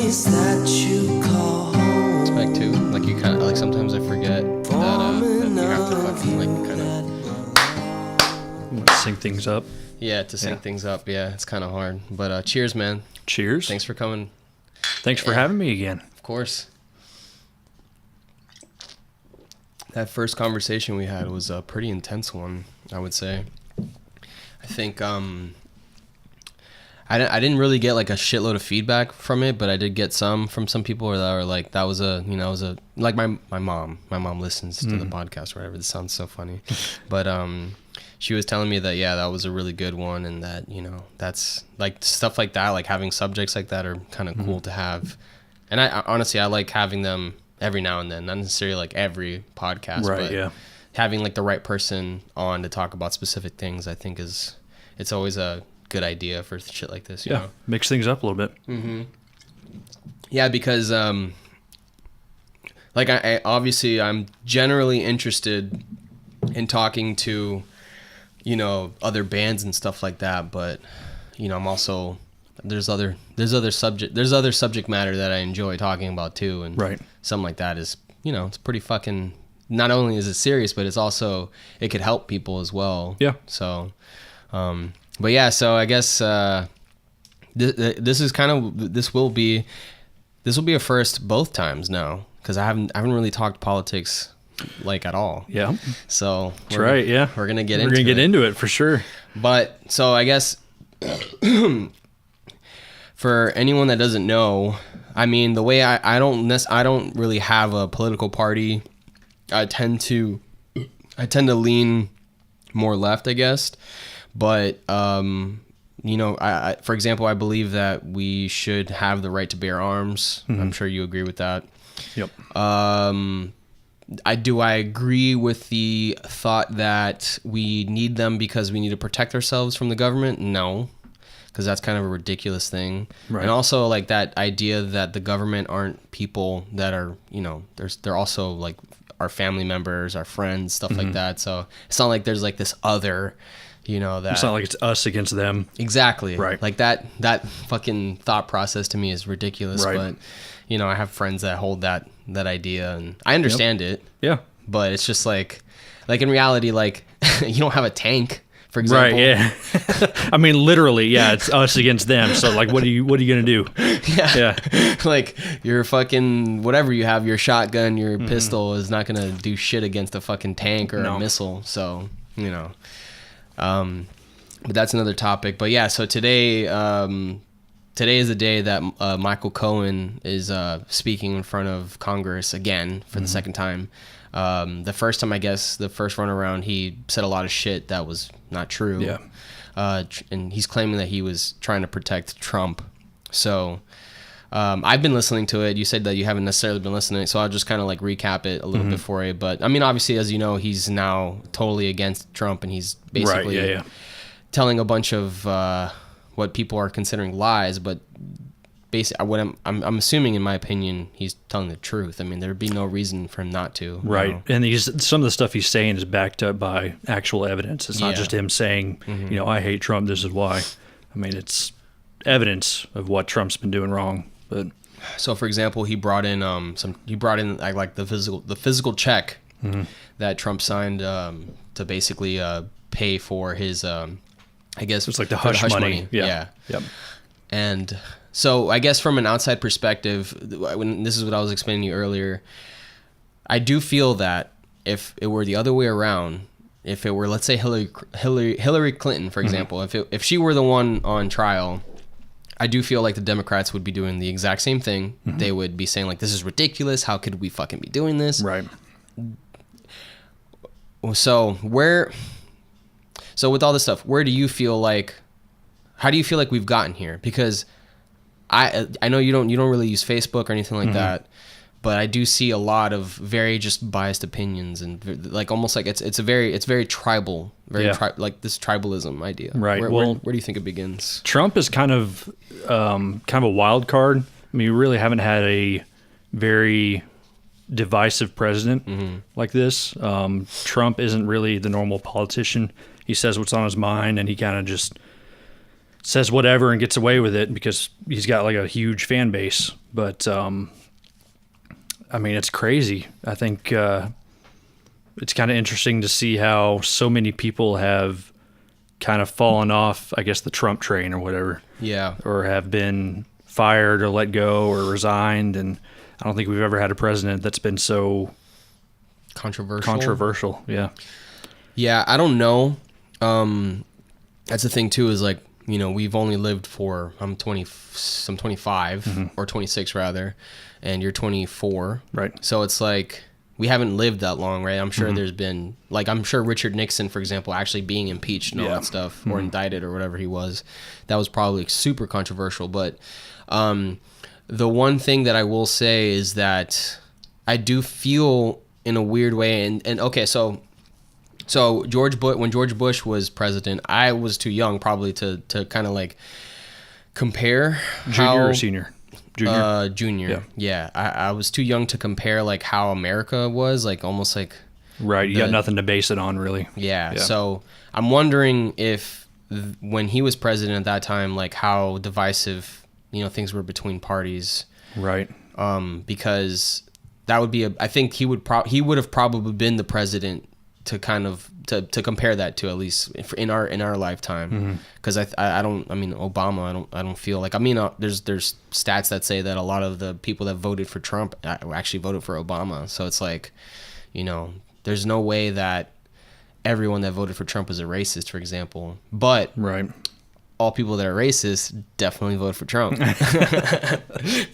place that you call home. Respect too. Like you kind of like sometimes I forget that you have to fucking like kind of sync things up. Yeah, to sync things up. Yeah, it's kind of hard. But cheers, man. Cheers. Thanks for coming. Thanks for having me again. Of course. That first conversation we had was a pretty intense one, I would say. I think I didn't really get like a shitload of feedback from it, but I did get some from some people that were like, that was a, you know, it was a, like my mom listens to the podcast or whatever. This sounds so funny. But she was telling me that, yeah, that was a really good one, and that, you know, that's like stuff like that, like having subjects like that are kind of cool to have. And I honestly, I like having them every now and then, not necessarily like every podcast, right? But yeah, having like the right person on to talk about specific things, I think it's always a good idea for shit like this. You know? Mix things up a little bit. Mm-hmm. Yeah, because like I obviously I'm generally interested in talking to, you know, other bands and stuff like that, but you know, I'm also there's other subject matter that I enjoy talking about too, and right. Something like that is, you know, it's pretty fucking, not only is it serious, but it's also, it could help people as well. Yeah. So but yeah, so I guess this is kind of, this will be a first both times now, because I haven't really talked politics like at all. Yeah. So that's right. Yeah. We're gonna get into it for sure. But so I guess for anyone that doesn't know, I mean, the way I don't really have a political party. I tend to lean more left, I guess. But you know, I for example, I believe that we should have the right to bear arms. Mm-hmm. I'm sure you agree with that. Yep. I agree with the thought that we need them because we need to protect ourselves from the government? No, because that's kind of a ridiculous thing. Right. And also like that idea that the government aren't people that are, you know, they're also like our family members, our friends, stuff like that. So it's not like there's like this other, you know, that it's not like it's us against them. Exactly. Right. Like that fucking thought process to me is ridiculous. Right. But you know, I have friends that hold that idea, and I understand it. Yeah. But it's just like in reality, like you don't have a tank, for example. Right. Yeah. I mean, literally, yeah, it's us against them. So like, what are you gonna do? Yeah. Like your fucking whatever you have, your shotgun, your pistol is not gonna do shit against a fucking tank or a missile. So you know. But that's another topic. But yeah, so today is the day that Michael Cohen is speaking in front of Congress again for the second time. The first time, I guess, the first run around, he said a lot of shit that was not true. Yeah. And he's claiming that he was trying to protect Trump. So I've been listening to it. You said that you haven't necessarily been listening, so I'll just kind of like recap it a little bit for you. But I mean, obviously, as you know, he's now totally against Trump, and he's basically telling a bunch of what people are considering lies, but basically, what I'm assuming, in my opinion, he's telling the truth. I mean, there'd be no reason for him not to. Right. You know? And some of the stuff he's saying is backed up by actual evidence. It's not just him saying, you know, I hate Trump, this is why. I mean, it's evidence of what Trump's been doing wrong. But so, for example, he brought in like the physical check that Trump signed to basically pay for his I guess it's like the hush money. Yeah. Yep. And so I guess from an outside perspective, when this is what I was explaining to you earlier, I do feel that if it were the other way around, if it were, let's say Hillary Clinton, for example, if she were the one on trial, I do feel like the Democrats would be doing the exact same thing. They would be saying like, this is ridiculous. How could we fucking be doing this? Right. So with all this stuff, how do you feel like we've gotten here? Because I know you don't really use Facebook or anything like that, but I do see a lot of very just biased opinions and like almost like it's very tribal, like this tribalism idea. Right. Where do you think it begins? Trump is kind of a wild card. I mean, we really haven't had a very divisive president like this. Trump isn't really the normal politician. He says what's on his mind, and he kind of just says whatever and gets away with it because he's got like a huge fan base. But I mean, it's crazy. I think it's kind of interesting to see how so many people have kind of fallen off, I guess, the Trump train or whatever. Yeah. Or have been fired or let go or resigned. And I don't think we've ever had a president that's been so controversial. Yeah. Yeah, I don't know. That's the thing too, is like, you know, we've only lived for, I'm 25 or 26 rather, and you're 24. Right. So it's like, we haven't lived that long, right? I'm sure there's been, like, I'm sure Richard Nixon, for example, actually being impeached and all that stuff, or indicted or whatever he was, that was probably super controversial. But the one thing that I will say is that I do feel in a weird way, and okay, so when George Bush was president, I was too young probably to kind of like compare. Junior or senior? Junior. Yeah. I was too young to compare like how America was, like almost like. Right. You got nothing to base it on, really. Yeah. So I'm wondering if when he was president at that time, like how divisive, you know, things were between parties. Right. Because that would be I think he would have probably been the president to kind of to compare that to, at least in our lifetime. Because Obama, I don't feel like, I mean, there's stats that say that a lot of the people that voted for Trump actually voted for Obama. So it's like, you know, there's no way that everyone that voted for Trump was a racist, for example. But right, all people that are racist definitely vote for Trump.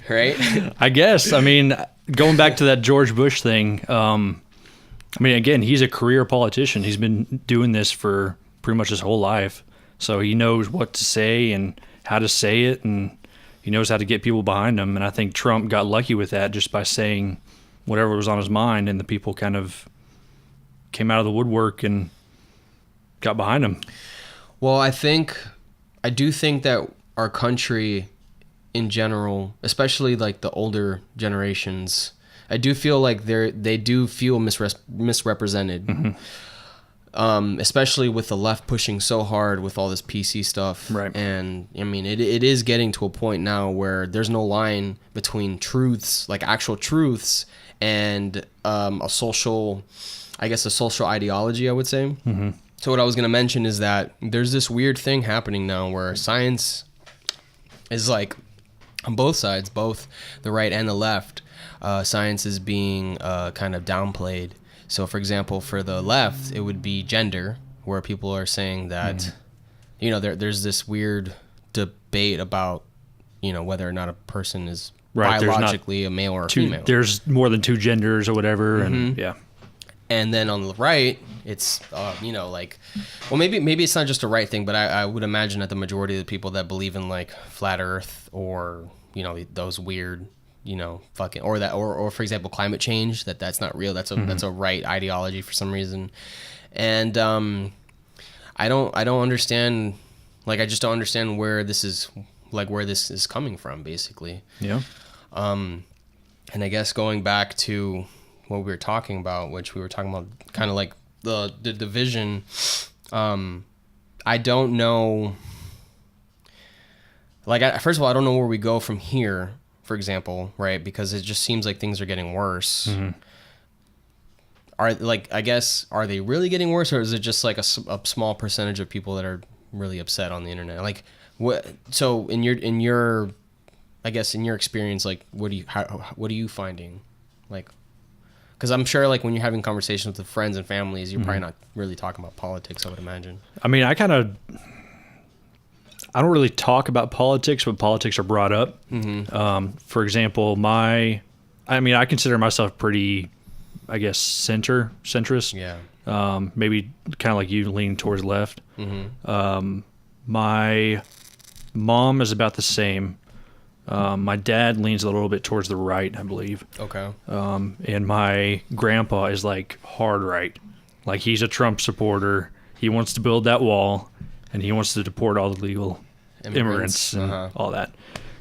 Right? I guess. I mean, going back to that George Bush thing, I mean, again, he's a career politician. He's been doing this for pretty much his whole life. So he knows what to say and how to say it, and he knows how to get people behind him. And I think Trump got lucky with that just by saying whatever was on his mind, and the people kind of came out of the woodwork and got behind him. Well, I do think that our country in general, especially like the older generations, I do feel like they do feel misrepresented, especially with the left pushing so hard with all this PC stuff. Right. And I mean, it is getting to a point now where there's no line between truths, like actual truths, and a social ideology, I would say. So what I was going to mention is that there's this weird thing happening now where science is like, on both sides, both the right and the left, science is being kind of downplayed. So, for example, for the left, it would be gender, where people are saying that, you know, there's this weird debate about, you know, whether or not a person is biologically a male or a female. There's more than two genders or whatever, and yeah. And then on the right, it's, you know, like, well, maybe it's not just a right thing, but I would imagine that the majority of the people that believe in like flat Earth or, you know, those weird, you know, fucking, or for example, climate change, that's not real. That's a right ideology for some reason. And I don't understand, like, I just don't understand where this is coming from, basically. Yeah. And I guess going back to what we were talking about, which we were talking about kind of like the division, I don't know, like, first of all, I don't know where we go from here, for example, right? Because it just seems like things are getting worse. Are they really getting worse, or is it just like a small percentage of people that are really upset on the internet? Like, what? So in your experience, like, what are you finding, like? Because I'm sure, like, when you're having conversations with friends and families, you're probably not really talking about politics, I would imagine. I mean, I don't really talk about politics, but politics are brought up. For example, I consider myself pretty, I guess, centrist. Yeah. Maybe kind of like you, lean towards left. My mom is about the same. My dad leans a little bit towards the right, I believe. Okay. And my grandpa is like hard right. Like, he's a Trump supporter. He wants to build that wall, and he wants to deport all the illegal immigrants and all that.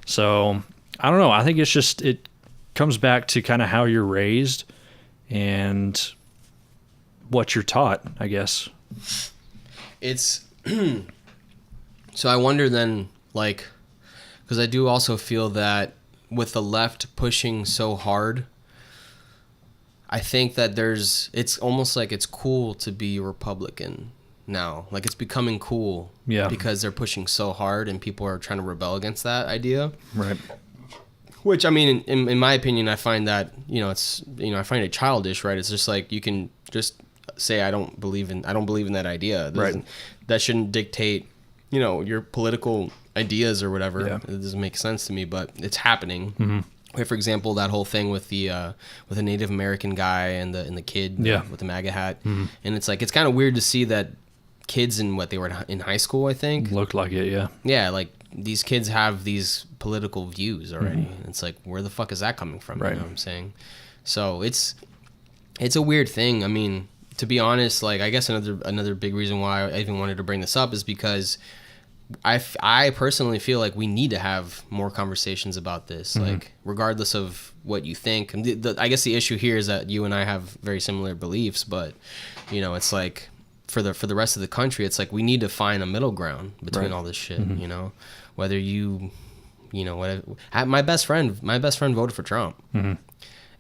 So I don't know. I think it's just, it comes back to kind of how you're raised and what you're taught, I guess. It's So I wonder then, like, because I do also feel that with the left pushing so hard, I think that it's almost like it's cool to be a Republican now. Like, it's becoming cool. Yeah. Because they're pushing so hard and people are trying to rebel against that idea. Right. Which, I mean, in my opinion, I find that, I find it childish, right? It's just like, you can just say, I don't believe in that idea. Right. That shouldn't dictate, your political ideas or whatever. Yeah. It doesn't make sense to me, but it's happening. Mm-hmm. Like, for example, that whole thing with the Native American guy and the kid with the MAGA hat. Mm-hmm. And it's like, it's kind of weird to see that kids they were in high school, I think. Looked like it, yeah. Yeah, like, these kids have these political views already. Mm-hmm. It's like, where the fuck is that coming from? Right. You know what I'm saying? So it's a weird thing. I mean, to be honest, like, I guess another big reason why I even wanted to bring this up is because I personally feel like we need to have more conversations about this, mm-hmm. like, regardless of what you think. And I guess the issue here is that you and I have very similar beliefs, but, it's like, for the rest of the country, it's like we need to find a middle ground between all this shit, mm-hmm. Whether my best friend voted for Trump. Mm-hmm.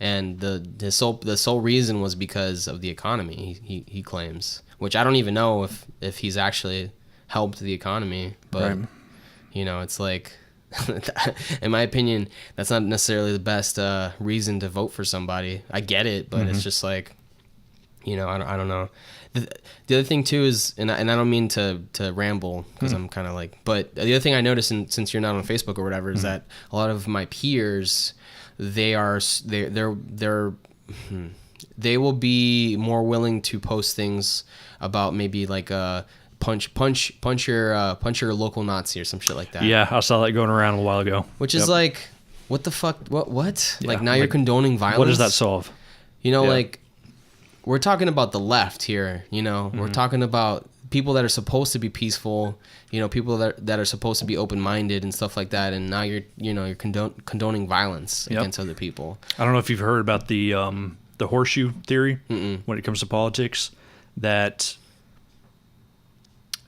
And the sole reason was because of the economy, he claims, which I don't even know if he's actually helped the economy, but right. It's like, in my opinion, that's not necessarily the best reason to vote for somebody. I get it, but mm-hmm. it's just like, I don't know. The other thing too is, and I don't mean to ramble because I'm kind of like, but the other thing I noticed, since you're not on Facebook or whatever, is that a lot of my peers, they will be more willing to post things about maybe like punch your local Nazi or some shit like that. Yeah, I saw that going around a while ago. Which is like, what the fuck? What? Yeah, like, now you're condoning violence. What does that solve? Like, we're talking about the left here. Mm-hmm. We're talking about people that are supposed to be peaceful. People that are supposed to be open-minded and stuff like that. And now you're condoning violence against other people. I don't know if you've heard about the horseshoe theory. Mm-mm. When it comes to politics, that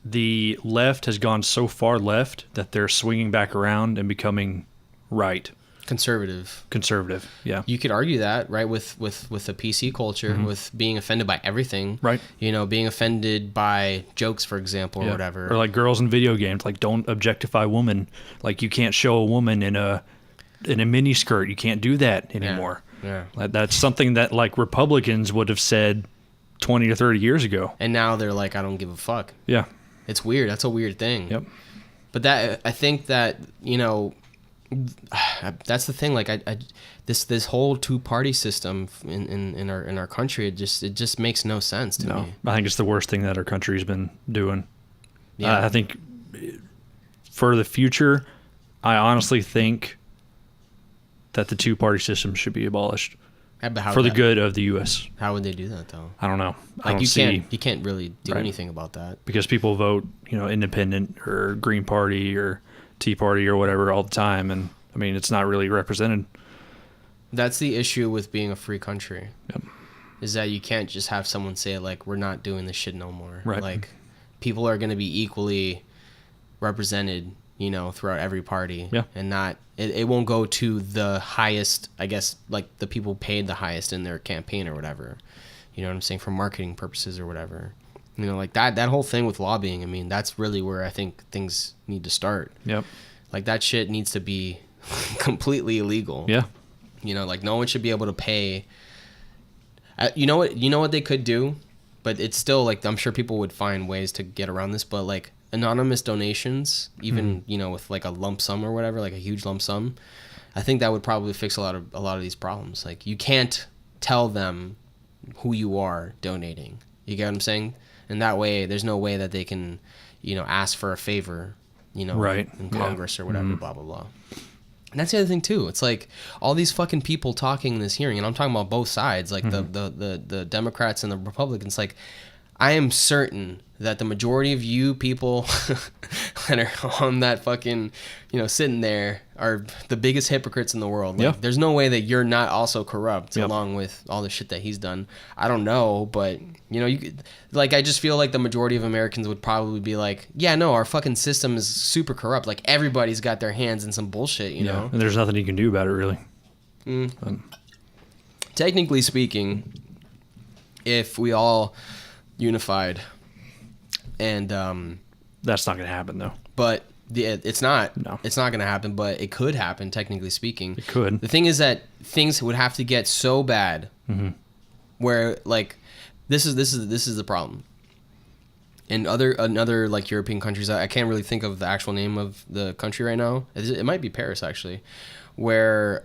the left has gone so far left that they're swinging back around and becoming right. Conservative, yeah. You could argue that, right, with the PC culture, mm-hmm. with being offended by everything. Right. Being offended by jokes, for example, or whatever. Or like girls in video games, like, don't objectify women. Like, you can't show a woman in a mini skirt. You can't do that anymore. Yeah. That's something that, like, Republicans would have said 20 to 30 years ago. And now they're like, I don't give a fuck. Yeah. It's weird. That's a weird thing. Yep. But I think that, that's the thing. Like, this whole two-party system in our country, it just makes no sense to me. I think it's the worst thing that our country's been doing. Yeah. I think for the future, I honestly think that the two-party system should be abolished for the good of the U.S. How would they do that, though? I don't know. Like, you can't really do anything about that, because people vote, independent or Green Party or Tea Party or whatever all the time, and I mean, it's not really represented. That's the issue with being a free country. Yep. Is that you can't just have someone say, like, we're not doing this shit no more. Right. Like, people are going to be equally represented, throughout every party. Yeah. And not it won't go to the highest, I guess, like, the people paid the highest in their campaign or whatever. You know what I'm saying? For marketing purposes or whatever. Like, that whole thing with lobbying, I mean, that's really where I think things need to start. Yep. Like, that shit needs to be completely illegal. Yeah. Like, no one should be able to pay. You know what they could do, but it's still, like, I'm sure people would find ways to get around this, but, like, anonymous donations, even, with, like, a lump sum or whatever, like a huge lump sum, I think that would probably fix a lot of these problems. Like, you can't tell them who you are donating. You get what I'm saying? And that way, there's no way that they can, ask for a favor, right. in Congress or whatever, blah, blah, blah. And that's the other thing, too. It's like all these fucking people talking in this hearing, and I'm talking about both sides, like the Democrats and the Republicans. Like, I am certain that the majority of you people that are on that fucking, sitting there are the biggest hypocrites in the world. Like, there's no way that you're not also corrupt along with all the shit that he's done. I don't know, but you could, like, I just feel like the majority of Americans would probably be like, yeah, no, our fucking system is super corrupt. Like, everybody's got their hands in some bullshit, you know? And there's nothing you can do about it, really. Technically speaking, if we all unified and that's not going to happen, though. But it's not. No. It's not going to happen, but it could happen, technically speaking. It could. The thing is that things would have to get so bad where, like, this is the problem. In other like European countries, I can't really think of the actual name of the country right now. It might be Paris, actually, where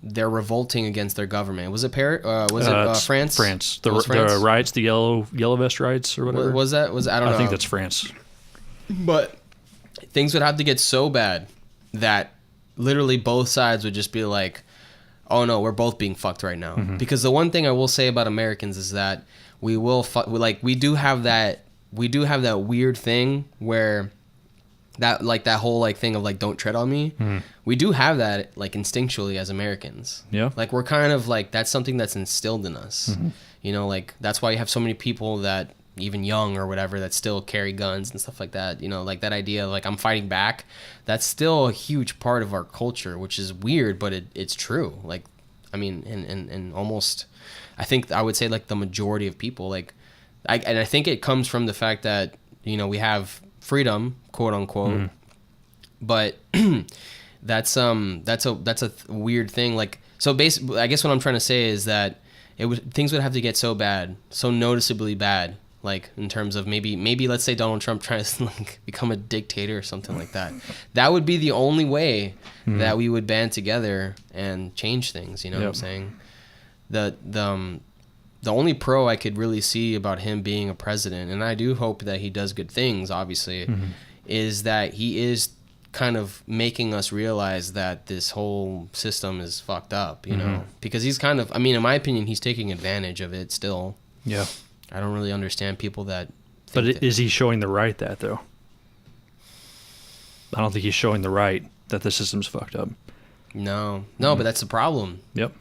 they're revolting against their government. Was it Paris? Was it France? France. France? The riots, the yellow vest riots or whatever. Was I don't know. I think that's France. But things would have to get so bad that literally both sides would just be like, oh no, we're both being fucked right now. Because the one thing I will say about Americans is that we do have that weird thing where that whole like thing of like, don't tread on me. We do have that like instinctually as Americans. Yeah. Like, we're kind of like, that's something that's instilled in us. Like, that's why you have so many people that, even young or whatever, that still carry guns and stuff like that. Like that idea of like, I'm fighting back. That's still a huge part of our culture, which is weird, but it's true. Like, I mean, and almost, I would say like the majority of people, like, I think it comes from the fact that, we have freedom, quote unquote, but that's a weird thing. Like, so basically, I guess what I'm trying to say is that things would have to get so bad, so noticeably bad, like in terms of maybe let's say Donald Trump tries to like become a dictator or something like that. That would be the only way that we would band together and change things. You know what I'm saying? The only pro I could really see about him being a president, and I do hope that he does good things, obviously, is that he is kind of making us realize that this whole system is fucked up, you know? Because he's kind of, I mean, in my opinion, he's taking advantage of it still. Yeah. I don't really understand people that think But is he showing the right that, though? I don't think he's showing the right that the system's fucked up. No, but that's the problem. Yep.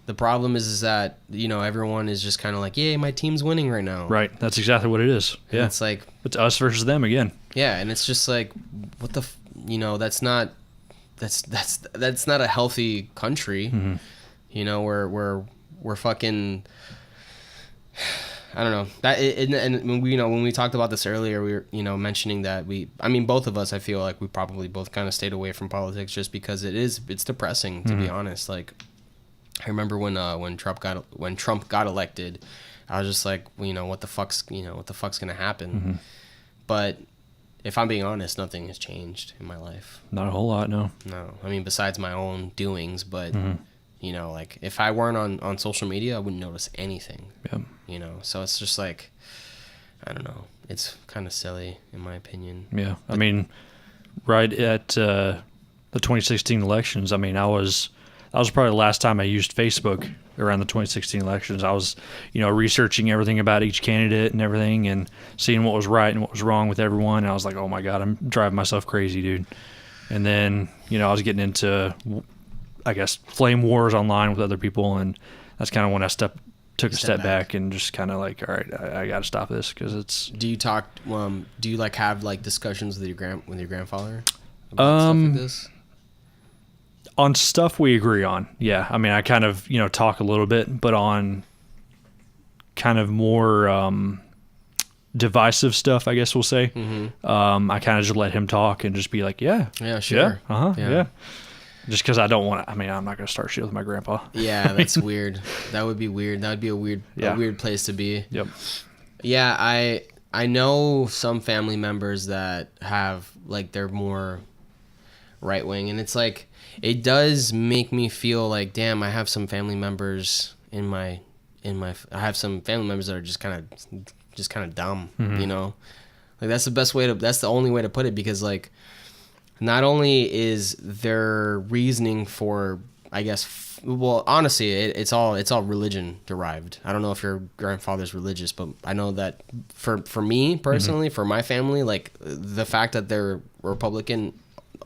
The problem is that, everyone is just kind of like, yay, my team's winning right now. Right. That's exactly what it is. And yeah. It's like, it's us versus them again. Yeah. And it's just like, what the, that's not a healthy country. We're fucking, I don't know that. And when we talked about this earlier, we were, mentioning that both of us, I feel like we probably both kind of stayed away from politics just because it's depressing, to be honest. Like, I remember when Trump got elected, I was just like, what the fuck's gonna happen? But if I'm being honest, nothing has changed in my life. Not a whole lot, no. No, I mean, besides my own doings, but like, if I weren't on social media, I wouldn't notice anything. Yeah. So it's just like, I don't know. It's kind of silly, in my opinion. Yeah, but, I mean, right at the 2016 elections, I mean, that was probably the last time I used Facebook around the 2016 elections. I was, researching everything about each candidate and everything and seeing what was right and what was wrong with everyone. And I was like, oh my God, I'm driving myself crazy, dude. And then, I was getting into, I guess, flame wars online with other people. And that's kind of when I took a step back and just kind of like, all right, I got to stop this because it's. Do you talk, do you like have like discussions with your grandfather about stuff like this? On stuff we agree on, yeah. I mean, I kind of, talk a little bit, but on kind of more divisive stuff, I guess we'll say, I kind of just let him talk and just be like, yeah, sure. Yeah. Just because I don't want to, I mean, I'm not going to start shit with my grandpa. Yeah, that's weird. That would be weird. That would be a weird place to be. Yep. Yeah, I know some family members that have, like, they're more right-wing, and it's like, it does make me feel like, damn, I have some family members I have some family members that are just kind of dumb, like that's the only way to put it, because like, not only is their reasoning for I guess, well, honestly, it's all religion derived. I don't know if your grandfather's religious, but I know that for me personally, for my family, like the fact that they're Republican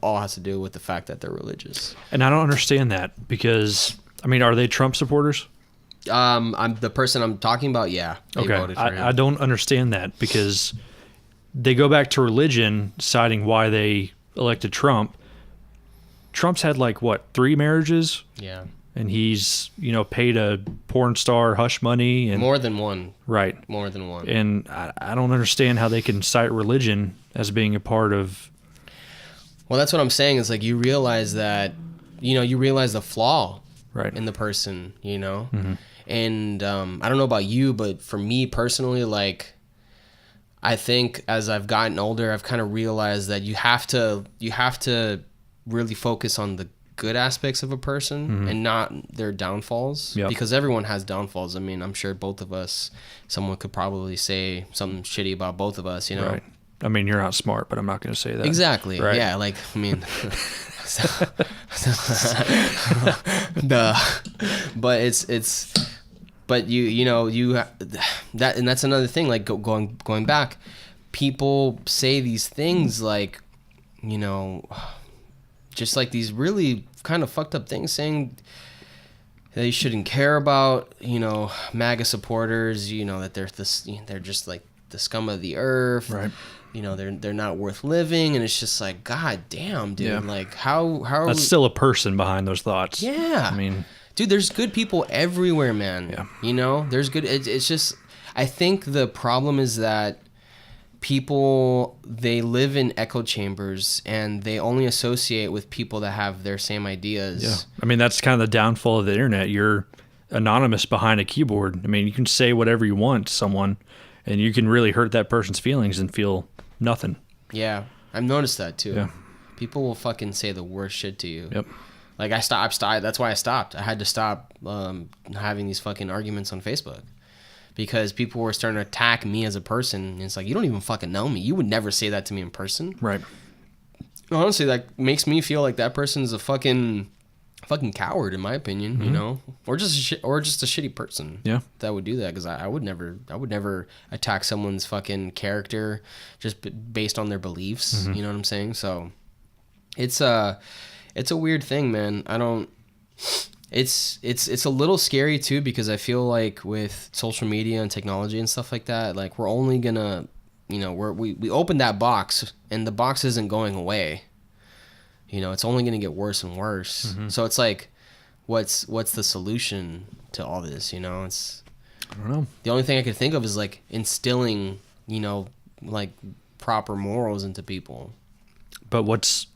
all has to do with the fact that they're religious. And I don't understand that because, I mean, are they Trump supporters? I'm the person I'm talking about. Yeah. They voted for him. I don't understand that because they go back to religion, citing why they elected Trump. Trump's had like what 3 marriages? Yeah. And he's, paid a porn star hush money and more than one. Right. More than one. And I don't understand how they can cite religion as being a part of. Well, that's what I'm saying. Is like you realize that, you realize the flaw in the person, Mm-hmm. And I don't know about you, but for me personally, like I think as I've gotten older, I've kind of realized that you have to really focus on the good aspects of a person and not their downfalls, because everyone has downfalls. I mean, I'm sure both of us, someone could probably say something shitty about both of us, Right. I mean, you're not smart, but I'm not going to say that. Exactly. Right. Yeah. Like, I mean, but that, and that's another thing, like going back, people say these things like, just like these really kind of fucked up things, saying they shouldn't care about, MAGA supporters, that they're just like the scum of the earth. Right. They're not worth living, and it's just like, God damn, dude. Yeah. Like how that's still a person behind those thoughts. Yeah. I mean, dude, there's good people everywhere, man. Yeah. There's good. It's just, I think the problem is that people, they live in echo chambers and they only associate with people that have their same ideas. Yeah. I mean, that's kind of the downfall of the internet. You're anonymous behind a keyboard. I mean, you can say whatever you want to someone and you can really hurt that person's feelings and feel nothing. Yeah. I've noticed that too. Yeah. People will fucking say the worst shit to you. Yep. Like I stopped. That's why I stopped. I had to stop having these fucking arguments on Facebook because people were starting to attack me as a person. And it's like, you don't even fucking know me. You would never say that to me in person. Right. Honestly, that makes me feel like that person's a fucking coward, in my opinion. Or just a shitty person. Yeah. That would do that, because I would never attack someone's fucking character just based on their beliefs. You know what I'm saying? So it's a weird thing, man. It's a little scary too, because I feel like with social media and technology and stuff like that, like we're only gonna, we opened that box and the box isn't going away. It's only gonna get worse and worse. So it's like, what's the solution to all this? It's, I don't know. The only thing I could think of is like instilling, like proper morals into people. But what's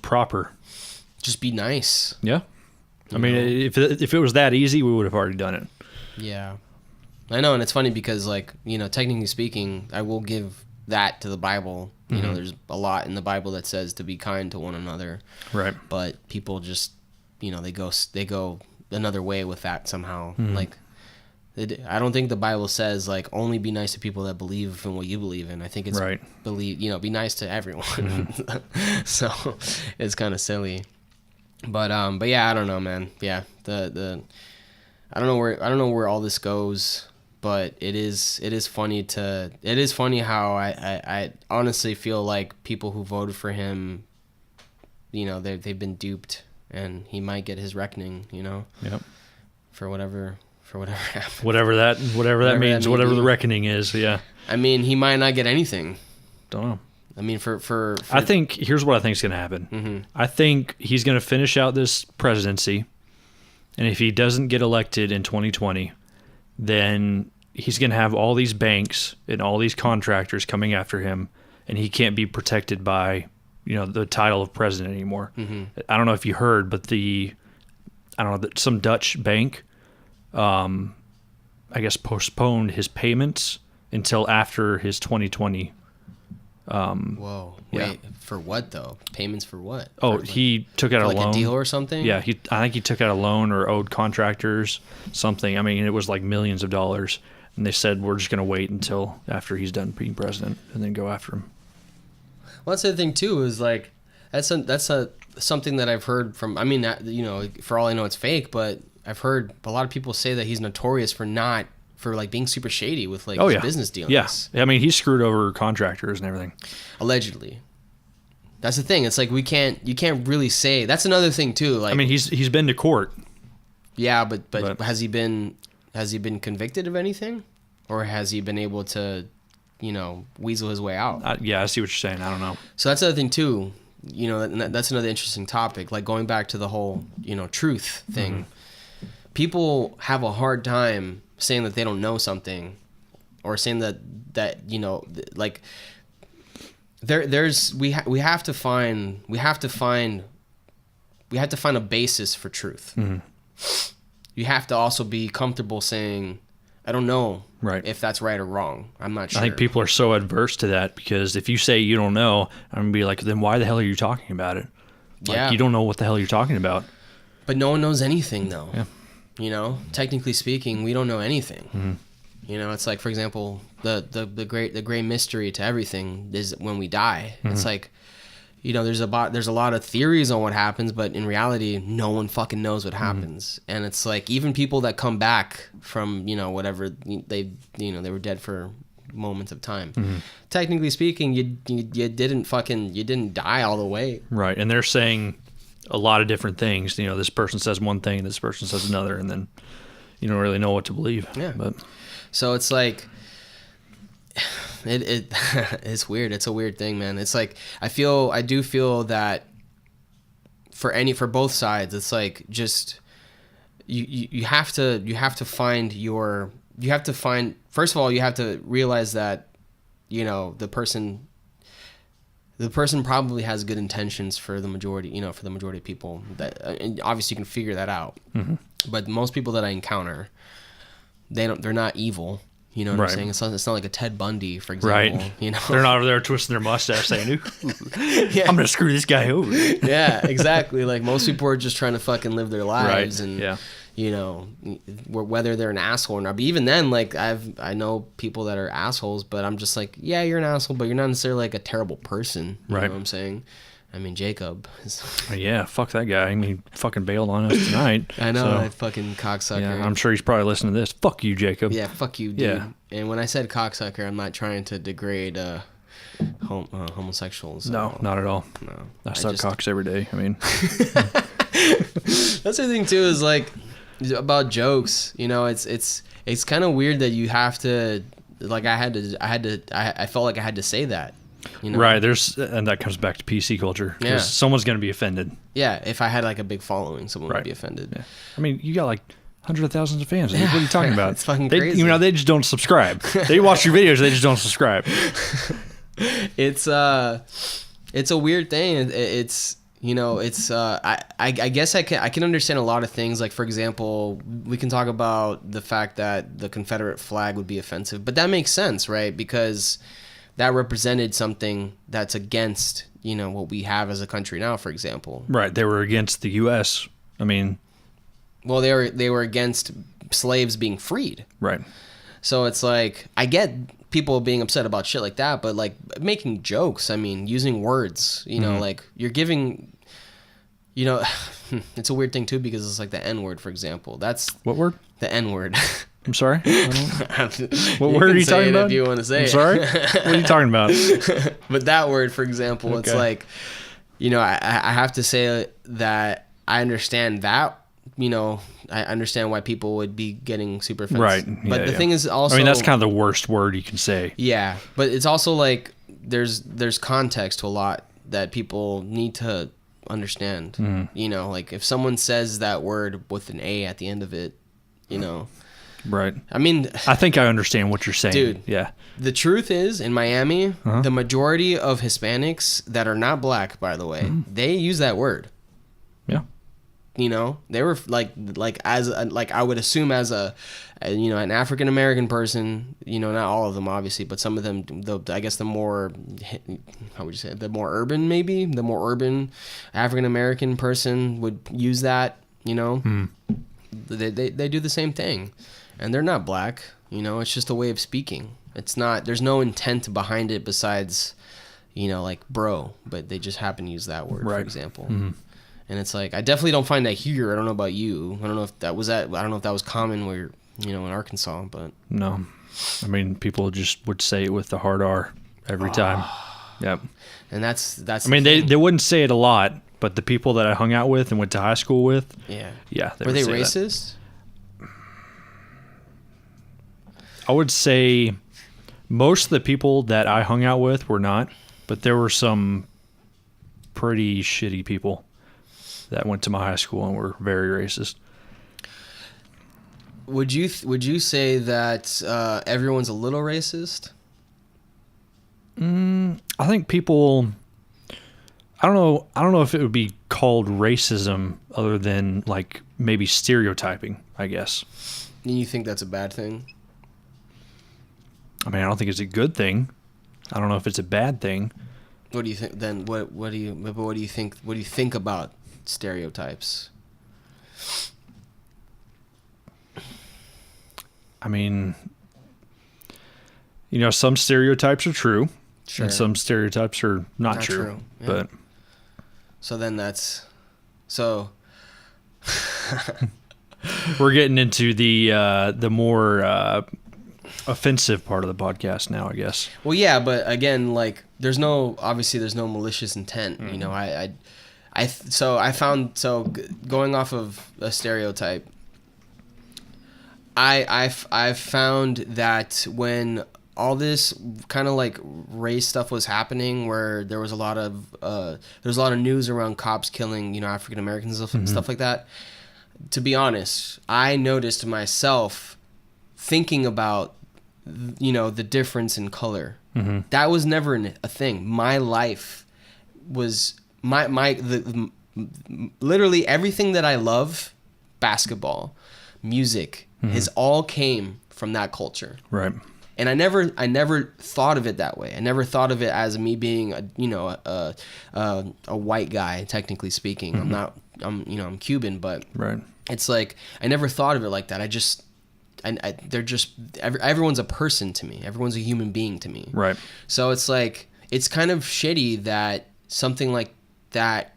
proper? Just be nice. Yeah. I mean, if it was that easy, we would have already done it. Yeah. I know, and it's funny because, like, technically speaking, I will give that to the Bible. There's a lot in the Bible that says to be kind to one another. Right. But people just, they go another way with that somehow. Like, I don't think the Bible says, like, only be nice to people that believe in what you believe in. I think it's be nice to everyone. So it's kind of silly. But yeah, I don't know, man. Yeah, I don't know where all this goes, but it is funny how I honestly feel like people who voted for him, they've been duped, and he might get his reckoning, Yep. For whatever happened. Whatever that means, whatever the reckoning is, yeah. I mean, he might not get anything. Don't know. I mean, for I think here's what I think is going to happen. I think he's going to finish out this presidency, and if he doesn't get elected in 2020, then he's going to have all these banks and all these contractors coming after him, and he can't be protected by, the title of president anymore. I don't know if you heard, but some Dutch bank, I guess, postponed his payments until after his 2020. Whoa! Yeah. Wait, for what though? Payments for what? Oh, he took out a loan, a deal or something. Yeah, I think he took out a loan or owed contractors something. I mean, it was like millions of dollars, and they said we're just going to wait until after he's done being president and then go after him. Well, that's the thing too. Is like that's something that I've heard from, I mean, you know, for all I know it's fake, but I've heard a lot of people say that he's notorious for like being super shady with like his business dealings. Yeah. I mean, he screwed over contractors and everything. Allegedly. That's the thing. It's like you can't really say. That's another thing too. Like, I mean, he's been to court. Yeah, but has he been convicted of anything, or has he been able to, you know, weasel his way out? Yeah, I see what you're saying. I don't know. So that's the other thing too. You know, that's another interesting topic. Like going back to the whole, you know, truth thing. Mm-hmm. People have a hard time saying that they don't know something, or saying that you know, like we have to find a basis for truth. Mm-hmm. You have to also be comfortable saying, I don't know if that's right or wrong. I'm not sure. I think people are so adverse to that, because if you say you don't know, I'm going to be like, then why the hell are you talking about it? Like, you don't know what the hell you're talking about. But no one knows anything, though. Yeah. You know, technically speaking, we don't know anything. Mm-hmm. You know, it's like, for example, the great mystery to everything is when we die. Mm-hmm. It's like, you know, there's a lot of theories on what happens, but in reality, no one fucking knows what happens. Mm-hmm. And it's like, even people that come back from, you know, whatever, they were dead for moments of time. Mm-hmm. Technically speaking, you didn't die all the way. Right. And they're saying a lot of different things. You know, this person says one thing, this person says another, and then you don't really know what to believe. Yeah. But so it's like, it's weird. It's a weird thing, man. It's like, I do feel that for both sides, it's like, just you have to find, first of all, you have to realize that, you know, the person probably has good intentions for the majority of people, that, and obviously you can figure that out. Mm-hmm. But most people that I encounter, they're not evil. You know what I'm saying? It's not like a Ted Bundy, for example. Right. You know, they're not over there twisting their mustache saying, "Ooh, yeah. I'm gonna screw this guy over." Yeah, exactly. Like, most people are just trying to fucking live their lives, and you know, whether they're an asshole or not. But even then, like, I know people that are assholes, but I'm just like, yeah, you're an asshole, but you're not necessarily like a terrible person. You know what I'm saying? I mean, Jacob. Yeah, fuck that guy. I mean, fucking bailed on us tonight. I know, that fucking cocksucker. Yeah, I'm sure he's probably listening to this. Fuck you, Jacob. Yeah, fuck you, dude. Yeah. And when I said cocksucker, I'm not trying to degrade homosexuals. No, not at all. No. I suck cocks every day. I mean. That's the thing, too, is like, about jokes. You know, it's kind of weird that you have to, like, I felt like I had to say that. You know? Right, and that comes back to PC culture. Yeah. Someone's going to be offended. Yeah, if I had like a big following, someone would be offended. Yeah. I mean, you got like hundreds of thousands of fans. Yeah. What are you talking about? It's fucking crazy. You know, they just don't subscribe. They watch your videos, they just don't subscribe. It's a weird thing. It's, you know, it's I guess I can understand a lot of things. Like, for example, we can talk about the fact that the Confederate flag would be offensive, but that makes sense, right? Because that represented something that's against, you know, what we have as a country now, for example. Right. They were against the U.S. I mean, well, they were against slaves being freed. Right. So it's like, I get people being upset about shit like that, but like making jokes, I mean, using words, you know, like you're giving, you know, it's a weird thing too, because it's like the N-word, for example. That's what word? The N-word. I'm sorry? What word are you talking about? If you want to say I'm sorry? What are you talking about? But that word, for example, It's like, you know, I have to say that I understand that, you know, I understand why people would be getting super offended. Right. But the thing is also, I mean, that's kind of the worst word you can say. Yeah. But it's also like, there's context to a lot that people need to understand. Mm. You know, like if someone says that word with an A at the end of it, you know. Right. I mean, I think I understand what you're saying. Dude. Yeah. The truth is, in Miami, the majority of Hispanics that are not black, by the way, they use that word. Yeah. You know, they were like I would assume as a you know, an African American person, you know, not all of them obviously, but some of them, I guess the more, how would you say it? The more urban African American person would use that, you know. They do the same thing. And they're not black, you know, it's just a way of speaking. It's not, there's no intent behind it besides, you know, like bro, but they just happen to use that word, for Right. example. Mm-hmm. And it's like, I definitely don't find that here. I don't know about you. I don't know if that was common where, you know, in Arkansas, but No. I mean, people just would say it with the hard R every time. Yep. and that's I mean, they wouldn't say it a lot, but the people that I hung out with and went to high school with, yeah. they Were would they say that. racist? I would say most of the people that I hung out with were not, but there were some pretty shitty people that went to my high school and were very racist. Would you say that everyone's a little racist? I think people, I don't know if it would be called racism other than like maybe stereotyping, I guess. And you think that's a bad thing? I mean, I don't think it's a good thing. I don't know if it's a bad thing. What do you think then? What do you think about stereotypes? I mean, you know, some stereotypes are true, Sure. and some stereotypes are not true. Yeah. But So then so we're getting into the more offensive part of the podcast now, I guess. well, yeah, but again, like there's no malicious intent. You know, going off of a stereotype, I've found that when all this kind of like race stuff was happening, where there was a lot of news around cops killing, you know, African Americans and stuff like that. To be honest, I noticed myself thinking about, you know, the difference in color. That was never a thing. My life was literally everything that I love, basketball, music, has all came from that culture. Right. And I never thought of it that way. I never thought of it as me being a white guy, technically speaking. I'm Cuban, but Right. it's like I never thought of it like that. Everyone's a person to me. Everyone's a human being to me. Right. So it's like, it's kind of shitty that something like that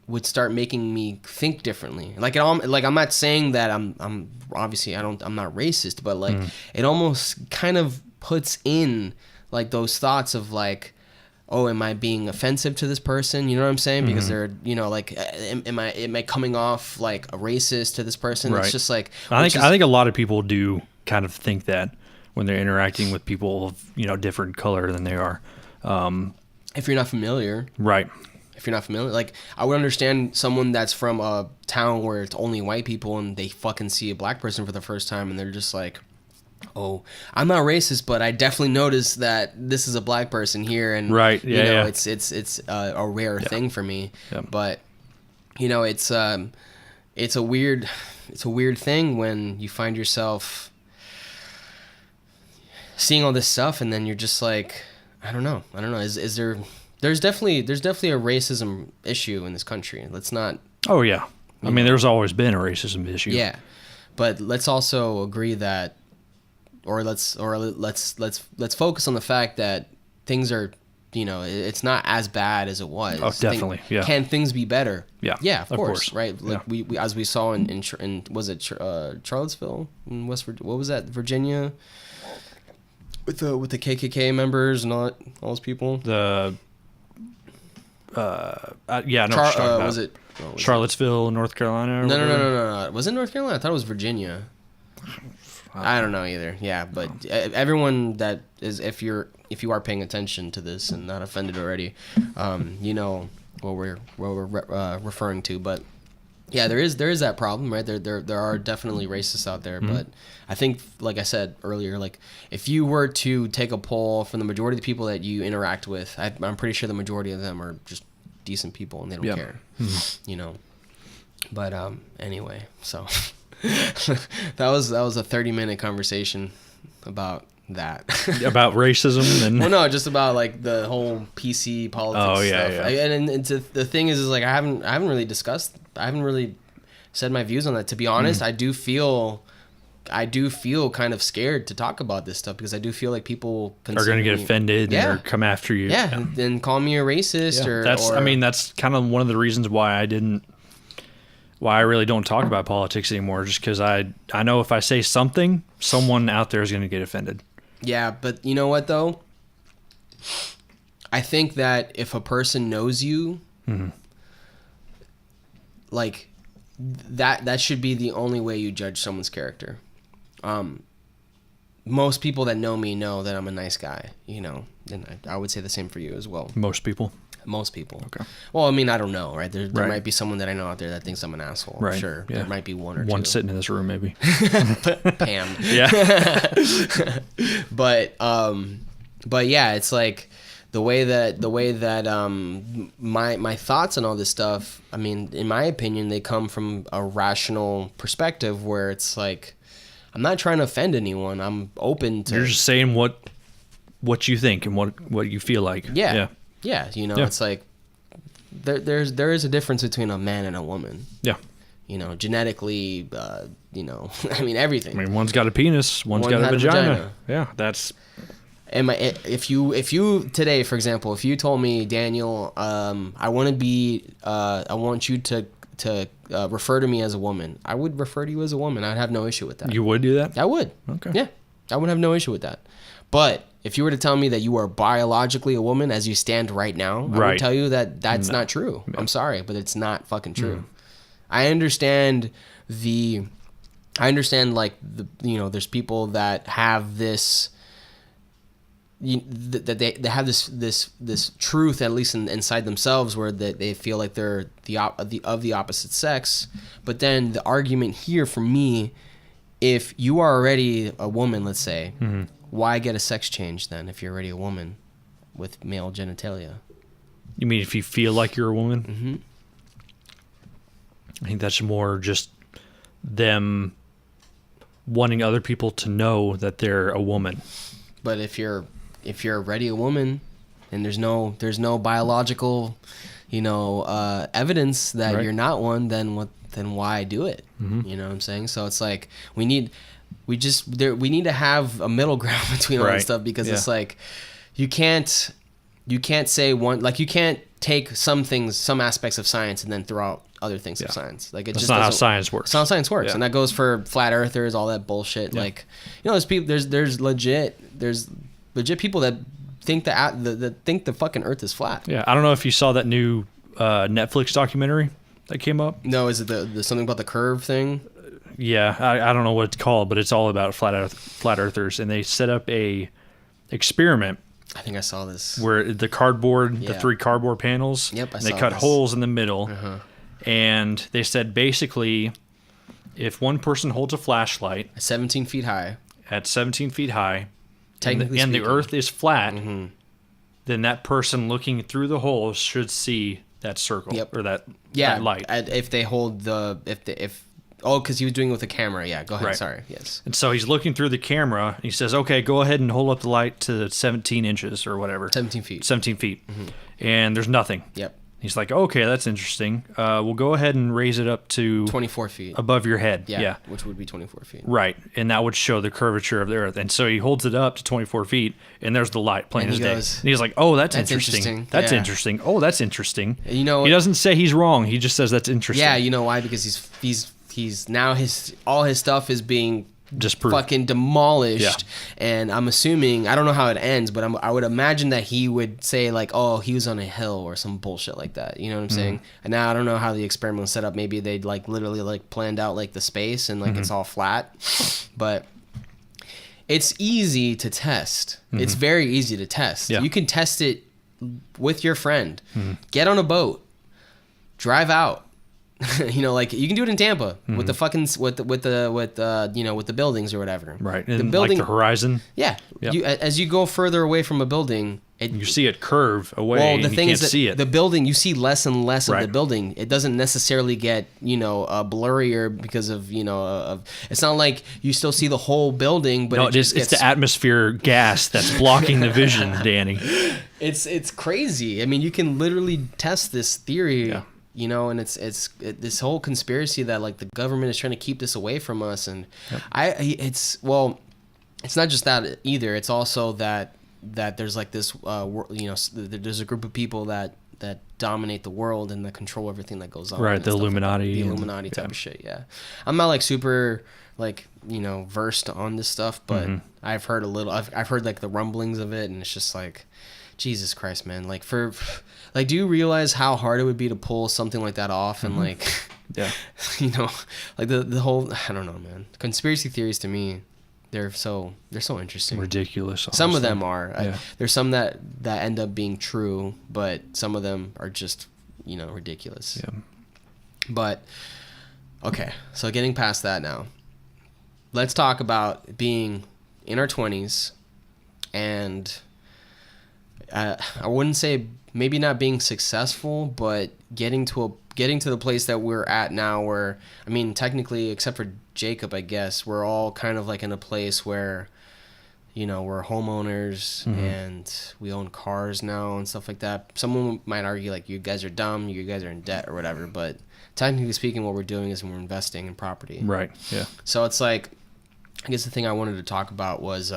would start making me think differently. Like I'm not saying that I'm obviously I'm not racist, but like it almost kind of puts in like those thoughts of like, oh, am I being offensive to this person? You know what I'm saying? Because they're, you know, like, am I coming off like a racist to this person? Right. It's just like, I think a lot of people do kind of think that when they're interacting with people of, you know, different color than they are. if you're not familiar, Right. if you're not familiar, like I would understand someone that's from a town where it's only white people and they fucking see a black person for the first time and they're just like, oh, I'm not racist, but I definitely noticed that this is a black person here, and Right. Yeah, you know, yeah. it's a rare thing for me. Yeah. But you know, it's a weird thing when you find yourself seeing all this stuff and then you're just like, I don't know. Is there? There's definitely a racism issue in this country. Let's not. Oh yeah. I mean, there's always been a racism issue. Yeah, but let's also agree that, or let's focus on the fact that things are, you know, it's not as bad as it was. Oh, definitely. Yeah. Can things be better? Yeah. Yeah, of course. Right. Like Yeah. we as we saw in was it Charlottesville in West Virginia? What was that? Virginia. With the KKK members and all those people. The yeah, I know what you're talking about. Was it Charlottesville, North Carolina? Or No. whatever? Was it North Carolina? I thought it was Virginia. I don't know either. Yeah, but everyone that is, if you are paying attention to this and not offended already, you know what we're referring to. But yeah, there is that problem, right? There are definitely racists out there, but I think, like I said earlier, like if you were to take a poll from the majority of the people that you interact with, I'm pretty sure the majority of them are just decent people and they don't care, you know. But anyway, so that was a 30-minute conversation about that. About racism and well, no, just about like the whole PC politics stuff. Yeah. And the thing is like I haven't really said my views on that. To be honest, I do feel I do feel kind of scared to talk about this stuff because I do feel like people are going to get offended or come after you. Yeah, and call me a racist or I mean, that's kind of one of the reasons why I really don't talk about politics anymore, just because I know if I say something, someone out there is going to get offended. Yeah, but you know what though? I think that if a person knows you, like that should be the only way you judge someone's character. Most people that know me know that I'm a nice guy, you know, and I would say the same for you as well. Most people. Okay. Well, I mean, I don't know, right? There might be someone that I know out there that thinks I'm an asshole. Right. Sure. Yeah. There might be one or One two. sitting in this room, maybe. Pam. Yeah. But yeah, it's like the way that my thoughts on all this stuff, I mean, in my opinion, they come from a rational perspective where it's like, I'm not trying to offend anyone. I'm open to. You're just saying what you think and what you feel like. Yeah. You know, it's like there is a difference between a man and a woman. Yeah. You know, genetically, you know, I mean, everything. I mean, one's got a penis, one's got a vagina. Yeah, that's. If you today, for example, if you told me, Daniel, I want you to refer to me as a woman, I would refer to you as a woman. I'd have no issue with that. You would do that? I would. Okay. Yeah, I would have no issue with that. But if you were to tell me that you are biologically a woman as you stand right now, I would tell you that that's not true. I'm sorry, but it's not fucking true. I understand like you know, there's people that have this. That they have this truth, at least inside themselves, where they feel like they're of the opposite sex. But then the argument here for me, if you are already a woman, let's say, why get a sex change then if you're already a woman with male genitalia? You mean if you feel like you're a woman? Mm-hmm. I think that's more just them wanting other people to know that they're a woman. But if you're already a woman and there's no biological, you know, evidence that you're not one, then why do it? You know what I'm saying? So it's like we need to have a middle ground between all this stuff, because it's like you can't say one, like you can't take some aspects of science and then throw out other things of science. Like that's not how science works. It's not how science works, and that goes for flat earthers, all that bullshit. Like, you know, there's legit people that think think the fucking Earth is flat. Yeah, I don't know if you saw that new Netflix documentary that came up. No, is it the something about the curve thing? Yeah, I don't know what it's called, but it's all about flat earthers, and they set up a experiment. I think I saw this. Where the 3 cardboard panels. Yep, and they cut holes in the middle, and they said basically, if one person holds a flashlight 17 feet high, at 17 feet high, and the Earth is flat, then that person looking through the holes should see that circle or that light. If they hold because he was doing it with a camera. Yeah, go ahead. Right. Sorry. Yes. And so he's looking through the camera. And he says, "Okay, go ahead and hold up the light to 17 inches or whatever." 17 feet. 17 feet. And there's nothing. Yep. He's like, "Okay, that's interesting. We'll go ahead and raise it up to 24 feet above your head." Yeah. Which would be 24 feet. Right, and that would show the curvature of the Earth. And so he holds it up to 24 feet, and there's the light plain as day. And he's like, "Oh, that's interesting. That's interesting. Oh, that's interesting." You know, he doesn't say he's wrong. He just says that's interesting. Yeah, you know why? Because he's now all his stuff is being fucking demolished, and I'm assuming, I don't know how it ends, but I would imagine that he would say like, oh, he was on a hill or some bullshit like that, you know what I'm saying? And now I don't know how the experiment was set up. Maybe they'd like literally like planned out like the space and like it's all flat, but it's easy to test. It's very easy to test. You can test it with your friend. Get on a boat, drive out. You know, like you can do it in Tampa with the fucking with the buildings or whatever. Right, and the building, like the horizon. Yeah, as you go further away from a building, you see it curve away. Well, the thing is that the building, you see less and less of the building. It doesn't necessarily get blurrier because of it's not like you still see the whole building, but it's the atmosphere gas that's blocking the vision, Danny. It's crazy. I mean, you can literally test this theory. you know, and it's this whole conspiracy that like the government is trying to keep this away from us, and it's not just that either. It's also that there's like this, you know, there's a group of people that dominate the world and that control everything that goes on. Right, the Illuminati. The Illuminati type of shit, yeah. I'm not like super, like, you know, versed on this stuff, but I've heard a little, I've heard like the rumblings of it, and it's just like, Jesus Christ, man. Like, like, do you realize how hard it would be to pull something like that off? And like, yeah, you know, like the whole, I don't know, man. Conspiracy theories to me, they're so interesting. Ridiculous. Honestly. Some of them are. Yeah. There's some that end up being true, but some of them are just, you know, ridiculous. Yeah. But okay, so getting past that now, let's talk about being in our 20s, and I wouldn't say maybe not being successful, but getting to the place that we're at now, where, I mean, technically, except for Jacob, I guess, we're all kind of like in a place where, you know, we're homeowners and we own cars now and stuff like that. Someone might argue like, you guys are dumb, you guys are in debt or whatever, but technically speaking, what we're doing is we're investing in property. Right. Yeah. So it's like, I guess the thing I wanted to talk about was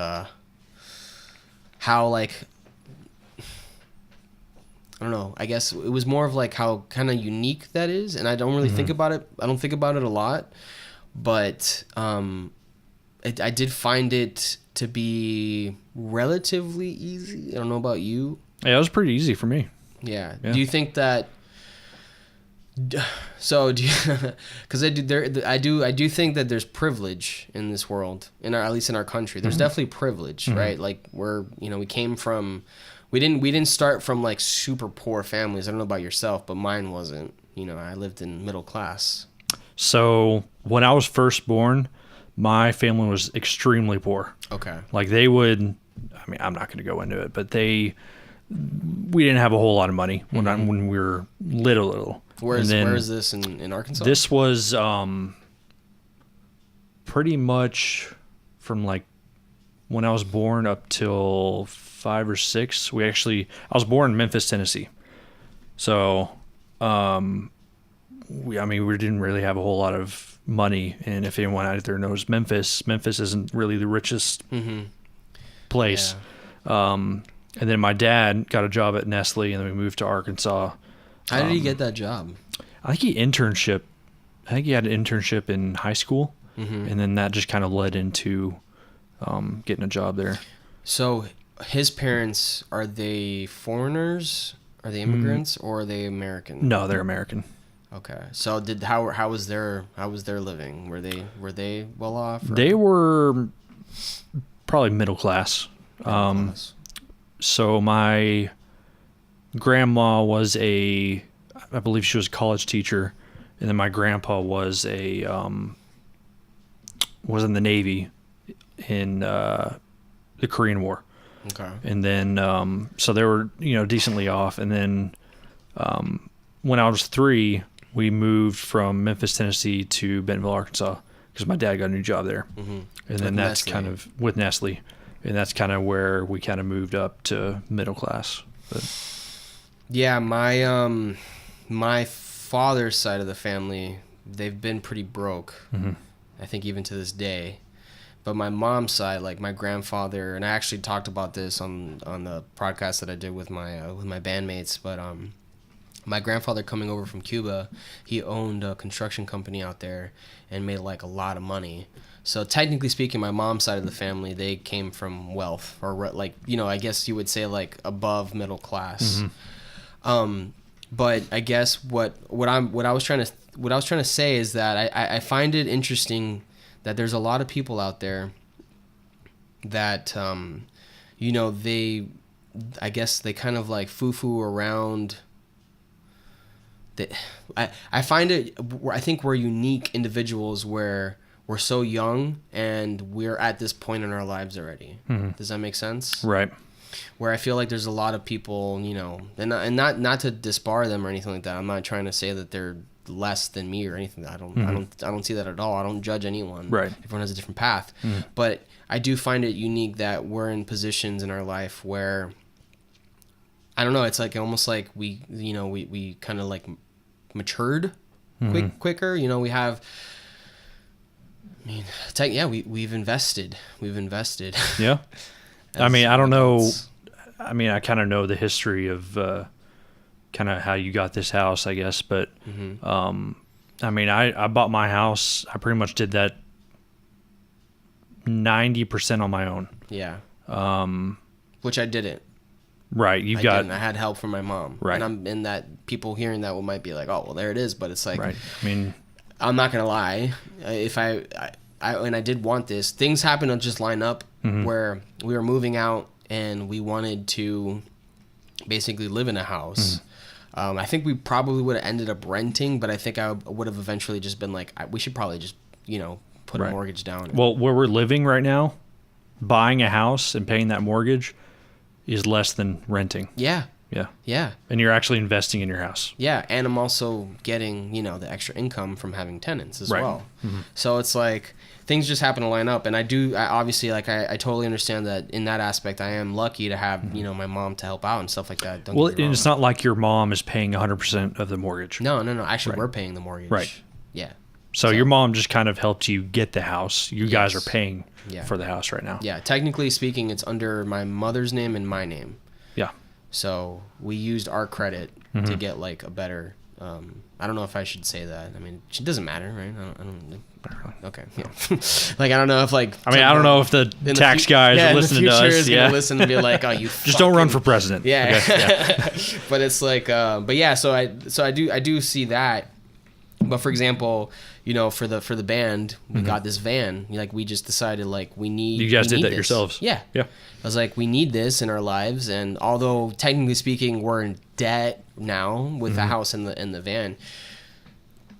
how, like, I don't know, I guess it was more of like how kind of unique that is, and I don't really think about it. I don't think about it a lot, but I did find it to be relatively easy. I don't know about you. Yeah, it was pretty easy for me. Yeah. Do you think that? So do you? Because I do think that there's privilege in this world, at least in our country. There's definitely privilege, right? Like, we came from. We didn't start from like super poor families. I don't know about yourself, but mine wasn't. You know, I lived in middle class. So when I was first born, my family was extremely poor. Okay. Like they would, I mean, I'm not going to go into it, but we didn't have a whole lot of money when we were little. Where is this in Arkansas? This was pretty much from like when I was born up till 5 or 6. I was born in Memphis, Tennessee. So, we didn't really have a whole lot of money. And if anyone out there knows Memphis isn't really the richest place. Yeah. And then my dad got a job at Nestle, and then we moved to Arkansas. How did he get that job? I think he had an internship in high school, and then that just kind of led into getting a job there. So his parents, are they foreigners? Are they immigrants, or are they American? No, they're American. Okay. So how was their living? Were they well off? Or? They were probably middle class. So my grandma was I believe she was a college teacher, and then my grandpa was was in the Navy in the Korean War. Okay. And then so they were, decently off, and then when I was 3, we moved from Memphis, Tennessee to Bentonville, Arkansas, because my dad got a new job there. And then that's kind of with Nestle, and that's kind of where we kind of moved up to middle class. But yeah, my father's side of the family, they've been pretty broke. I think even to this day. But my mom's side, like my grandfather, and I actually talked about this on the podcast that I did with my bandmates. But my grandfather, coming over from Cuba, he owned a construction company out there and made like a lot of money. So technically speaking, my mom's side of the family, they came from wealth, or like, I guess you would say like above middle class. But I guess what I was trying to say is that I find it interesting that there's a lot of people out there that, I guess they kind of like foo-foo around. I find it, I think we're unique individuals where we're so young and we're at this point in our lives already. Does that make sense? Right. Where I feel like there's a lot of people, and not to disbar them or anything like that. I'm not trying to say that they're less than me or anything. I don't see that at all. I don't judge anyone. Right. Everyone has a different path. But I do find it unique that we're in positions in our life where, I don't know, it's like almost like we kind of like matured quicker. You know, we have. I mean, we've invested. Yeah. I mean, I don't know. I mean, I kind of know the history of kind of how you got this house, I guess. But I mean, I bought my house. I pretty much did that 90% on my own. Yeah. Which I didn't. Right. I had help from my mom. Right. And I'm in that. People hearing that might be like, oh, well, there it is. But it's like, right. I mean, I'm not gonna lie. If I did want this, things happened to just line up where we were moving out and we wanted to basically live in a house. I think we probably would have ended up renting, but I think I would have eventually just been like, we should probably just, you know, put a mortgage down. Well, where we're living right now, buying a house and paying that mortgage is less than renting. Yeah. Yeah. Yeah. And you're actually investing in your house. Yeah. And I'm also getting, you know, the extra income from having tenants as well. So it's like things just happen to line up. And I obviously, like, I totally understand that in that aspect, I am lucky to have, you know, my mom to help out and stuff like that. Well, and it's not like your mom is paying 100% of the mortgage. No. Actually, we're paying the mortgage. Right. Yeah. So your mom just kind of helped you get the house. You guys are paying for the house right now. Yeah. Technically speaking, it's under my mother's name and my name. Yeah. So we used our credit to get like a better. I don't know if I should say that. I mean, it doesn't matter, right? I don't okay. Yeah. Like, I don't know if like. I mean, I don't know if the tax guys are listening to us. Is gonna listen and be like, oh, you. Just don't run for president. Yeah. Okay. But it's like, but yeah. So I do see that. But for example, you know, for the band, we got this van. Like, we just decided, like, we need. You guys did that this. yourselves. Yeah. Yeah. I was like, we need this in our lives, and although technically speaking, we're in debt now with the house and the van.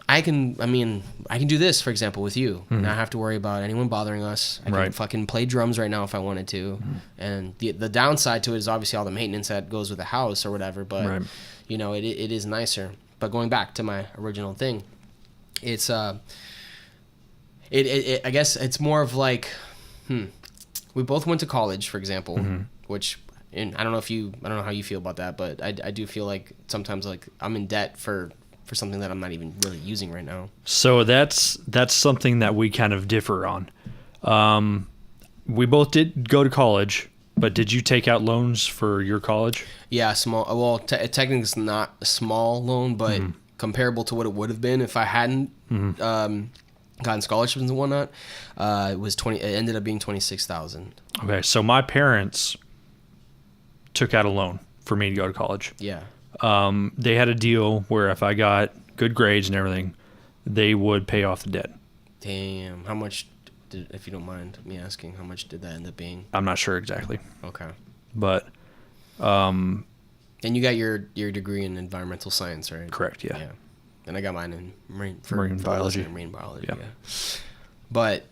I can do this, for example, with you. Not have to worry about anyone bothering us. I can fucking play drums right now if I wanted to. And the downside to it is obviously all the maintenance that goes with the house or whatever. But you know, it is nicer. But going back to my original thing, it's I guess it's more of like, we both went to college, for example, which, and I don't know how you feel about that, but I do feel like sometimes, like, I'm in debt for something that I'm not even really using right now. So that's something that we kind of differ on. We both did go to college, but did you take out loans for your college? Yeah, small. Well, technically it's not a small loan, but comparable to what it would have been if I hadn't gotten scholarships and whatnot. It ended up being $26,000. Okay, so my parents took out a loan for me to go to college. Yeah. They had a deal where if I got good grades and everything, they would pay off the debt. Damn. How much if you don't mind me asking, how much did that end up being? I'm not sure exactly. Okay. But and you got your degree in environmental science, right? Correct, yeah. Yeah. And I got mine in marine biology. Marine biology, yeah. But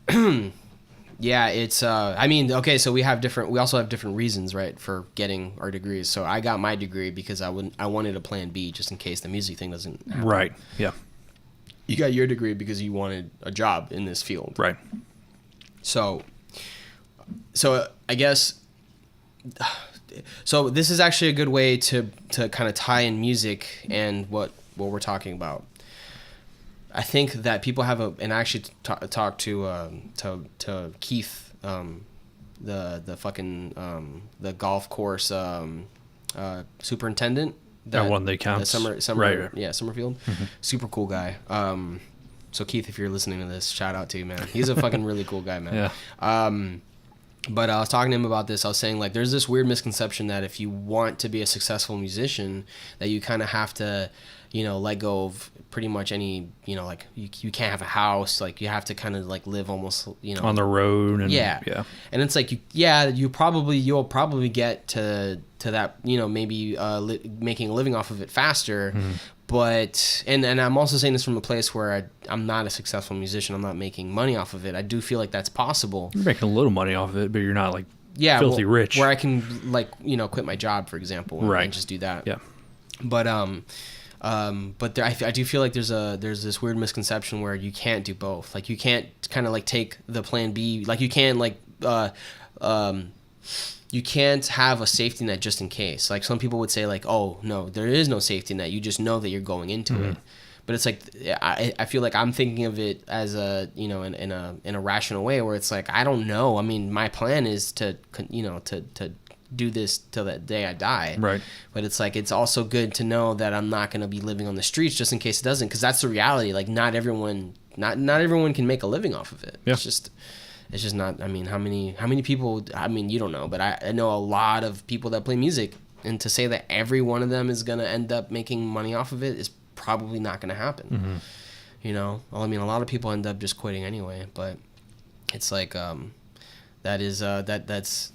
yeah, it's I mean, okay, so we also have different reasons, right, for getting our degrees. So I got my degree because I wanted a plan B just in case the music thing doesn't happen. Right. Yeah. You got your degree because you wanted a job in this field. Right. So I guess so this is actually a good way to kind of tie in music and what we're talking about. I think that people have and I actually talked to Keith, the fucking the golf course superintendent. That one they count. Right. Yeah, Summerfield. Mm-hmm. Super cool guy. So Keith, if you're listening to this, shout out to you, man. He's a fucking really cool guy, man. Yeah. But I was talking to him about this. I was saying, like, there's this weird misconception that if you want to be a successful musician, that you kind of have to, you know, let go of pretty much any, you know, like, you can't have a house. Like, you have to kind of, like, live almost, you know. On the road. And, yeah. And it's like, you'll probably get to that, you know, maybe making a living off of it faster. Mm-hmm. But, and I'm also saying this from a place where I'm not a successful musician. I'm not making money off of it. I do feel like that's possible. You're making a little money off of it, but you're not, like, filthy rich. Where I can, like, you know, quit my job, for example, and just do that. Yeah. But I do feel like there's this weird misconception where you can't do both. Like, you can't kind of, like, take the plan B. Like, you can't, like, you can't have a safety net just in case. Like, some people would say, like, oh, no, there is no safety net. You just know that you're going into it. But it's like I feel like I'm thinking of it as a, you know, in a rational way where it's like, I don't know. I mean, my plan is to, you know, to do this till that day I die. Right. But it's like, it's also good to know that I'm not going to be living on the streets just in case it doesn't, because that's the reality. Like, not everyone can make a living off of it. Yeah. It's just not. I mean, how many people? I mean, you don't know, but I know a lot of people that play music, and to say that every one of them is gonna end up making money off of it is probably not gonna happen. Mm-hmm. You know, well, I mean, a lot of people end up just quitting anyway. But it's like that's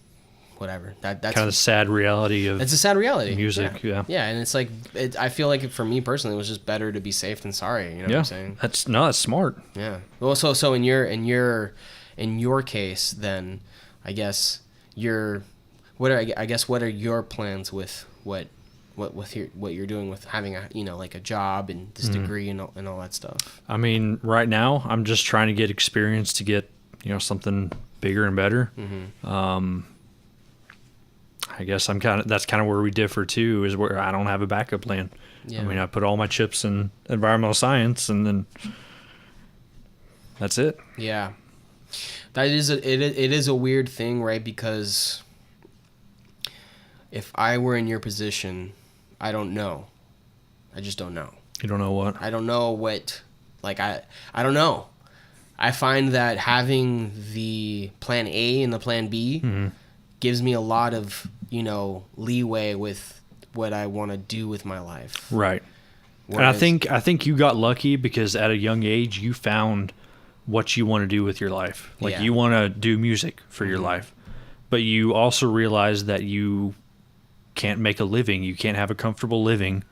whatever. That's kind of the sad reality of it's a sad reality. Music, yeah. Yeah, and it's like I feel like for me personally, it was just better to be safe than sorry. You know what I'm saying? That's smart. Yeah. Well, so in your case, then I guess what are your plans with what you're doing with having a, you know, like a job and this degree and all that stuff? I mean, right now I'm just trying to get experience to get, you know, something bigger and better. Mm-hmm. I guess that's kind of where we differ too, is where I don't have a backup plan. Yeah. I mean, I put all my chips in environmental science, and then that's it. Yeah. It is a weird thing, right? Because if I were in your position, I don't know. I just don't know. You don't know what? I don't know what, like, I don't know. I find that having the plan A and the plan B gives me a lot of, you know, leeway with what I want to do with my life. Right. Whereas, and I think you got lucky because at a young age you found what you want to do with your life. Like, Yeah. you want to do music for your life, but you also realize that you can't make a living. You can't have a comfortable living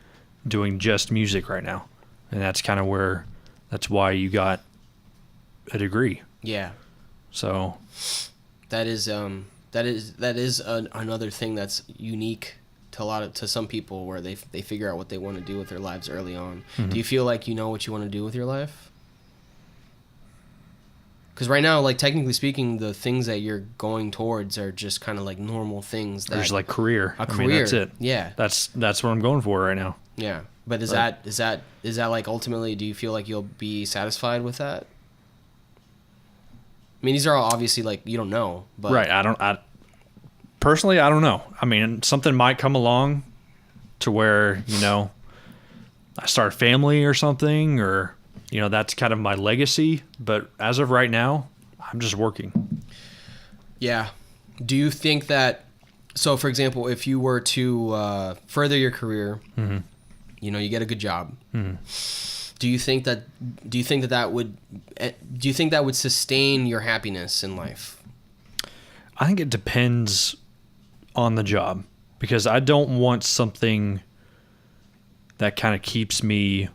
doing just music right now. And that's kind of that's why you got a degree. Yeah. So That is another thing that's unique to some people, where they figure out what they want to do with their lives early on. Do you feel like you know what you want to do with your life? Because right now, like, technically speaking, the things that you're going towards are just kind of like normal things. there's like career. A career. I mean, that's it. Yeah. That's what I'm going for right now. Yeah. But is that like, ultimately, do you feel like you'll be satisfied with that? I mean, these are all obviously, like, you don't know, but Right. Personally, I don't know. I mean, something might come along to where, you know, I start a family or something, or, you know, that's kind of my legacy. But as of right now, I'm just working. Yeah. Do you think that, so for example, if you were to further your career, you know, you get a good job, do you think that would sustain your happiness in life? I think it depends on the job, because I don't want something that kind of keeps me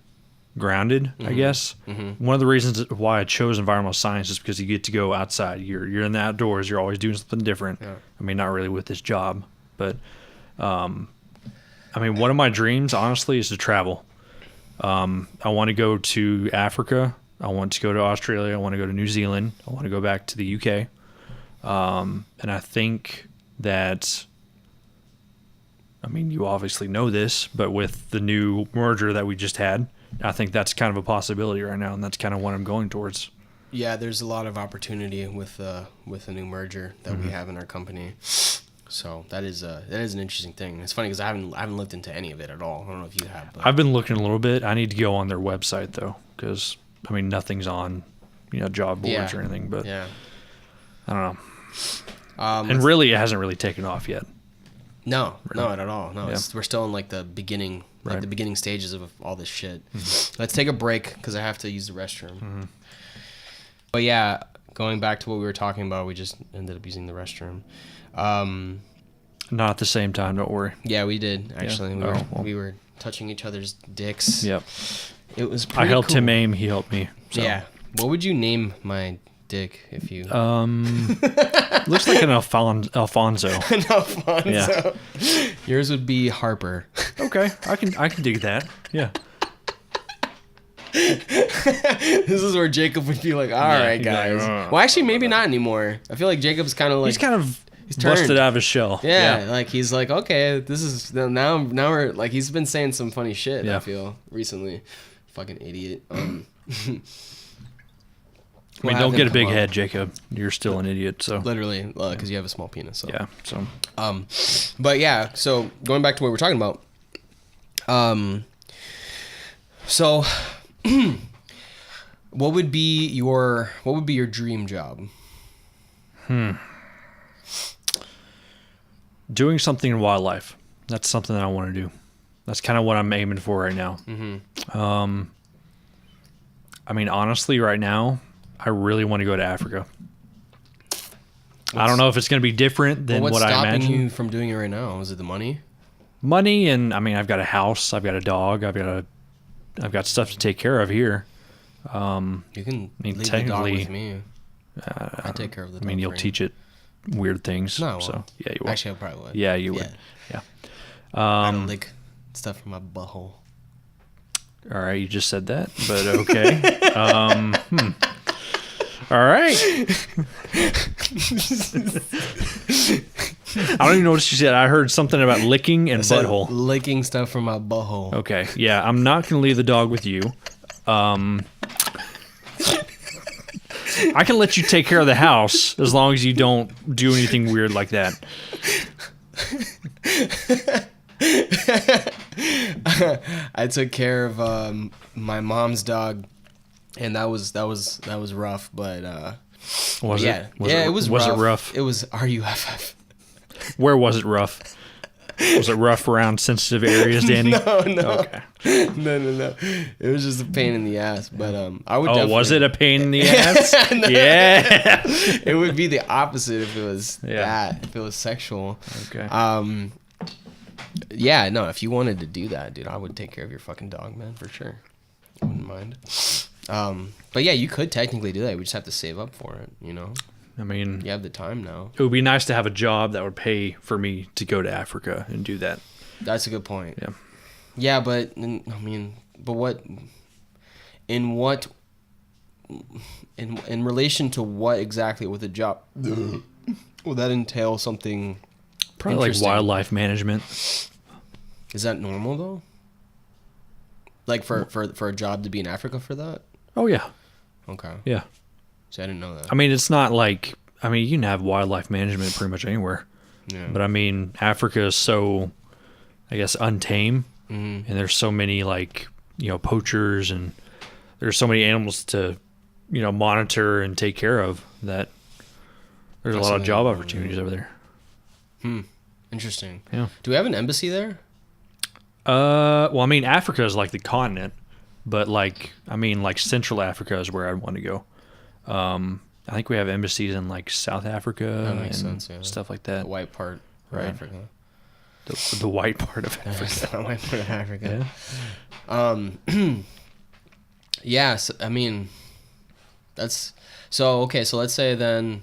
grounded, I guess. One of the reasons why I chose environmental science is because you get to go outside. You're in the outdoors. You're always doing something different. Yeah. I mean, not really with this job, but I mean, one of my dreams, honestly, is to travel. I want to go to Africa. I want to go to Australia. I want to go to New Zealand. I want to go back to the UK. And I think that, I mean, you obviously know this, but with the new merger that we just had, I think that's kind of a possibility right now, and that's kind of what I'm going towards. Yeah, there's a lot of opportunity with the new merger that we have in our company. So that is an interesting thing. It's funny because I haven't looked into any of it at all. I don't know if you have. But. I've been looking a little bit. I need to go on their website though, because I mean, nothing's on, you know, job boards or anything. But yeah, I don't know. And really, it hasn't really taken off yet. No, Really. not at all. No, we're still in like the beginning, Right. the beginning stages of all this shit. Let's take a break because I have to use the restroom. But yeah, going back to what we were talking about, we just ended up using the restroom. Not at the same time. Don't worry. Yeah, we did actually. Yeah. We were touching each other's dicks. Yep. It was pretty I helped cool. him aim. He helped me. So. Yeah. What would you name my dick if you? Looks like an Alfonso. An Alfonso. Yeah. Yours would be Harper. Okay, I can dig that. Yeah. This is where Jacob would be like, all right, he'd be guys. like, Well, actually, maybe not anymore. I feel like Jacob's kind of like He's turned. busted out of his shell. Yeah, like he's like, okay, this is now we're like he's been saying some funny shit. Yeah. I feel recently, Fucking idiot. I mean, don't get a big head, Jacob. You're still an idiot. So literally, because you have a small penis. So. Yeah. So. But yeah. So going back to what we're talking about. So, what would be your dream job? Doing something in wildlife. That's something that I want to do. That's kind of what I'm aiming for right now. I mean, honestly, right now, I really want to go to Africa. I don't know if it's going to be different than what I imagine. What's stopping you from doing it right now? Is it the money? Money, and I mean, I've got a house, I've got a dog, I've got stuff to take care of here. You can leave the dog with me. I take care of the dog. I mean, you'll teach it weird things. No, so yeah, you will. Actually, I probably would. Yeah, you would. Yeah. I don't lick stuff from my butthole. All right, you just said that, but okay. All right. I don't even know what she said. I heard something about licking and butthole. Licking stuff from my butthole. Okay. Yeah, I'm not going to leave the dog with you. I can let you take care of the house as long as you don't do anything weird like that. I took care of my mom's dog, and that was rough. But was it? Yeah, it was rough. Was rough. it rough? It was RUFF. Where was it rough? Was it rough around sensitive areas, Danny? No. Okay. No. It was just a pain in the ass. But I would. Oh, was it a pain in the ass? No. Yeah. It would be the opposite if it was that. If it was sexual. Okay. Yeah. No. If you wanted to do that, dude, I would take care of your fucking dog, man, for sure. I wouldn't mind. But yeah, you could technically do that. We just have to save up for it, you know? I mean, you have the time now. It would be nice to have a job that would pay for me to go to Africa and do that. That's a good point. Yeah. Yeah, but I mean, but what in relation to what exactly with a job will that entail something probably like wildlife management? Is that normal though? Like for a job to be in Africa for that? Oh yeah. Okay. Yeah. See, I didn't know that. I mean, it's not like, I mean, you can have wildlife management pretty much anywhere. Yeah. But I mean, Africa is so, I guess, untamed. Mm-hmm. And there's so many, like, you know, poachers, and there's so many animals to, you know, monitor and take care of that there's a lot of job opportunities over there. Interesting. Yeah. Do we have an embassy there? Well, I mean, Africa is like the continent, but like, I mean, like Central Africa is where I'd want to go. I think we have embassies in like South Africa and stuff like that. The white part of Africa. The white part of Africa. The white part of Africa. Yeah. Yeah. So, I mean, that's so okay. So let's say so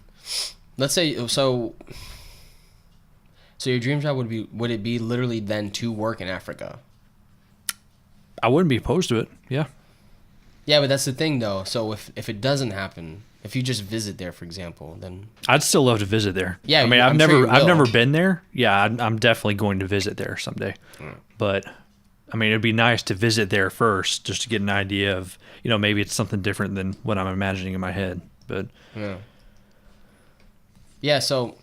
your dream job would it be literally then to work in Africa? I wouldn't be opposed to it. Yeah. Yeah, but that's the thing though. So if it doesn't happen, if you just visit there, for example, then I'd still love to visit there. Yeah, I mean, I've never been there. Yeah, I'm definitely going to visit there someday. But I mean, it'd be nice to visit there first, just to get an idea of, you know, maybe it's something different than what I'm imagining in my head. But yeah. So,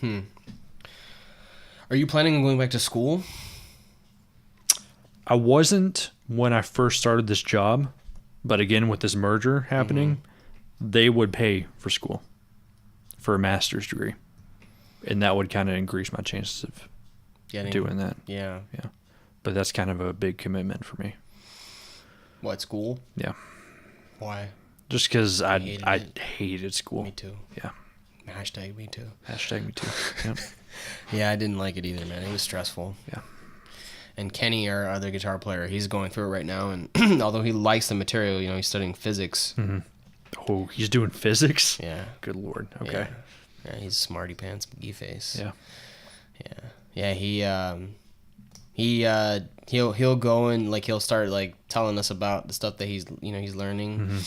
are you planning on going back to school? I wasn't when I first started this job, but again, with this merger happening, they would pay for school for a master's degree, and that would kind of increase my chances of doing that. Yeah. But that's kind of a big commitment for me. What, school? Yeah. Why? Just because I hated school. Me too. Yeah. Hashtag me too. Hashtag me too. Yep. Yeah, I didn't like it either, man. It was stressful. Yeah. And Kenny, our other guitar player, he's going through it right now. And although he likes the material, you know, he's studying physics. Mm-hmm. Oh, he's doing physics? Yeah. Good Lord. Okay. Yeah, he's smarty pants, McGee face. Yeah. Yeah. Yeah, He'll go and like he'll start like telling us about the stuff that he's learning,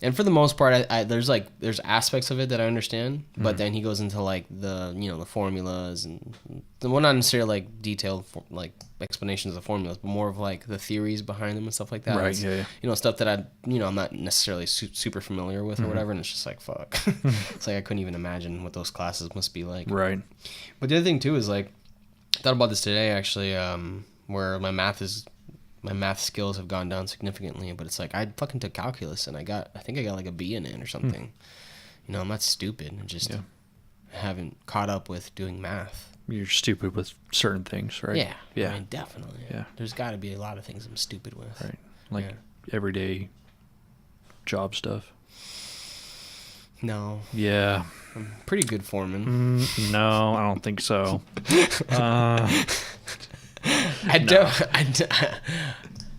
and for the most part, there's aspects of it that I understand, but then he goes into like the the formulas and well, not necessarily like detailed like explanations of formulas, but more of like the theories behind them and stuff like that. Right. It's, Yeah. stuff that I'm not necessarily super familiar with or whatever, and it's just like fuck. It's like I couldn't even imagine what those classes must be like. Right. But the other thing too is like I thought about this today actually. Where my math skills have gone down significantly, but it's like I fucking took calculus and I think I got like a B in it or something. I'm not stupid. I just haven't caught up with doing math. You're stupid with certain things, right? Yeah. Yeah. I mean, definitely. Yeah. There's got to be a lot of things I'm stupid with. Right. Like everyday job stuff. No. Yeah. I'm a pretty good foreman. No, I don't think so.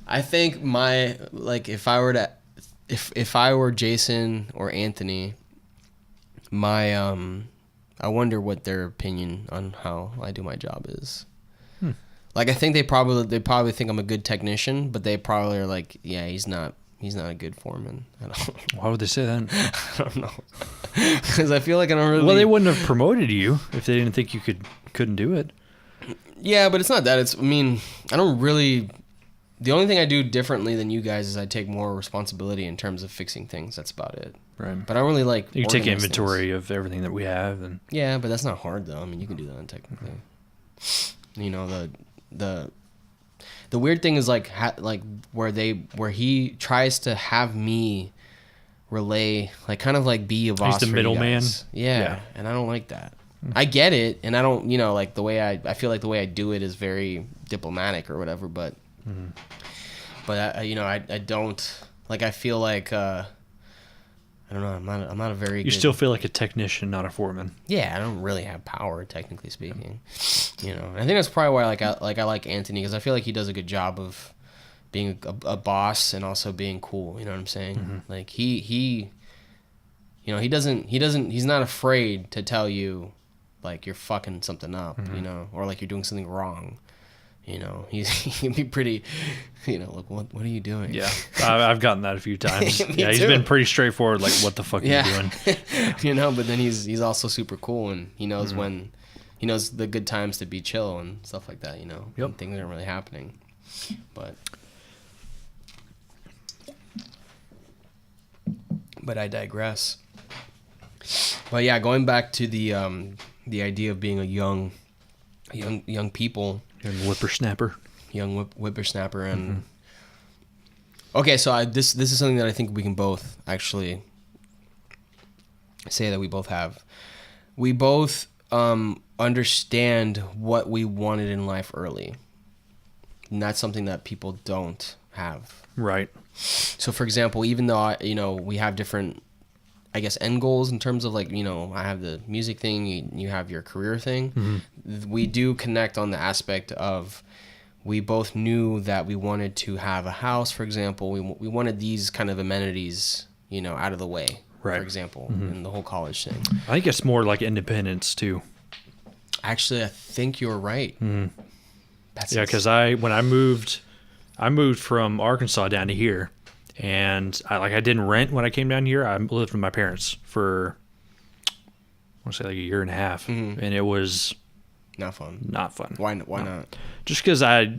I think my like if I were Jason or Anthony, my I wonder what their opinion on how I do my job is. Like I think they probably think I'm a good technician, but they probably are like, yeah, he's not a good foreman. I don't. Why would they say that? I don't know. Because I feel like I don't really. Well, they wouldn't have promoted you if they didn't think you couldn't do it. Yeah, but it's not that. I don't really. The only thing I do differently than you guys is I take more responsibility in terms of fixing things. That's about it. Right. But I don't really like. You take organize inventory things. of everything that we have, and Yeah, but that's not hard though. I mean, you can do that technically. The weird thing is like where he tries to have me relay, like kind of like be a boss. He's the for you middleman. guys. Yeah, and I don't like that. I get it, and I don't, like the way I feel like the way I do it is very diplomatic or whatever, but I don't, like, I feel like, I don't know, I'm not a very you good, still feel like a technician, not a foreman. yeah, I don't really have power, technically speaking, and I think that's probably why I like Anthony, because I feel like he does a good job of being a boss and also being cool, you know what I'm saying? Like, he's not afraid to tell you, like, you're fucking something up, or like you're doing something wrong. He can be pretty, look, what are you doing? Yeah, I've gotten that a few times. Me He's too. been pretty straightforward. Like, what the fuck are you doing? But then he's also super cool, and he knows he knows the good times to be chill and stuff like that. When things aren't really happening. But I digress. But yeah, going back to the idea of being a young people, Young whippersnapper. Whippersnapper, and okay, so this is something that I think we can both actually say that we both have. We both understand what we wanted in life early, and that's something that people don't have. Right. So, for example, even though we have different, I guess, end goals in terms of, like, I have the music thing, you have your career thing. We do connect on the aspect of we both knew that we wanted to have a house, for example. We wanted these kind of amenities, out of the way, right, for example, in the whole college thing. I think it's more like independence, too. Actually, I think you're right. Yeah, because when I moved from Arkansas down to here, and I didn't rent when I came down here. I lived with my parents for, I want to say, like a year and a half, and it was not fun. Not fun. Why not? Just because I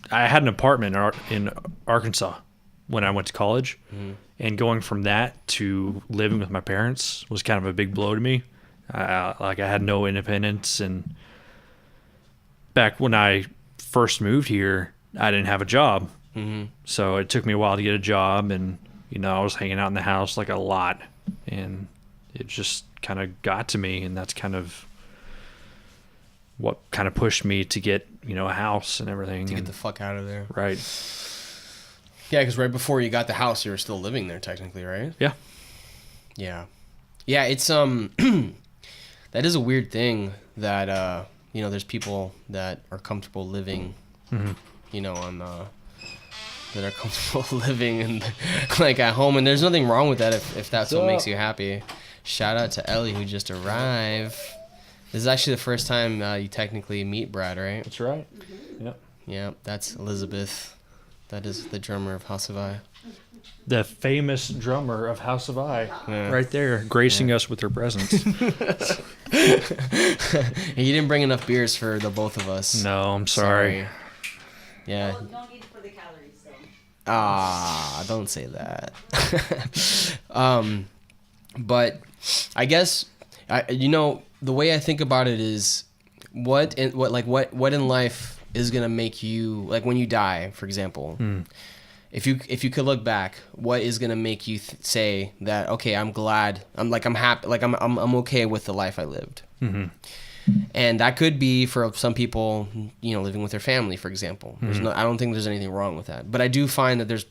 had an apartment in Arkansas when I went to college, and going from that to living with my parents was kind of a big blow to me. I had no independence, and back when I first moved here, I didn't have a job. So it took me a while to get a job, and I was hanging out in the house like a lot, and it just kind of got to me, and that's kind of what kind of pushed me to get a house and everything. To get the fuck out of there. Right. Yeah, because right before you got the house, you were still living there technically, right? Yeah. Yeah, it's that is a weird thing that there's people that are comfortable living that are comfortable living in like at home, and there's nothing wrong with that if that's what makes you happy. Shout out to Ellie, who just arrived. This is actually the first time you technically meet Brad, right? That's right. Yep. Yeah, that's Elizabeth. That is the drummer of House of I. The famous drummer of House of I, Yeah. right there, gracing us with her presence. And you didn't bring enough beers for the both of us. No, I'm sorry. Yeah. Well, don't eat for the calories, so. Ah, don't say that. But I guess the way I think about it is what in life is gonna make you, like, when you die, for example. If you could look back, what is gonna make you say that, okay, I'm glad, I'm happy, like I'm okay with the life I lived. And that could be for some people, living with their family, for example. I don't think there's anything wrong with that. But I do find that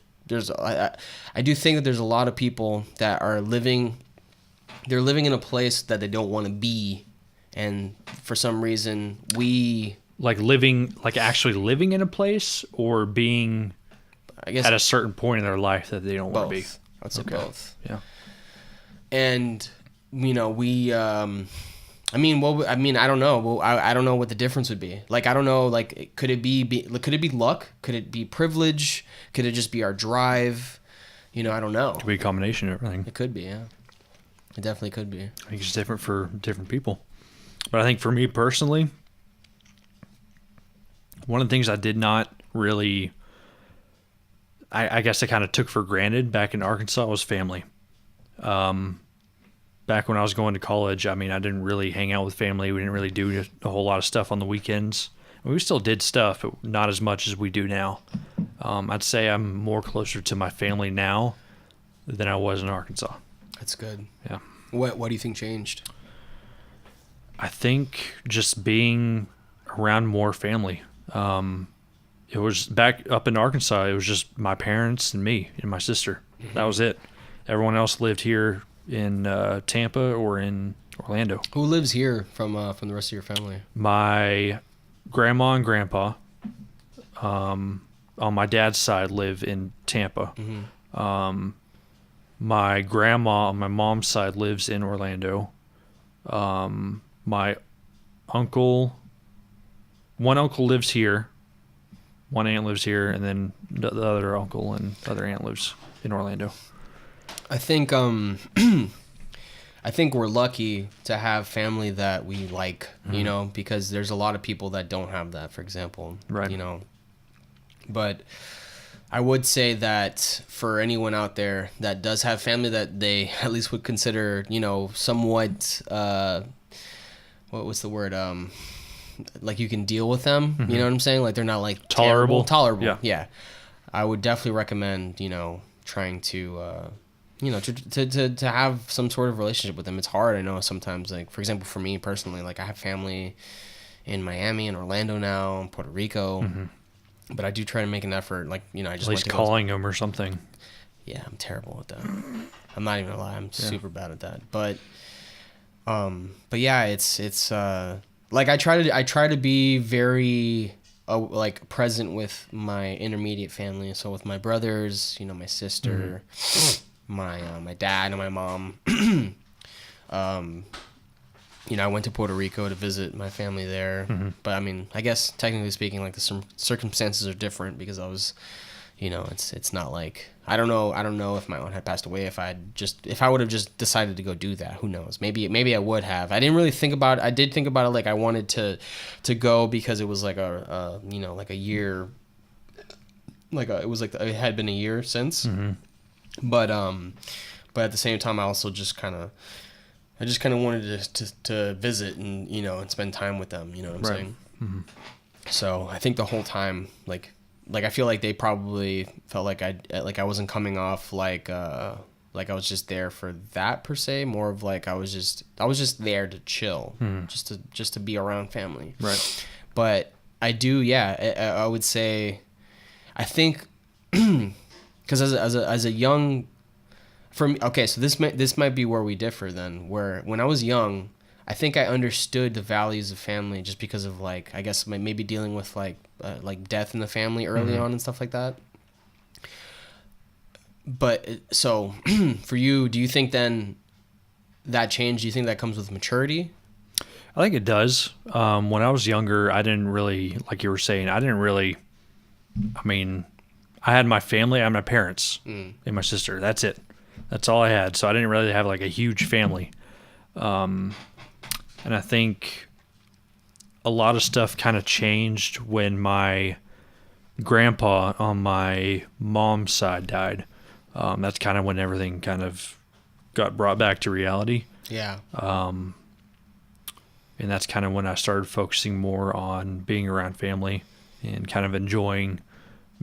I do think that there's a lot of people that are living in a place that they don't want to be, and for some reason Actually living in a place, or being, I guess, at a certain point in their life that they don't want to be. I'd say both. Yeah. And I don't know. Well, I don't know what the difference would be. Like, I don't know. Like, could it be luck? Could it be privilege? Could it just be our drive? I don't know. It could be a combination of everything. It could be, yeah. It definitely could be. I think it's different for different people. But I think for me personally, one of the things I did not really, I guess I kind of took for granted back in Arkansas was family. Back when I was going to college, I didn't really hang out with family. We didn't really do a whole lot of stuff on the weekends. We still did stuff, but not as much as we do now. I'd say I'm more closer to my family now than I was in Arkansas. That's good. Yeah. What do you think changed? I think just being around more family. It was back up in Arkansas. It was just my parents and me and my sister. That was it. Everyone else lived here in Tampa or in Orlando. Who lives here from the rest of your family? My grandma and grandpa, on my dad's side, live in Tampa. My grandma on my mom's side lives in Orlando. My one uncle lives here, one aunt lives here, and then the other uncle and other aunt lives in Orlando. I think we're lucky to have family that we like, because there's a lot of people that don't have that, for example. Right. But I would say that for anyone out there that does have family that they at least would consider, somewhat, what was the word? Like, you can deal with them. You know what I'm saying? Like, they're not like Tolerable. Tolerable. Yeah. I would definitely recommend, trying to, to have some sort of relationship with them. It's hard. I know sometimes, like, for example, for me personally, like, I have family in Miami and Orlando now, and Puerto Rico. But I do try to make an effort, like, I just at least calling them or something. Yeah, I'm terrible at that. I'm not even gonna lie, I'm super bad at that. But yeah, it's like I try to be very like present with my intermediate family. So with my brothers, my sister, my dad and my mom. I went to Puerto Rico to visit my family there. But I guess technically speaking, like, the circumstances are different because I was, it's not like, I don't know if my aunt had passed away, if I would have just decided to go do that. Who knows? Maybe I would have. I didn't really think about it. I did think about it, like, I wanted to go because it was like like a year, it had been a year since. But at the same time, I also just kind of wanted to visit and, and spend time with them. You know what I'm saying? So I think the whole time, like I feel like they probably felt like I wasn't coming off like I was just there for that per se. More of like I was just there to chill, just to be around family. Right. But I do, yeah. I would say, I think, because as a young. So this might be where we differ then. Where when I was young, I think I understood the values of family just because of, like, I guess maybe dealing with like death in the family early on and stuff like that. But so for you, do you think then that changed? Do you think that comes with maturity? I think it does. When I was younger, I didn't really, like you were saying, I mean, I had my family, I had my parents and my sister. That's it. That's all I had. So I didn't really have like a huge family. And I think a lot of stuff kind of changed when my grandpa on my mom's side died. That's kind of when everything kind of got brought back to reality. Yeah. And that's kind of when I started focusing more on being around family and kind of enjoying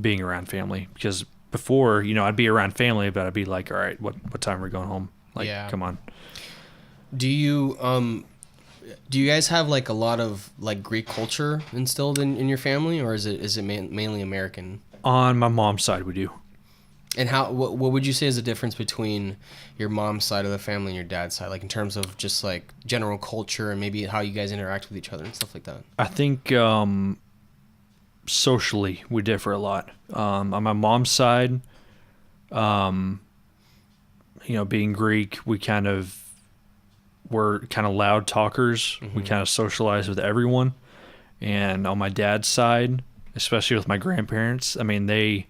being around family. Because before, I'd be around family, but I'd be like, all right, what time are we going home? Like, come on. Do you guys have like a lot of like Greek culture instilled in your family, or is it mainly American? On my mom's side, we do. And what would you say is the difference between your mom's side of the family and your dad's side, like in terms of just like general culture and maybe how you guys interact with each other and stuff like that? I think socially we differ a lot. On my mom's side, being Greek, we're kind of loud talkers. We kind of socialize with everyone. And on my dad's side, especially with my grandparents, I mean, they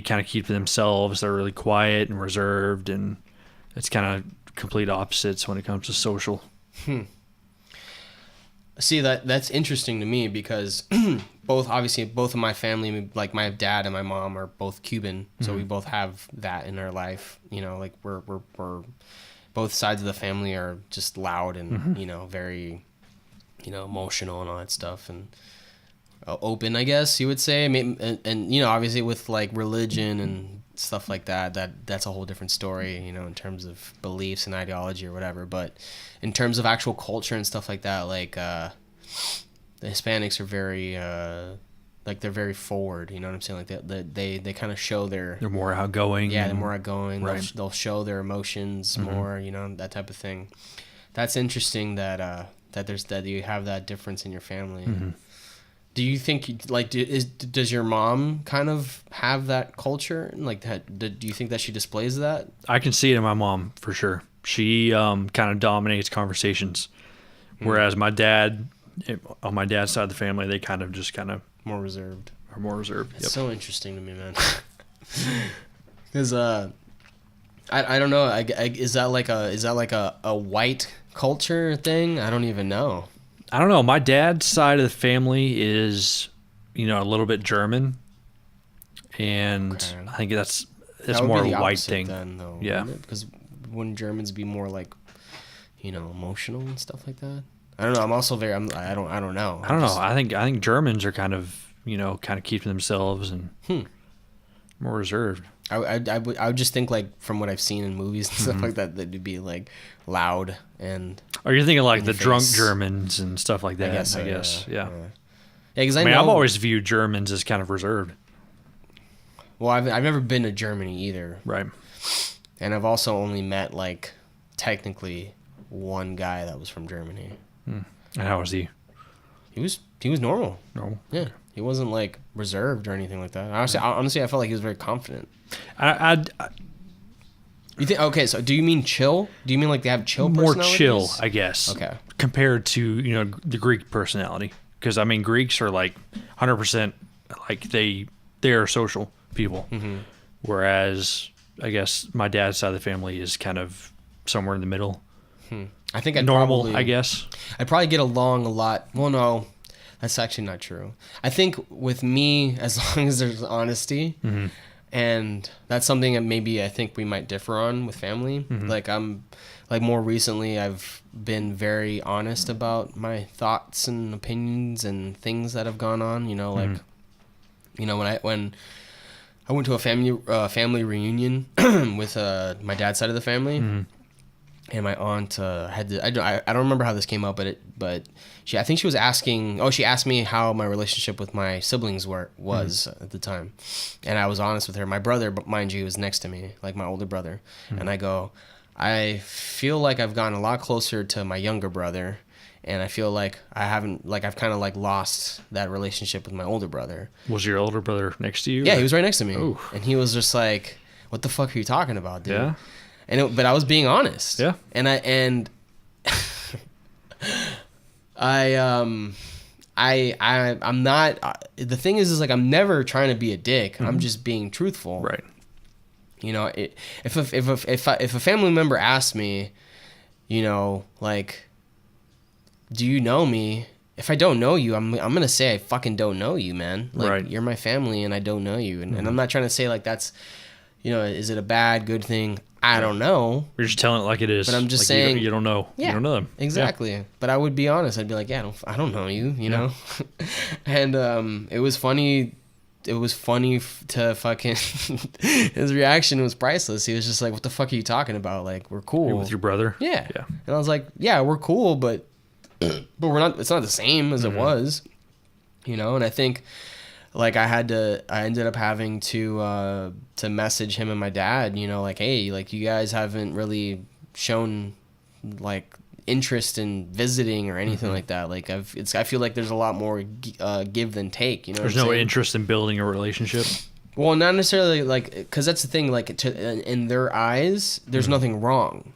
kind of keep to themselves. They're really quiet and reserved, and it's kind of complete opposites when it comes to social. See, that's interesting to me because both of my family, like my dad and my mom, are both Cuban, so we both have that in our life. Like we're both sides of the family are just loud and very emotional and all that stuff, and open, I guess you would say. And obviously with like religion and stuff like that's a whole different story, in terms of beliefs and ideology or whatever. But in terms of actual culture and stuff like that, like the Hispanics are very like they're very forward, you know what I'm saying? Like they kind of show they're more outgoing. Yeah, they're more outgoing. Right. They'll show their emotions more, that type of thing. That's interesting that you have that difference in your family. Do you think does your mom kind of have that culture? Like that? Do you think that she displays that? I can see it in my mom for sure. She kind of dominates conversations, whereas my dad, on my dad's side of the family, they kind of More reserved. are more reserved. It's so interesting to me, man. Because I don't know. Is that like a white culture thing? I don't even know. I don't know. My dad's side of the family is, a little bit German, and Okay. I think that's That would more be a the white opposite thing. then, though, Yeah. wouldn't it? Because wouldn't Germans be more like, emotional and stuff like that? I don't know. I'm also very. I don't know. I don't know. I think Germans are kind of keeping themselves and more reserved. I would just think like from what I've seen in movies and stuff like that, that'd be like loud and. Or you're thinking like in the your drunk face. Germans and stuff like that. I guess. Yeah. Yeah, because I mean, I've always viewed Germans as kind of reserved. Well, I've never been to Germany either, Right. and I've also only met like technically one guy that was from Germany. And how was he? He was normal. Normal. Yeah, he wasn't like reserved or anything like that. Honestly, I felt like he was very confident. You think? Okay, so do you mean chill? Do you mean like they have chill more personalities? chill, I guess. Okay. Compared to the Greek personality, because I mean Greeks are like 100% like they are social people, whereas I guess my dad's side of the family is kind of somewhere in the middle. I think I'd Normal, probably, I guess. I'd probably get along a lot. Well, no, that's actually not true. I think with me, as long as there's honesty, and that's something that maybe I think we might differ on with family. Like more recently, I've been very honest about my thoughts and opinions and things that have gone on. When I went to a family reunion with my dad's side of the family. And my aunt had to, I don't remember how this came up, but I think she was asking. Oh, she asked me how my relationship with my siblings was at the time, and I was honest with her. My brother, mind you, was next to me, like my older brother, and I go, I feel like I've gotten a lot closer to my younger brother, and I feel like I've kind of like lost that relationship with my older brother. Was your older brother next to you? Yeah, he was right next to me, Ooh. and he was just like, "What the fuck are you talking about, dude?" Yeah. But I was being honest. Yeah. And I'm not. The thing is like I'm never trying to be a dick. I'm just being truthful. Right. You know, if a family member asks me, you know, like, do you know me? If I don't know you, I'm gonna say I fucking don't know you, man. Like, Right. you're my family, and I don't know you, and I'm not trying to say like that's, you know, is it a bad, good thing? I don't know. You're just telling it like it is. But I'm just like saying- you don't know. Yeah, You don't know them. exactly. But I would be honest. I'd be like, yeah, I don't know you, you know. And it was funny. It was funny to fucking. His reaction was priceless. He was just like, "What the fuck are you talking about? Like, we're cool You're with your brother. Yeah. Yeah. And I was like, yeah, we're cool, but we're not. It's not the same as it was, you know. And I think, like, I ended up having to message him and my dad, you know, like, hey, like, you guys haven't really shown like interest in visiting or anything like that. Like, I feel like there's a lot more give than take. You know, There's what I'm no saying? interest in building a relationship. Well, not necessarily like, because that's the thing. Like, in their eyes, there's nothing wrong.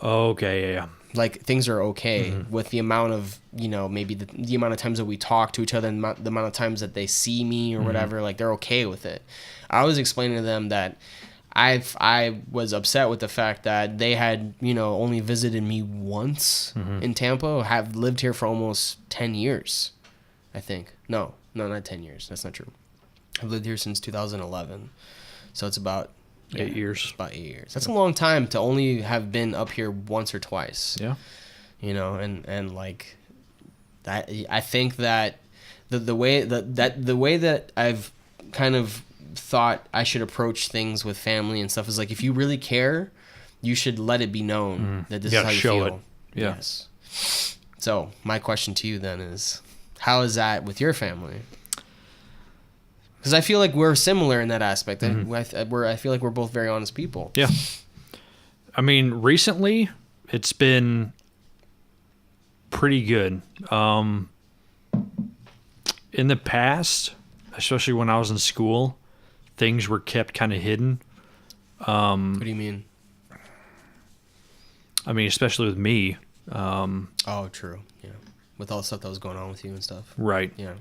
Okay. Yeah. Like, things are okay with the amount of, you know, maybe the amount of times that we talk to each other and the amount of times that they see me or whatever. Like, they're okay with it. I was explaining to them that I was upset with the fact that they had, you know, only visited me once in Tampa. Have lived here for almost 10 years, I think. No, not 10 years. That's not true. I've lived here since 2011. So it's about 8 years. It's about 8 years. That's a long time to only have been up here once or twice. Yeah. You know, and like that, I think that the way that I've kind of thought I should approach things with family and stuff is like, if you really care, you should let it be known that this You is gotta how you show feel. it. Yeah. Yes. So my question to you then is, how is that with your family? Because I feel like we're similar in that aspect. I feel like we're both very honest people. Yeah. I mean, recently it's been pretty good. In the past, especially when I was in school, things were kept kind of hidden. What do you mean? I mean, especially with me. Oh, true. Yeah. With all the stuff that was going on with you and stuff. Right. Yeah.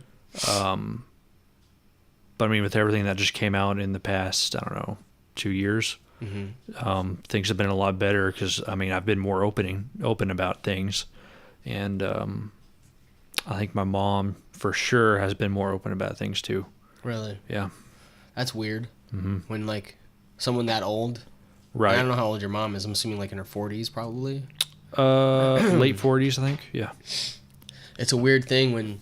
But I mean, with everything that just came out in the past, I don't know, 2 years, things have been a lot better because, I mean, I've been more open about things. And I think my mom, for sure, has been more open about things, too. Really? Yeah. That's weird. When, like, someone that old... Right. I don't know how old your mom is. I'm assuming, like, in her 40s, probably. Late 40s, I think. Yeah. It's a weird thing when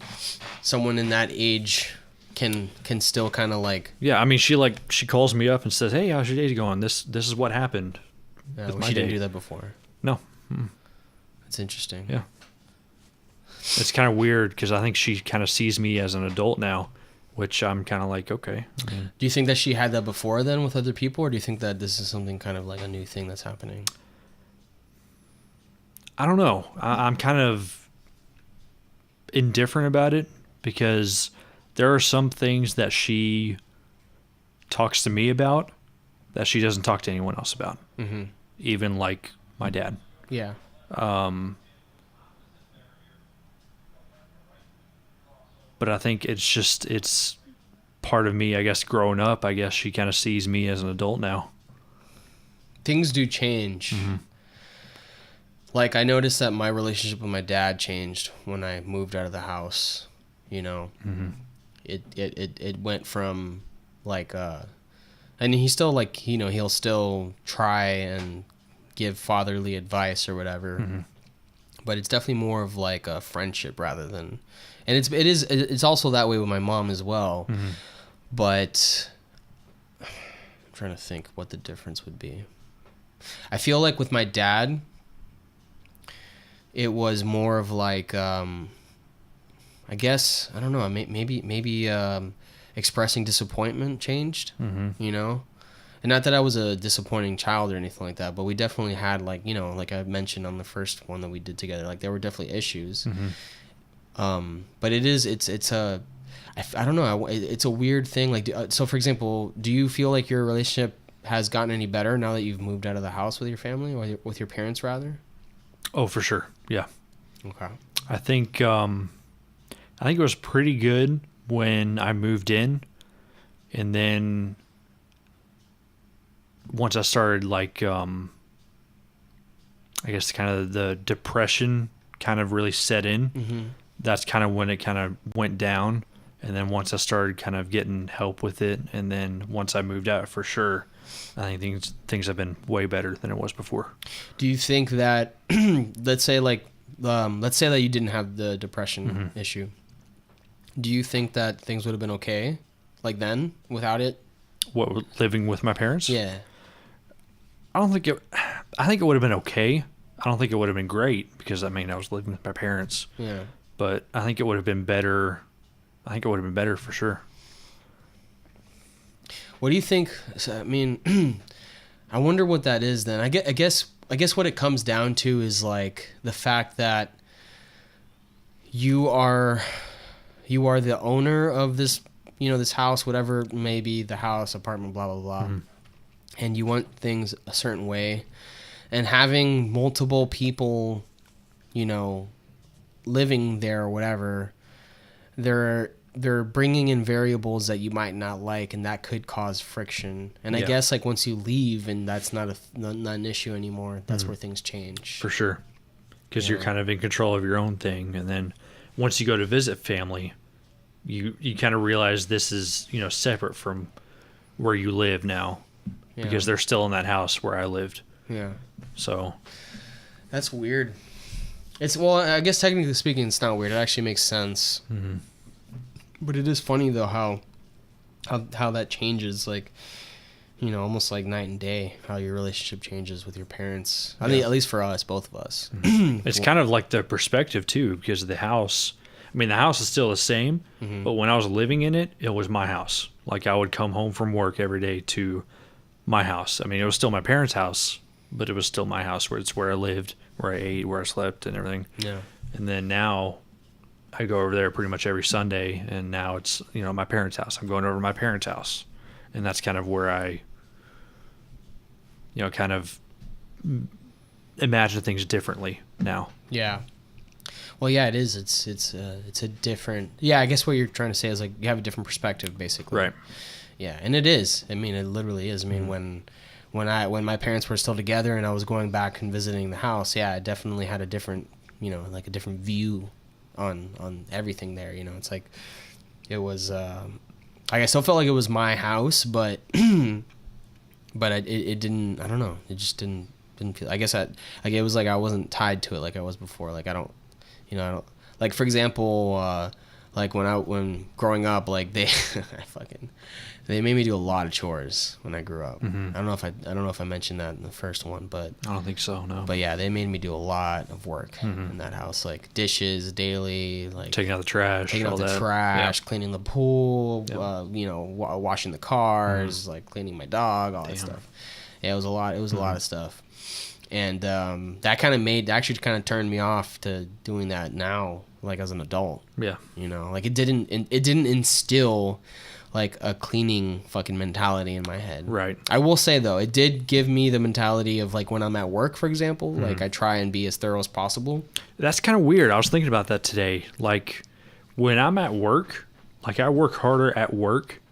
someone in that age can still kind of, like... Yeah, I mean, she calls me up and says, "Hey, how's your day going? This is what happened." well, my she didn't day. do that before. No. That's interesting. Yeah. It's kind of weird because I think she kind of sees me as an adult now, which I'm kind of like, okay. I mean, Do you think that she had that before then with other people, or do you think that this is something kind of like a new thing that's happening? I don't know. I'm kind of indifferent about it because there are some things that she talks to me about that she doesn't talk to anyone else about. Mm-hmm. Even like my dad. Yeah. But I think it's part of me, I guess, growing up. I guess she kind of sees me as an adult now. Things do change. Like, I noticed that my relationship with my dad changed when I moved out of the house. You know, it went from like, and he still, like, you know, he'll still try and give fatherly advice or whatever, but it's definitely more of like a friendship rather than, and it's also that way with my mom as well. But I'm trying to think what the difference would be. I feel like with my dad, it was more of like, I guess, I don't know, maybe expressing disappointment changed, you know? And not that I was a disappointing child or anything like that, but we definitely had, like, you know, like I mentioned on the first one that we did together, like there were definitely issues. But I don't know, it's a weird thing. Like, so for example, do you feel like your relationship has gotten any better now that you've moved out of the house with your family, or with your parents rather? Oh, for sure. Yeah. Okay. I think it was pretty good when I moved in, and then once I started like I guess kind of the depression kind of really set in. Mm-hmm. That's kind of when it kind of went down. And then once I started kind of getting help with it, and then once I moved out for sure, I think things have been way better than it was before. Do you think that let's say that you didn't have the depression issue? Do you think that things would have been okay like then without it? What, living with my parents? Yeah. I think it would have been okay. I don't think it would have been great because I was living with my parents. Yeah. But I think it would have been better. I think it would have been better for sure. What do you think? I mean, I wonder what that is then. I guess what it comes down to is like the fact that you are the owner of this, this house, whatever it may be, the house, apartment, blah, blah, blah. Mm-hmm. And you want things a certain way. And having multiple people, living there or whatever, they're bringing in variables that you might not like, and that could cause friction. And I guess like once you leave and that's not an issue anymore, that's where things change. For sure. Because you're kind of in control of your own thing. And then once you go to visit family, you kind of realize this is, separate from where you live now. Yeah. Because they're still in that house where I lived. Yeah. So. That's weird. I guess technically speaking, it's not weird. It actually makes sense. Mm-hmm. But it is funny though how that changes, like, almost like night and day, how your relationship changes with your parents. I think at least for us, both of us. Mm-hmm. It's kind of like the perspective too, because the house. The house is still the same, but when I was living in it, it was my house. Like I would come home from work every day to my house. It was still my parents' house, but it was still my house, where it's where I lived, where I ate, where I slept, and everything. Yeah. And then now, I go over there pretty much every Sunday, and now it's my parents' house. I'm going over to my parents' house, and that's kind of where I, kind of imagine things differently now. Yeah. Well, yeah, it is. It's a different. Yeah, I guess what you're trying to say is like you have a different perspective, basically. Right. Yeah, and it is. It literally is. When my parents were still together and I was going back and visiting the house, yeah, I definitely had a different, like a different view on everything there. It's like it was. I still felt like it was my house, but it didn't. I don't know. It just didn't feel. I guess it was like I wasn't tied to it like I was before. Like I don't. I don't, like, for example, like when growing up, like they made me do a lot of chores when I grew up. Mm-hmm. I don't know if I mentioned that in the first one, but I don't think so. No. But yeah, they made me do a lot of work in that house, like dishes daily, like taking out the trash, cleaning the pool, washing the cars, like cleaning my dog, all that stuff. Yeah, it was a lot. It was a lot of stuff. And that kind of turned me off to doing that now, like as an adult. Yeah. Like it didn't instill like a cleaning fucking mentality in my head. Right. I will say though, it did give me the mentality of like when I'm at work, for example, like I try and be as thorough as possible. That's kind of weird. I was thinking about that today. Like when I'm at work, like I work harder at work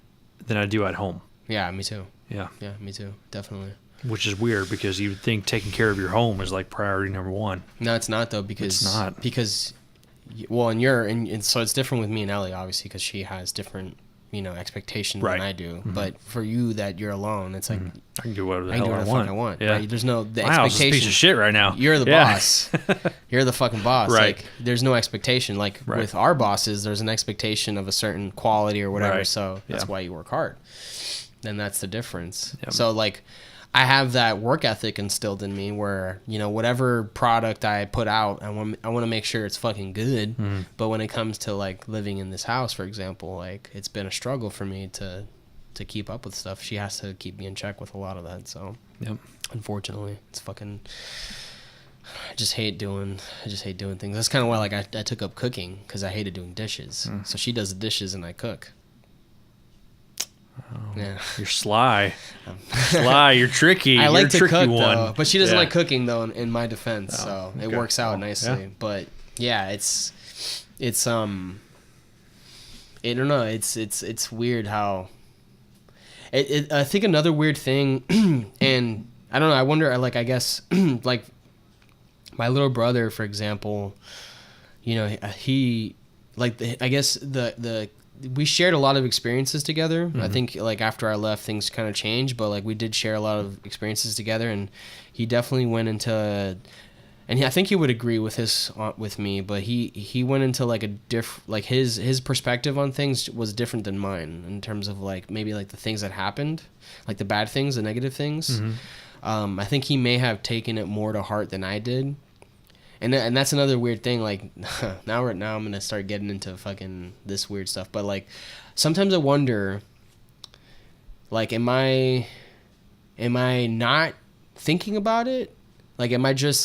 than I do at home. Yeah, me too. Yeah. Yeah, me too. Definitely. Which is weird because you would think taking care of your home is like priority number one. No, it's not though, because it's not. Because, well, and so it's different with me and Ellie, obviously, because she has different, expectations than I do. Mm-hmm. But for you, that you're alone, it's like I can do whatever the hell I want. Yeah. Right? There's no the My expectation. house is a piece of shit right now. You're the boss. You're the fucking boss. Right. Like there's no expectation. Like with our bosses, there's an expectation of a certain quality or whatever. Right. So that's why you work hard. And that's the difference. Yep. So like. I have that work ethic instilled in me where, whatever product I put out, I want to make sure it's fucking good. Mm. But when it comes to like living in this house, for example, like it's been a struggle for me to keep up with stuff. She has to keep me in check with a lot of that. So unfortunately, it's fucking, I just hate doing things. That's kind of why like I took up cooking, because I hated doing dishes. Mm. So she does the dishes and I cook. Oh, yeah. You're sly. You're tricky. I like to cook, one. though, but she doesn't like cooking, though, in my defense, so it works out nicely. Yeah. But, Yeah, I don't know. It's weird how. I think another weird thing, and I don't know. I wonder. Like, I guess, like, my little brother, for example, you know, he, like, I guess we shared a lot of experiences together. I think, like, after I left, things kind of changed, but like we did share a lot of experiences together, and he definitely went into. And I think he would agree with me, but he went into like like his perspective on things was different than mine in terms of like maybe like the things that happened, like the bad things, the negative things. I think he may have taken it more to heart than I did, and that's another weird thing. Like now I'm gonna start getting into fucking this weird stuff, but like sometimes I wonder, like am I not thinking about it? Like am I just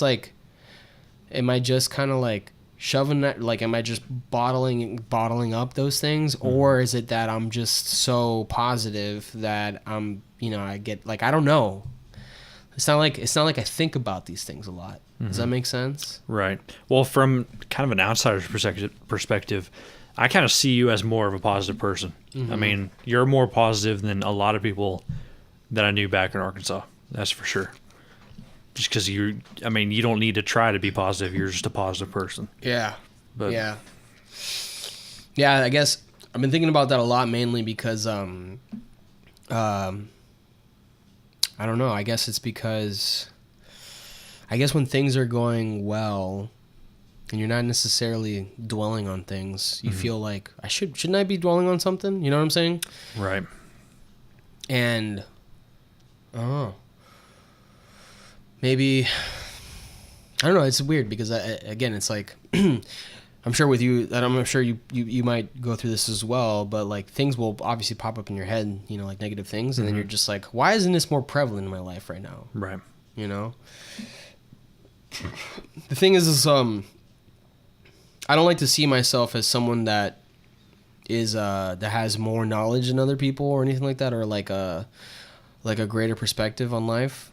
kind of like shoving that, like am I just bottling up those things, or is it that I'm just so positive that I'm, you know, I get like, I don't know. It's not like I think about these things a lot. Does that make sense? Right. Well, from kind of an outsider's perspective, I kind of see you as more of a positive person. I mean, you're more positive than a lot of people that I knew back in Arkansas. That's for sure. Just because you don't need to try to be positive. You're just a positive person. Yeah. But yeah. I guess I've been thinking about that a lot, mainly because, I don't know. I guess it's because, when things are going well and you're not necessarily dwelling on things, you feel like shouldn't I be dwelling on something? You know what I'm saying? Right. And, maybe, I don't know. It's weird because again, it's like, I'm sure with you, that I'm sure you might go through this as well, but like things will obviously pop up in your head, you know, like negative things. And then you're just like, why isn't this more prevalent in my life right now? Right. You know, the thing is I don't like to see myself as someone that that has more knowledge than other people or anything like that, or like a greater perspective on life.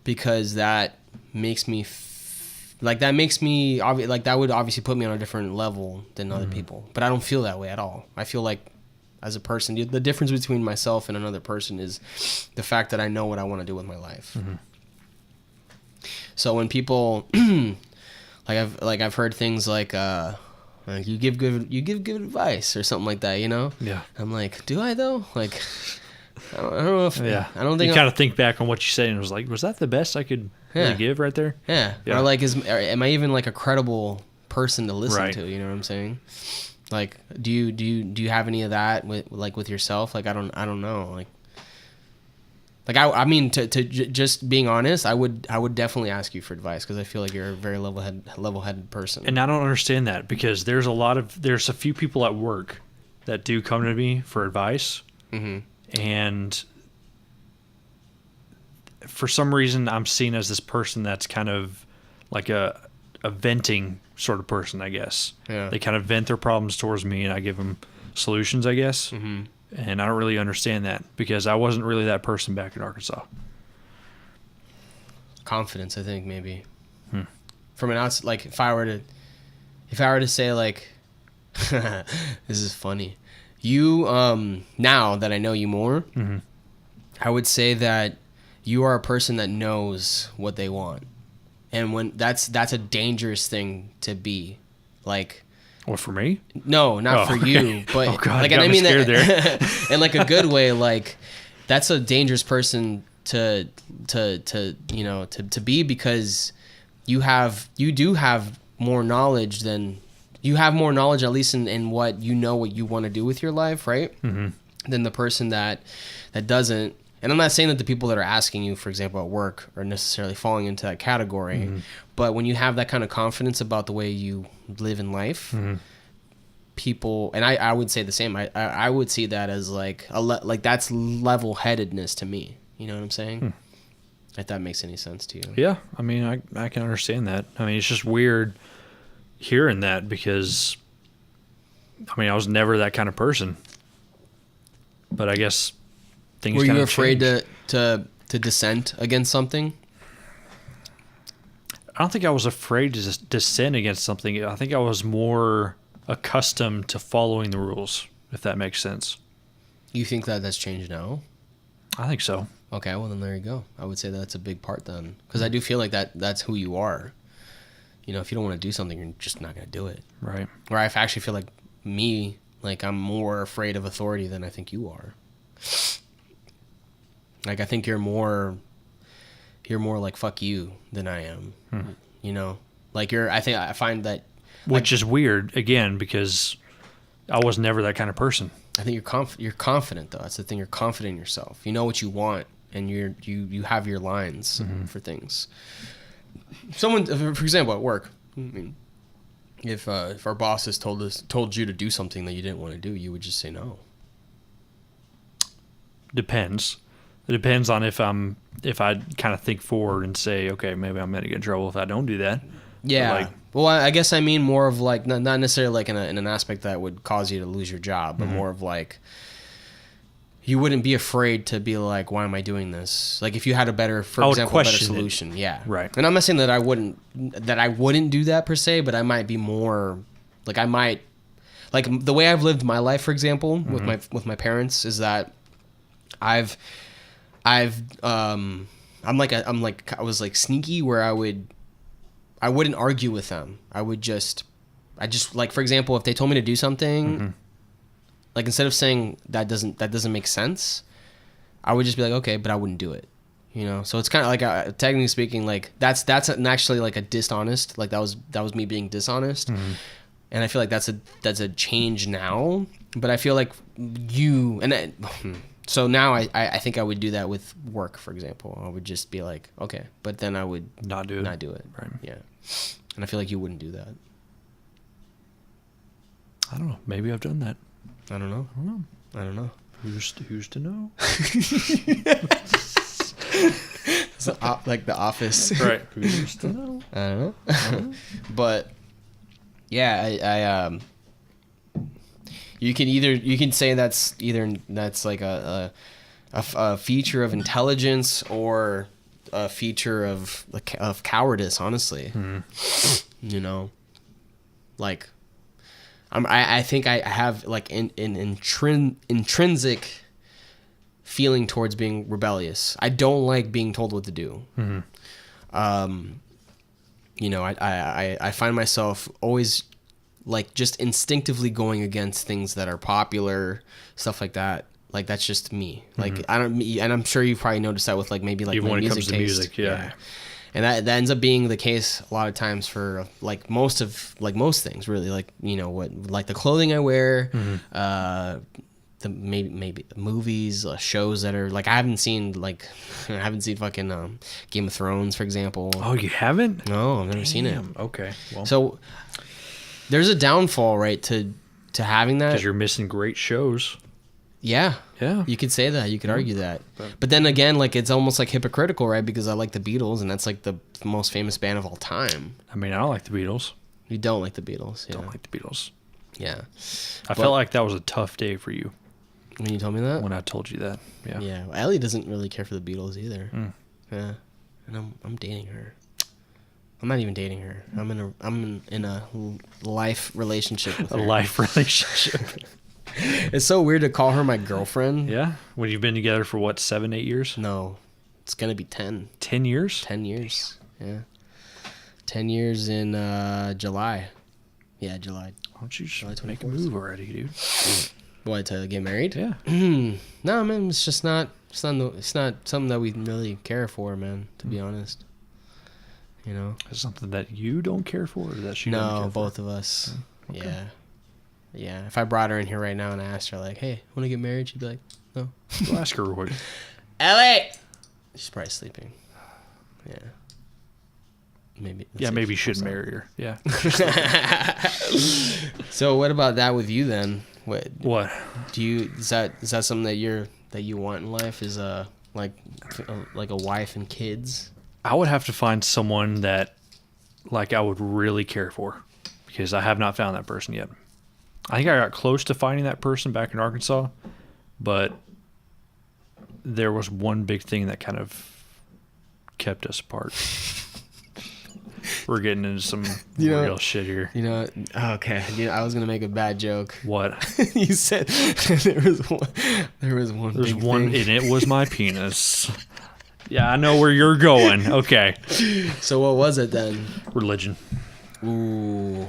Because that makes me that would obviously put me on a different level than other people, but I don't feel that way at all. I feel like as a person, the difference between myself and another person is the fact that I know what I want to do with my life. So when people I've heard things like you give good advice or something like that, you know? Yeah. I'm like, do I though? Like I don't know if I don't think you kind of think back on what you said and was like, was that the best I could really give right there? Yeah. Or like, am I even like a credible person to listen to? You know what I'm saying? Like, do you have any of that with yourself? Like, I don't know. Like I mean, to just being honest, I would definitely ask you for advice because I feel like you're a very level-headed person. And I don't understand that because there's a few people at work that do come to me for advice. And for some reason, I'm seen as this person that's kind of like a venting sort of person, I guess. Yeah. They kind of vent their problems towards me, and I give them solutions, I guess. And I don't really understand that because I wasn't really that person back in Arkansas. Confidence, I think, maybe. From an outside, like if I were to say like, this is funny. You, now that I know you more, I would say that you are a person that knows what they want. And when that's a dangerous thing to be. Like, what, for me? No, not for you, but oh God, like, and I mean that there. In like a good way, like that's a dangerous person to be because you do have more knowledge than you have more knowledge, at least in what you want to do with your life, right? Than the person that doesn't. And I'm not saying that the people that are asking you, for example, at work are necessarily falling into that category, but when you have that kind of confidence about the way you live in life, people, and I would say the same. I would see that as like that's level-headedness to me. You know what I'm saying? If that makes any sense to you. Yeah, I mean, I can understand that. I mean, it's just weird hearing that because, I mean, I was never that kind of person. But I guess things were kind you of afraid changed. to dissent against something? I don't think I was afraid to sin against something. I think I was more accustomed to following the rules, if that makes sense. You think that that's changed now? I think so. Okay, well then there you go. I would say that's a big part then, because I do feel like that's who you are. You know, if you don't want to do something, you're just not going to do it. Right. Or I actually feel like me, like I'm more afraid of authority than I think you are. Like I think you're more like fuck you than I am. You know, like I find that, which is weird again because I was never that kind of person. I think you're confident though. That's the thing. You're confident in yourself. You know what you want, and you have your lines for things. Someone, for example, at work. I mean, if our bosses told you to do something that you didn't want to do, you would just say no. Depends. It depends on if I kind of think forward and say, okay, maybe I'm going to get in trouble if I don't do that. Yeah. Like, well, I guess I mean more of like not necessarily like in an aspect that would cause you to lose your job, but more of like you wouldn't be afraid to be like, why am I doing this? Like if you had a better, for example, a better solution. Yeah. Right. And I'm not saying that I wouldn't do that per se, but I might be more like like the way I've lived my life, for example, with my parents is that I was like sneaky where I wouldn't argue with them. I just like, for example, if they told me to do something, like instead of saying that doesn't make sense, I would just be like, okay, but I wouldn't do it. You know, so it's kind of like technically speaking, like that's actually like a dishonest, like that was me being dishonest, and I feel like that's a change now. But I feel like so now I think I would do that with work, for example. I would just be like, okay, but then I would not do it. Right. Yeah. And I feel like you wouldn't do that. I don't know. Maybe I've done that. I don't know. Who's to know? So, like The Office. Right. Who's to know? I don't know. But yeah, you can say that's like a feature of intelligence or a feature of cowardice, honestly. You know, like I think I have like an intrinsic feeling towards being rebellious. I don't like being told what to do. You know, I find myself always like just instinctively going against things that are popular, stuff like that. Like that's just me. Like and I'm sure you've probably noticed that with like maybe like even my when it music comes to taste. music, yeah. And that ends up being the case a lot of times for like most things, really. Like, you know, what, like the clothing I wear, the maybe movies, shows that are like I haven't seen fucking Game of Thrones, for example. Oh, you haven't? No, I've never seen it. Okay. Well, So there's a downfall, right, to having that. because you're missing great shows. Yeah. Yeah. You could say that. You could argue that. But then again, like it's almost like hypocritical, right? Because I like the Beatles, and that's like the most famous band of all time. I mean, I don't like the Beatles. You don't like the Beatles. Yeah. Don't like the Beatles. Yeah. I felt like that was a tough day for you When you told me that? when I told you that. Yeah. Yeah. Well, Ellie doesn't really care for the Beatles either. Yeah. And I'm dating her. I'm not even dating her. I'm in a life relationship with her. A life relationship. It's so weird to call her my girlfriend. Yeah. When you've been together for what, 7, 8 years? No. It's going to be 10. 10 years? 10 years. Yeah. 10 years in July. Yeah, July. Why don't you July just make a 24th. move already, dude? What, to get married? Yeah. No, man, it's just not. It's not something that we really care for, man. To be honest, you know. Is it something that you don't care for, or that she don't care No, for? both of us. Okay. Yeah, yeah. If I brought her in here right now and I asked her like, "Hey, want to get married?" She'd be like, "No." Go ask her real quick. Ellie. She's probably sleeping. Yeah. Maybe. let's Yeah, see if maybe you she should pops up. marry her. Yeah. So what about that with you then? What? Do you is that something that you want in life? Is like a wife and kids? I would have to find someone that, like, I would really care for, because I have not found that person yet. I think I got close to finding that person back in Arkansas, but there was one big thing that kind of kept us apart. We're getting into some You know- real shit here. You know, okay. You know, I was gonna make a bad joke. What? You said there was one. There's big one, thing. and it was my penis. Yeah, I know where you're going. Okay. So what was it then? Religion. Ooh.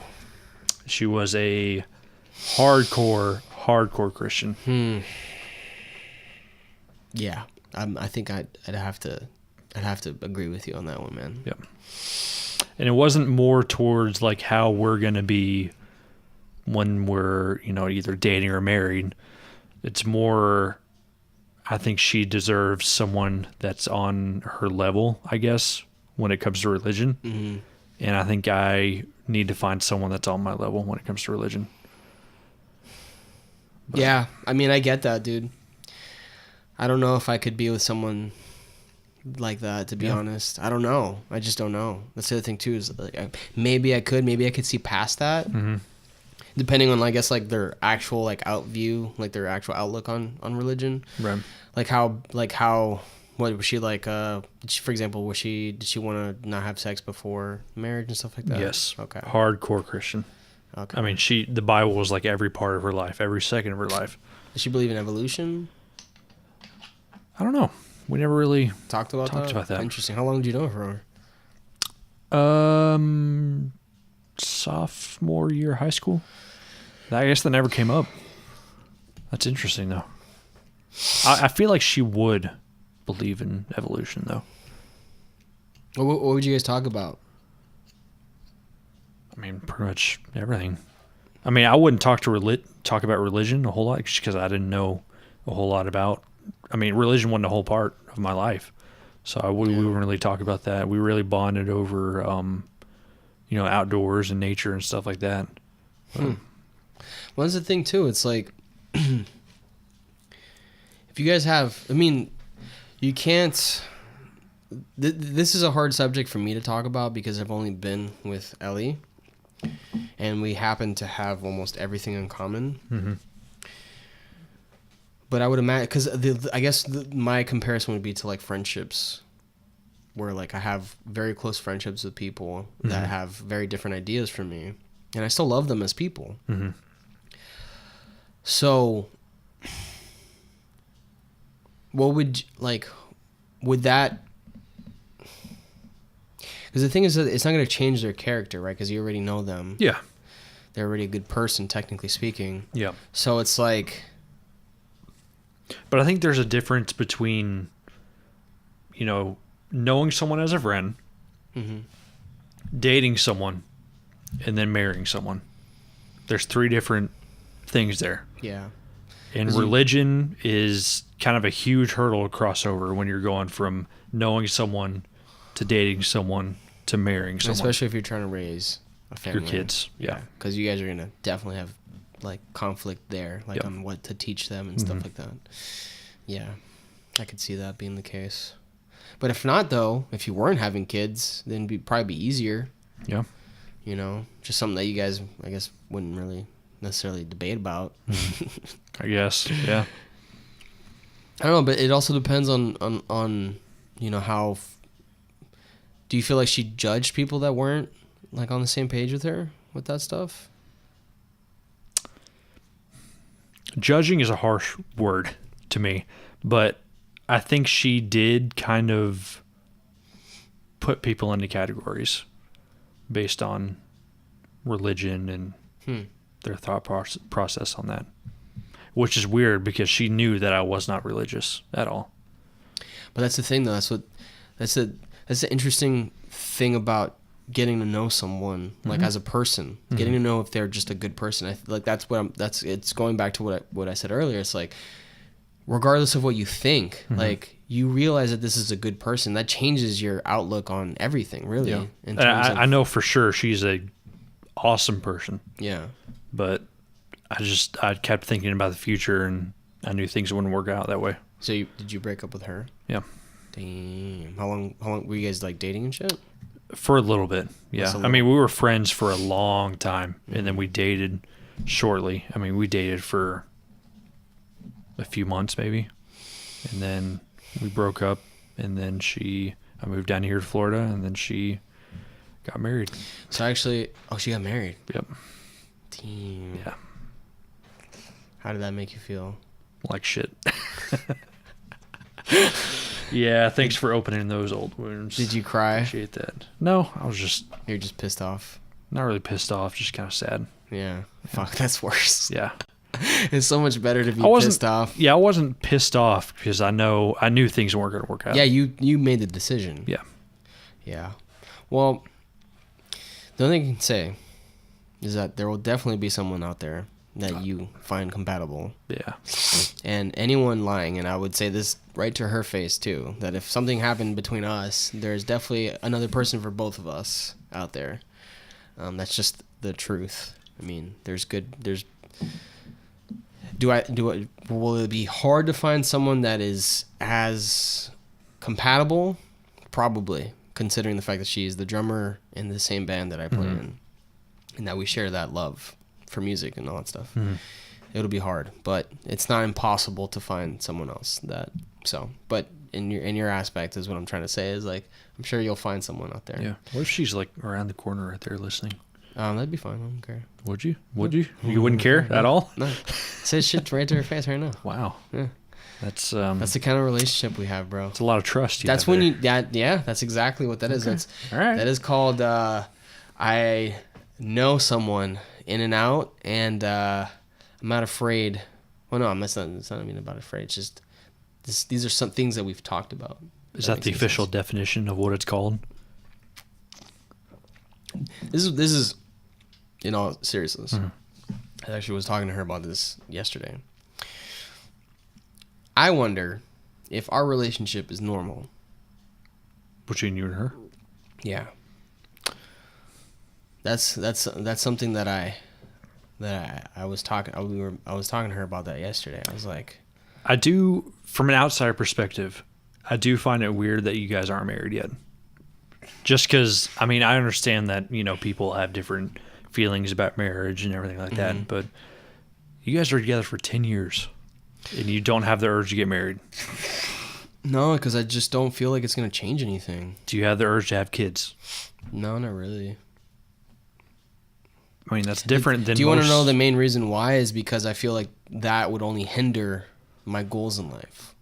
She was a hardcore Christian. Yeah. I think I'd have to agree with you on that one, man. Yep. And it wasn't more towards like how we're going to be when we're, either dating or married. It's more, I think she deserves someone that's on her level, I guess, when it comes to religion. Mm-hmm. And I think I need to find someone that's on my level when it comes to religion. But, yeah. I mean, I get that, dude. I don't know if I could be with someone like that, to be honest. I don't know. I just don't know. That's the other thing too, is like, maybe I could see past that. Mm-hmm. Depending on, I guess, like their actual like their actual outlook on religion. Right. Like how what was she like, for example, did she want to not have sex before marriage and stuff like that? Yes. Okay. Hardcore Christian. Okay. I mean, the Bible was like every part of her life, every second of her life. Does she believe in evolution? I don't know. We never really talked about that. Interesting. How long did you know her for? Sophomore year of high school. I guess that never came up. That's interesting, though. I feel like she would believe in evolution, though. What would you guys talk about? I mean, pretty much everything. I mean, I wouldn't talk about religion a whole lot because I didn't know a whole lot about. I mean, religion wasn't a whole part of my life, so we wouldn't really talk about that. We really bonded over, outdoors and nature and stuff like that. Well, that's the thing too. It's like, if you guys have, I mean, you can't. This is a hard subject for me to talk about because I've only been with Ellie, and we happen to have almost everything in common. Mm-hmm. But I would imagine, because I guess my comparison would be to like friendships, where like I have very close friendships with people that have very different ideas from me, and I still love them as people. Mm-hmm. So, what would that? Because the thing is that it's not going to change their character, right? Because you already know them. Yeah, they're already a good person, technically speaking. Yeah. So it's like. But I think there's a difference between, knowing someone as a friend, dating someone, and then marrying someone. There's 3 different things there. Yeah. And religion is kind of a huge hurdle to cross over when you're going from knowing someone to dating someone to marrying someone. Especially if you're trying to raise a family. Your kids, yeah. Because you guys are going to definitely have like conflict there, like on what to teach them and stuff like that. Yeah, I could see that being the case. But if not, though, if you weren't having kids, then it'd probably be easier. Yeah. Just something that you guys, I guess, wouldn't really necessarily debate about. I guess, yeah. I don't know, but it also depends on how. Do you feel like she judged people that weren't like on the same page with her with that stuff? Judging is a harsh word to me, but I think she did kind of put people into categories based on religion and their thought process on that, which is weird because she knew that I was not religious at all. But that's the thing, though. That's the interesting thing about getting to know someone, like as a person, getting to know if they're just a good person. It's going back to what I said earlier. It's like, regardless of what you think, like you realize that this is a good person. That changes your outlook on everything, really. Yeah. In And terms I know for sure she's a awesome person. Yeah. But I kept thinking about the future, and I knew things wouldn't work out that way. So did you break up with her? Yeah. Damn. How long were you guys like dating and shit? For a little bit, yeah. I mean, we were friends for a long time, and then we dated shortly. I mean, we dated for a few months maybe, and then we broke up, and then I moved down here to Florida, and then she got married. So actually, she got married. Yep. Team. Yeah. How did that make you feel? Like shit. Yeah, thanks for opening those old wounds. Did you cry? Appreciate that. No, I was just You're just pissed off. not really pissed off, just kind of sad. Yeah. Fuck, that's worse. Yeah. It's so much better to be pissed off. Yeah, I wasn't pissed off because I knew things weren't going to work out. Yeah, you made the decision. Yeah. Yeah. Well, the only thing I can say is that there will definitely be someone out there that you find compatible. Yeah. And anyone lying, and I would say this right to her face too, that if something happened between us, there's definitely another person for both of us out there. That's just the truth. I mean, will it be hard to find someone that is as compatible? Probably, considering the fact that she's the drummer in the same band that I play in, and that we share that love for music and all that stuff. It'll be hard, but it's not impossible to find someone else but in your aspect is what I'm trying to say is like, I'm sure you'll find someone out there. Yeah. What if she's like around the corner right there listening? That'd be fine. I don't care. Would you? Would you? You wouldn't care at all? No. Say shit right to her face right now. Wow. Yeah. That's the kind of relationship we have, bro. it's a lot of trust. That's when you that's exactly what that is. That's all right. That is called I know someone in and out, and I'm not afraid. Well, no, it's not even about afraid. It's just these are some things that we've talked about. Is that the official definition of what it's called? This is in all seriousness. I actually was talking to her about this yesterday. I wonder if our relationship is normal. Between you and her? Yeah. That's something that I was talking to her about that yesterday. I was like, I do, from an outsider perspective, I do find it weird that you guys aren't married yet. Just because, I mean, I understand that, people have different feelings about marriage and everything like that, but you guys are together for 10 years and you don't have the urge to get married. No, because I just don't feel like it's going to change anything. Do you have the urge to have kids? No, not really. I mean, that's different than Do you want to know the main reason why is because I feel like that would only hinder my goals in life.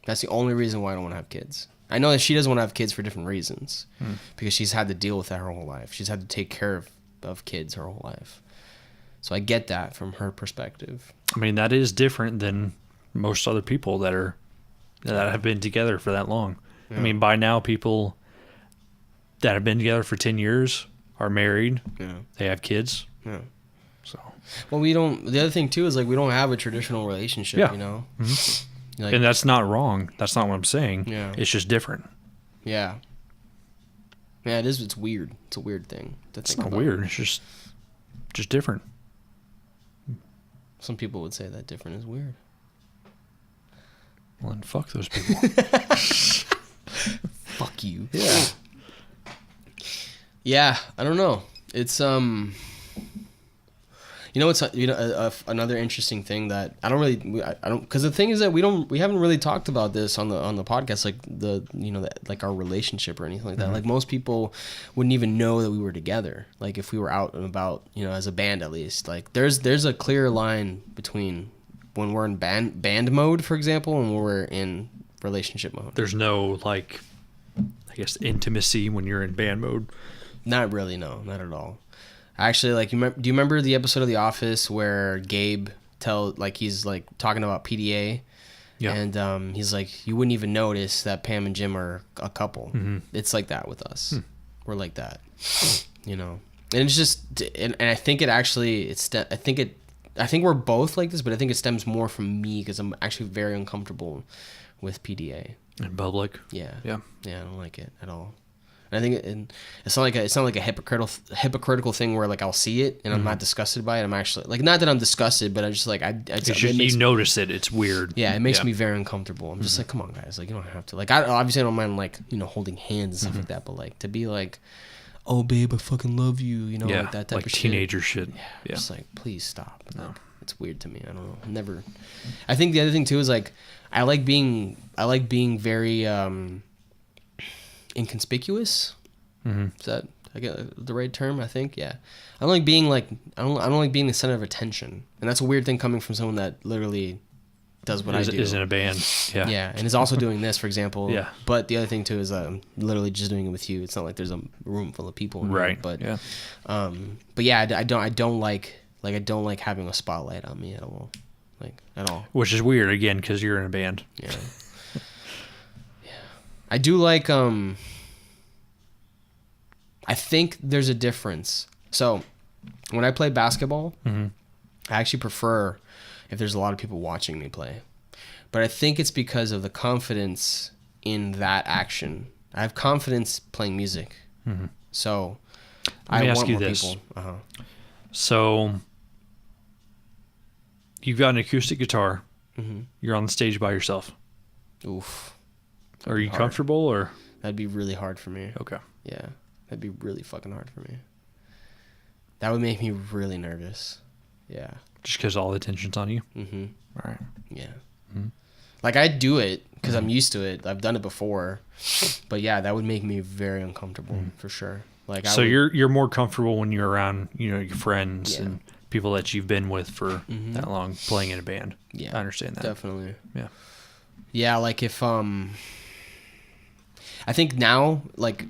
That's the only reason why I don't want to have kids. I know that she doesn't want to have kids for different reasons because she's had to deal with that her whole life. She's had to take care of kids her whole life. So I get that from her perspective. I mean, that is different than most other people that have been together for that long. Yeah. I mean, by now, people that have been together for 10 years are married. Yeah. They have kids. Yeah. So. Well, the other thing too is like we don't have a traditional relationship, Mm-hmm. Like, and that's not wrong. That's not what I'm saying. Yeah. It's just different. Yeah. Yeah, it is. It's weird. It's a weird thing to think about. It's not weird. It's just different. Some people would say that different is weird. Well, then fuck those people. Fuck you. Yeah. Yeah, I don't know. It's it's another interesting thing that I don't because the thing is that we haven't really talked about this on the podcast, like like our relationship or anything like that. Like most people wouldn't even know that we were together. Like if we were out and about, as a band at least. Like there's a clear line between when we're in band mode, for example, and when we're in relationship mode. There's no I guess intimacy when you're in band mode. Not really, no, not at all. Actually, do you remember the episode of The Office where Gabe he's talking about PDA? Yeah. And he's like, you wouldn't even notice that Pam and Jim are a couple. Mm-hmm. It's like that with us. We're like that, And it's just, and I think it actually, I think we're both like this, but I think it stems more from me because I'm actually very uncomfortable with PDA. In public? Yeah. Yeah. Yeah, I don't like it at all. I think it's not like a hypocritical thing where I'll see it and I'm not disgusted by it. I'm actually not that I'm disgusted, but I just you notice it. It's weird. Yeah, it makes me very uncomfortable. I'm just come on, guys. You don't have to. I obviously don't mind holding hands and stuff like that, but to be oh babe, I fucking love you. Like that type of teenager shit. Yeah. Just please stop. No, it's weird to me. I don't know. Never. I think the other thing too is I like being very inconspicuous. Is that I get the right term? I think. Yeah. I don't like being like I don't like being the center of attention, and that's a weird thing coming from someone that literally does what I do. Is in a band. Yeah. Yeah, and is also doing this, for example. Yeah. But the other thing too is I'm literally just doing it with you. It's not like there's a room full of people. In Right. Here, but yeah. But yeah, I don't like having a spotlight on me at all, like at all. Which is weird again because you're in a band. Yeah. Yeah. I do like I think there's a difference. So when I play basketball, I actually prefer if there's a lot of people watching me play. But I think it's because of the confidence in that action. I have confidence playing music. So Let me I ask want you more this. people. So you've got an acoustic guitar. You're on the stage by yourself. Oof. Are you hard. comfortable or? That'd be really hard for me. Okay. Yeah. That'd be really fucking hard for me. That would make me really nervous. Yeah. Just because all the attention's on you? Mm-hmm. All right. Yeah. Like I do it because I'm used to it. I've done it before, but yeah, that would make me very uncomfortable for sure. Like, So you're more comfortable when you're around, your friends Yeah. and people that you've been with for that long playing in a band. Yeah, I understand that. definitely. Yeah. Yeah, like if I think now, like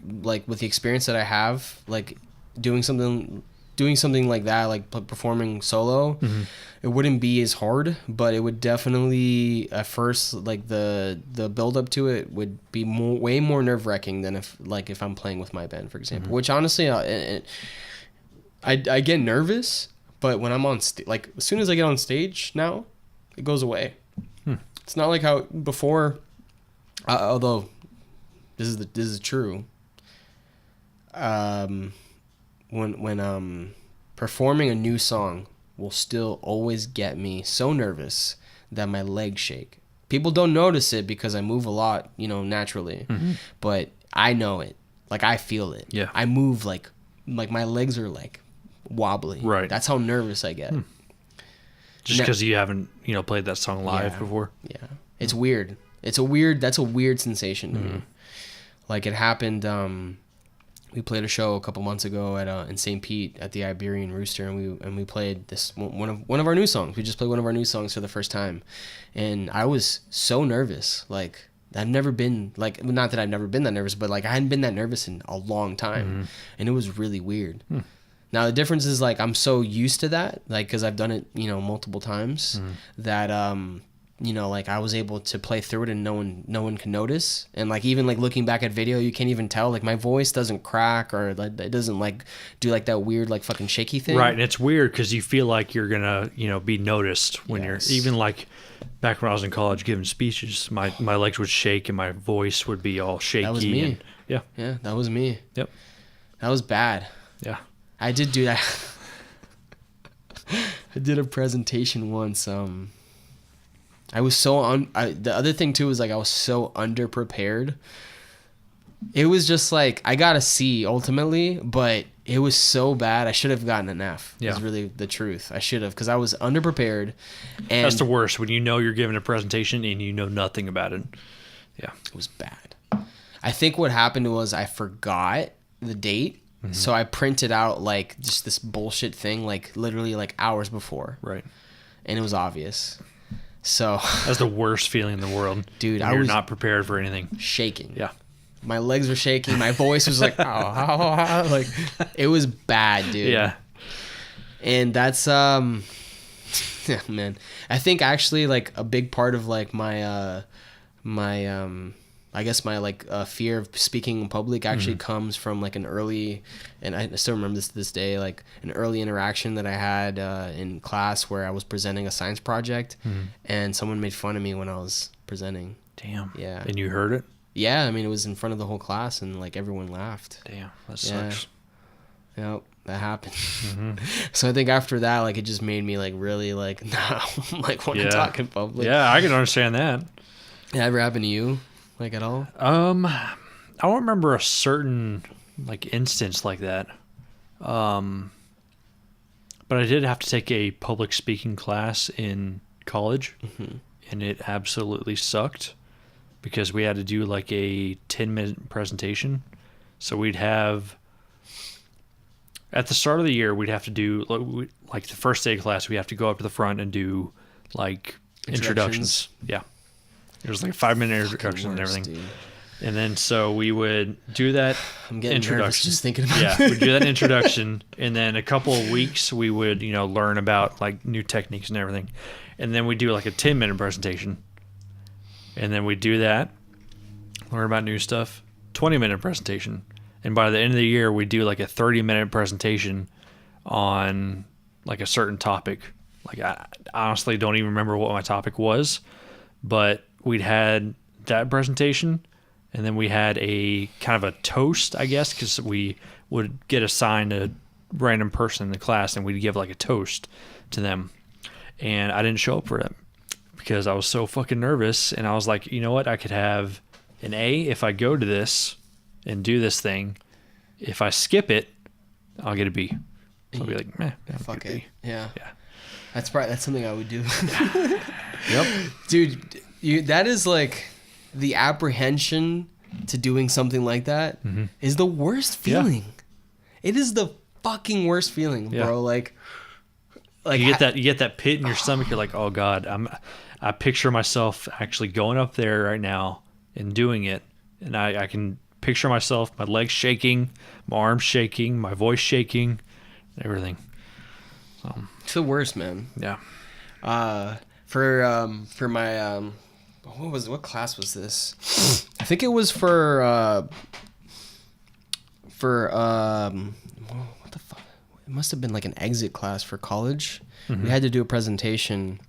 with the experience that I have, like doing something like that, like performing solo, it wouldn't be as hard, but it would definitely at first, like the build up to it would be way more nerve wracking than if I'm playing with my band, for example. Which honestly, I get nervous, but when I'm on like as soon as I get on stage now, it goes away. It's not like how before, although this is true. When performing a new song will still always get me so nervous that my legs shake. People don't notice it because I move a lot, naturally, but I know it. Like I feel it. Yeah. I move like my legs are like wobbly. Right. That's how nervous I get. Just because you haven't, played that song live Yeah. before. Yeah. It's weird. That's a weird sensation to me. Like it happened, we played a show a couple months ago in St. Pete at the Iberian Rooster, and we played this one of our new songs. We just played one of our new songs for the first time, and I was so nervous. Like I've never been like, not that I've never been that nervous, but like I hadn't been that nervous in a long time, and it was really weird. Now the difference is like I'm so used to that, like because I've done it, multiple times, that like I was able to play through it and no one can notice. And like even like looking back at video, you can't even tell, like my voice doesn't crack or like it doesn't like do like that weird like fucking shaky thing. Right, and it's weird because you feel like you're gonna, be noticed when Yes. you're even like back when I was in college giving speeches. My legs would shake and my voice would be all shaky. That was me. And, yeah. Yeah, that was me. Yep. That was bad. Yeah. I did do that. I did a presentation once. I was so the other thing too is like I was so underprepared. It was just like I got a C ultimately, but it was so bad. I should have gotten an F. Yeah. Is really the truth. I should have, because I was underprepared. And That's the worst when you're giving a presentation and you know nothing about it. Yeah. it was bad. I think what happened was I forgot the date. So I printed out like just this bullshit thing, like literally like hours before. Right. And it was obvious. So That's the worst feeling in the world. Dude, when I you're was- not prepared for anything. shaking. Yeah. My legs were shaking. My voice was like, oh, like it was bad, dude. Yeah. And that's yeah, man. I think actually like a big part of like my I guess my like fear of speaking in public actually comes from like an early, and I still remember this to this day, like an early interaction that I had in class where I was presenting a science project, and someone made fun of me when I was presenting. Damn. Yeah. And you heard it? Yeah, I mean it was in front of the whole class, and like everyone laughed. Damn. That Yeah. sucks. Yep, that happened. So I think after that, like it just made me like really like like want to Yeah. talk in public. Yeah, I can understand that. That ever happened to you, like at all? I don't remember a certain like instance like that. But I did have to take a public speaking class in college, and it absolutely sucked because we had to do like a 10-minute presentation, So we'd have, at the start of the year, we'd have to do, like the first day of class, we have to go up to the front and do like introductions. Yeah. There's like a 5-minute introduction and everything. Dude. And then so we would do that I'm getting nervous introduction. just thinking about Yeah, it. we'd do that introduction, and then a couple of weeks we would, learn about like new techniques and everything. And then we do like a 10-minute presentation. And then we do that, learn about new stuff, 20-minute presentation. And by the end of the year, we do like a 30-minute presentation on like a certain topic. Like I honestly don't even remember what my topic was, but we'd had that presentation, and then we had a kind of a toast, I guess, because we would get assigned a random person in the class, and we'd give like a toast to them. And I didn't show up for it because I was so fucking nervous, and I was like, you know what? I could have an A if I go to this and do this thing. If I skip it, I'll get a B. So I'll be like, yeah, Fuck it. B. Yeah. Yeah. That's something I would do. Yep. Dude, that is like the apprehension to doing something like that is the worst feeling. It is the fucking worst feeling, Yeah. bro. Like You get that pit in your stomach. You're like, oh God, I picture myself actually going up there right now and doing it, and I can picture myself, my legs shaking, my arms shaking, my voice shaking, everything. So it's the worst, man. yeah. For my what class was this? I think it was for what the fuck? It must have been like an exit class for college. We had to do a presentation.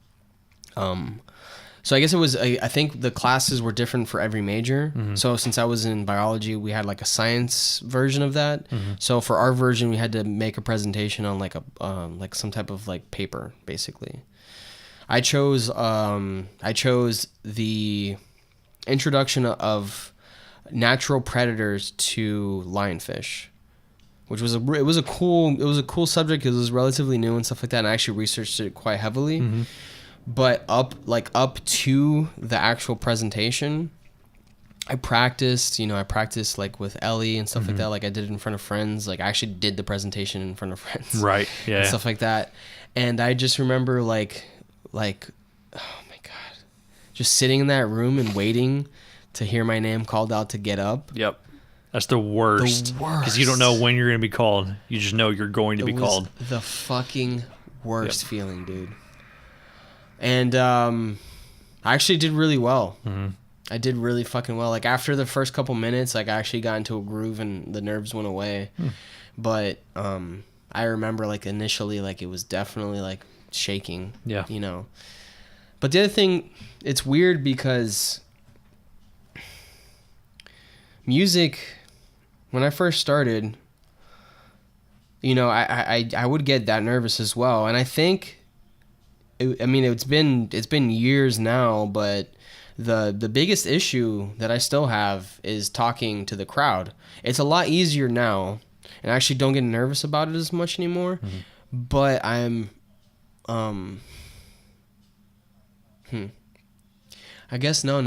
So I guess it was I think the classes were different for every major. So since I was in biology, we had like a science version of that. So for our version, we had to make a presentation on like a like some type of like paper, basically. I chose the introduction of natural predators to lionfish, which was a cool subject because it was relatively new and stuff like that, and I actually researched it quite heavily. But up to the actual presentation, I practiced like with Ellie and stuff like that. Like I did it in front of friends. Like I actually did the presentation in front of friends. Right. Yeah. And stuff like that. And I just remember like, oh my God, just sitting in that room and waiting to hear my name called out to get up. Yep. That's the worst. Because you don't know when you're going to be called. You just know you're going to be called. The fucking worst feeling, dude. And I actually did really well. I did really fucking well. Like after the first couple minutes, like I actually got into a groove and the nerves went away. But I remember like initially, like it was definitely like shaking. Yeah. But the other thing, it's weird because music, when I first started, I would get that nervous as well. And I think, it's been years now, but the biggest issue that I still have is talking to the crowd. It's a lot easier now, and I actually don't get nervous about it as much anymore. But I'm, I guess now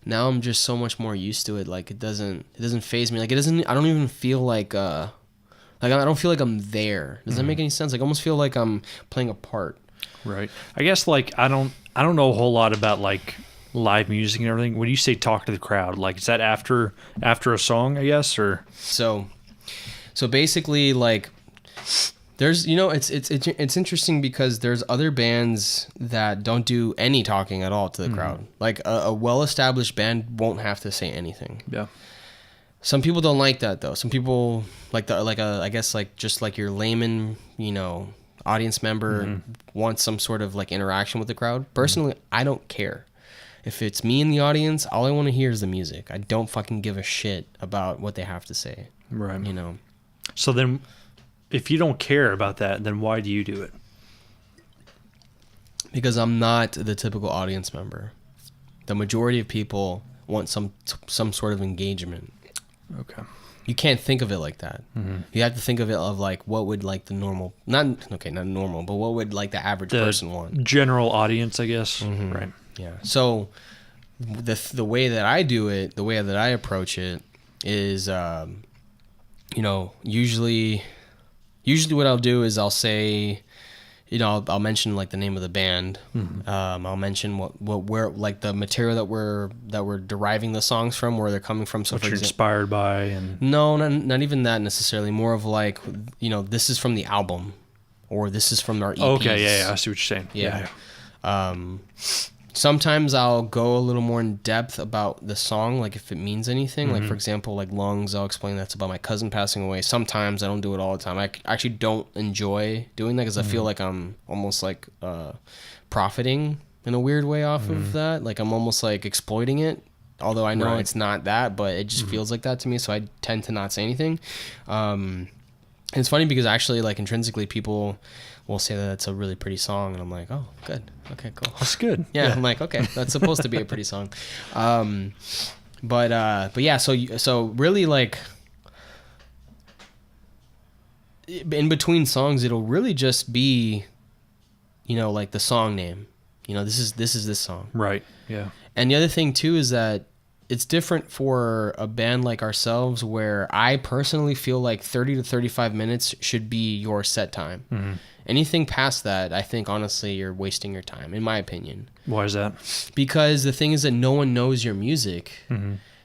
I'm just so much more used to it. Like it doesn't faze me. Like I don't even feel like I don't feel like I'm there. Does that make any sense? Like I almost feel like I'm playing a part. Right. I guess like I don't know a whole lot about like live music and everything. When you say talk to the crowd, like is that after a song, I guess, or so basically like there's it's interesting because there's other bands that don't do any talking at all to the crowd. Like a well-established band won't have to say anything. Yeah. Some people don't like that though. Some people I guess like just like your layman, audience member wants some sort of like interaction with the crowd. Personally, I don't care. If it's me in the audience, all I want to hear is the music. I don't fucking give a shit about what they have to say. Right. So then if you don't care about that, then why do you do it? Because I'm not the typical audience member. The majority of people want some sort of engagement. Okay. You can't think of it like that. You have to think of it of like what would like the normal, not normal, but what would like the average person want? General audience, I guess. Right. Yeah. So the way that I do it, the way that I approach it is, usually what I'll do is I'll say, I'll mention like the name of the band. I'll mention where like the material that we're deriving the songs from, where they're coming from. So What for you're example, inspired by, and no, not even that necessarily. More of like, this is from the album, or this is from our EPs. okay, yeah, I see what you're saying. Yeah. Sometimes I'll go a little more in depth about the song, like if it means anything. Like, for example, like Lungs, I'll explain that's about my cousin passing away. Sometimes I don't do it all the time. I actually don't enjoy doing that because I feel like I'm almost like profiting in a weird way off of that. Like I'm almost like exploiting it, although I know it's not that, but it just feels like that to me. So I tend to not say anything. And it's funny because actually, like intrinsically, people will say that it's a really pretty song, and I'm like, oh, good, okay, cool. That's good. Yeah, I'm like, okay, that's supposed to be a pretty song. But yeah, so really like in between songs, it'll really just be, like the song name. This is this song. Right. Yeah. And the other thing too is that it's different for a band like ourselves, where I personally feel like 30 to 35 minutes should be your set time. Anything past that, I think, honestly, you're wasting your time, in my opinion. Why is that? Because the thing is that no one knows your music.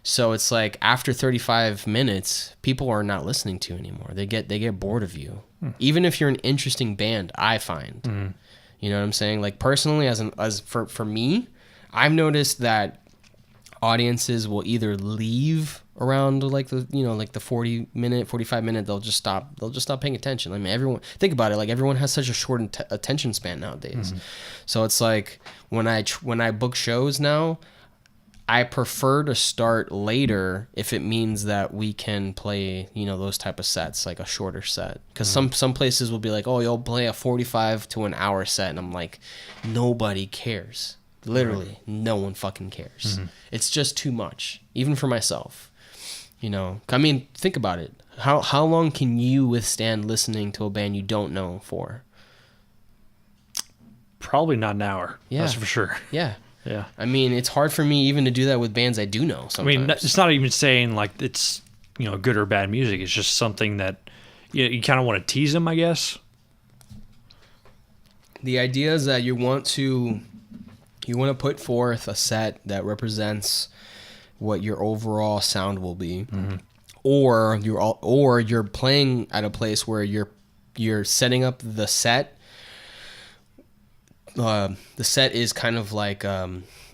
So it's like after 35 minutes, people are not listening to you anymore. They get bored of you. Even if you're an interesting band, I find. You know what I'm saying? Like personally, as for me, I've noticed that audiences will either leave around like the 45 minute, they'll just stop paying attention. I mean, everyone, think about it, like everyone has such a short attention span nowadays. So it's like when I book shows now, I prefer to start later if it means that we can play, those type of sets, like a shorter set. Because some places will be like, oh, you'll play a 45 to an hour set, and I'm like, nobody cares. Literally, no one fucking cares. It's just too much, even for myself. I mean, think about it. How long can you withstand listening to a band you don't know for? Probably not an hour. Yeah. That's for sure. Yeah. Yeah. I mean, it's hard for me even to do that with bands I do know sometimes. I mean, it's not even saying like it's, good or bad music. It's just something that you kind of want to tease them, I guess. The idea is that you want to put forth a set that represents what your overall sound will be, or you're playing at a place where you're setting up the set. The set is kind of like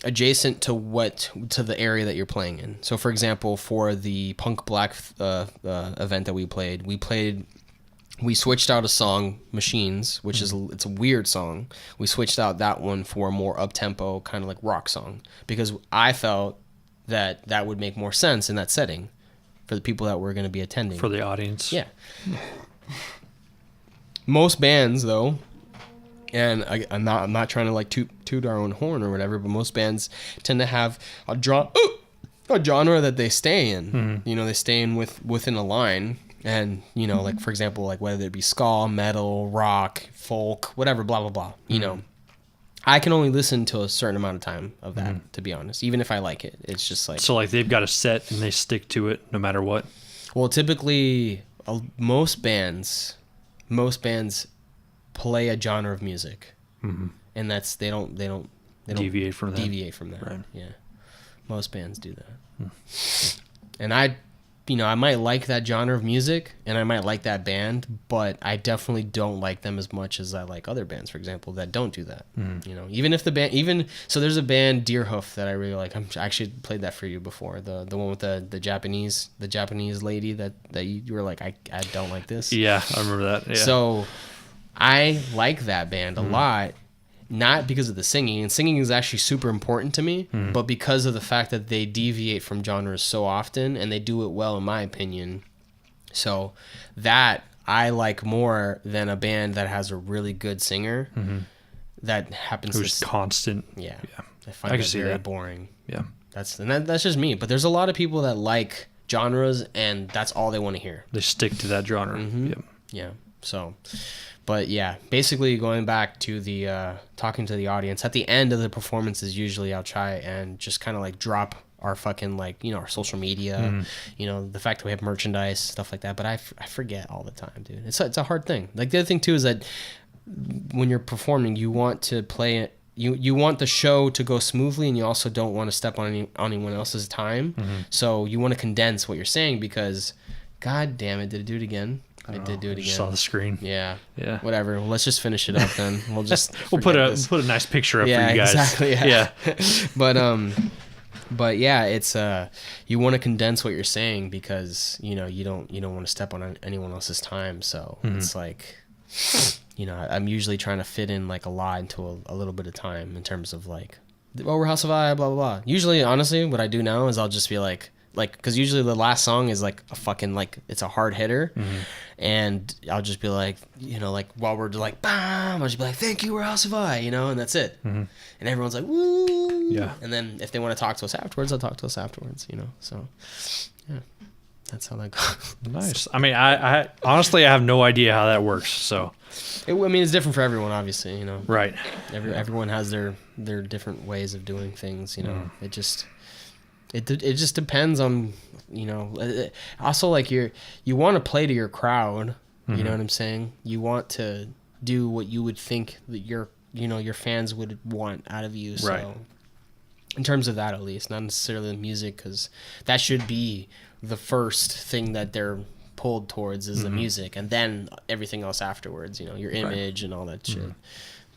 adjacent to the area that you're playing in. So, for example, for the Punk Black event that we switched out a song, Machines, which it's a weird song. We switched out that one for a more up-tempo kind of like rock song because I felt that would make more sense in that setting for the people that were going to be attending. For the audience. Yeah. Most bands, though, and I'm not trying to like toot our own horn or whatever, but most bands tend to have a genre that they stay in. They stay in within a line. And, like, for example, like whether it be ska, metal, rock, folk, whatever, blah, blah, blah, I can only listen to a certain amount of time of that, to be honest, even if I like it. It's just like... So, like, they've got a set and they stick to it no matter what? Well, typically, most bands play a genre of music. And that's... They don't deviate from that. Deviate from that, right. Yeah. Most bands do that. And I might like that genre of music and I might like that band, but I definitely don't like them as much as I like other bands, for example, that don't do that. Even if the band, so there's a band, Deerhoof, that I really like. I actually played that for you before. The one with the Japanese lady that you were like, I don't like this. Yeah, I remember that. Yeah. So I like that band a lot. Not because of the singing, and singing is actually super important to me, but because of the fact that they deviate from genres so often, and they do it well, in my opinion. So that I like more than a band that has a really good singer that happens who's constant. Yeah. I find it very boring. Yeah. That's just me. But there's a lot of people that like genres, and that's all they want to hear. They stick to that genre. Yep. Yeah. So... But yeah, basically going back to the talking to the audience at the end of the performances, usually I'll try and just kind of like drop our fucking like, you know, our social media, you know, the fact that we have merchandise, stuff like that. But I forget all the time, dude. It's a hard thing. Like the other thing too is that when you're performing, you want to play it. You want the show to go smoothly, and you also don't want to step on anyone else's time. So you want to condense what you're saying because, God damn it, did it do it again? I did do it again. Saw the screen. Yeah. Yeah. Whatever. Well, let's just finish it up then. We'll just we'll put a nice picture up for you guys. Exactly. Yeah. But yeah, it's you want to condense what you're saying because you know you don't want to step on anyone else's time. So it's like, you know, I'm usually trying to fit in like a lot into a little bit of time in terms of like, well, we're House of I, blah blah blah. Usually, honestly, what I do now is I'll just be like, because usually the last song is like a fucking like it's a hard hitter, and I'll just be like, you know, like while we're like bam, I'll just be like, thank you, we're House of I, you know, and that's it, and everyone's like woo, Yeah. and then if they want to talk to us afterwards, they'll talk to us afterwards, you know, so yeah, that's how that goes. Nice. I mean, I honestly I have no idea how that works. So I mean, it's different for everyone, obviously, you know. right. Everyone has their different ways of doing things, you know. It just depends on, you know. Also, like you want to play to your crowd, you know what I'm saying? You want to do what you would think that your fans would want out of you. So, Right. in terms of that, at least, not necessarily the music, because that should be the first thing that they're pulled towards is the music, and then everything else afterwards, you know, your image and all that shit.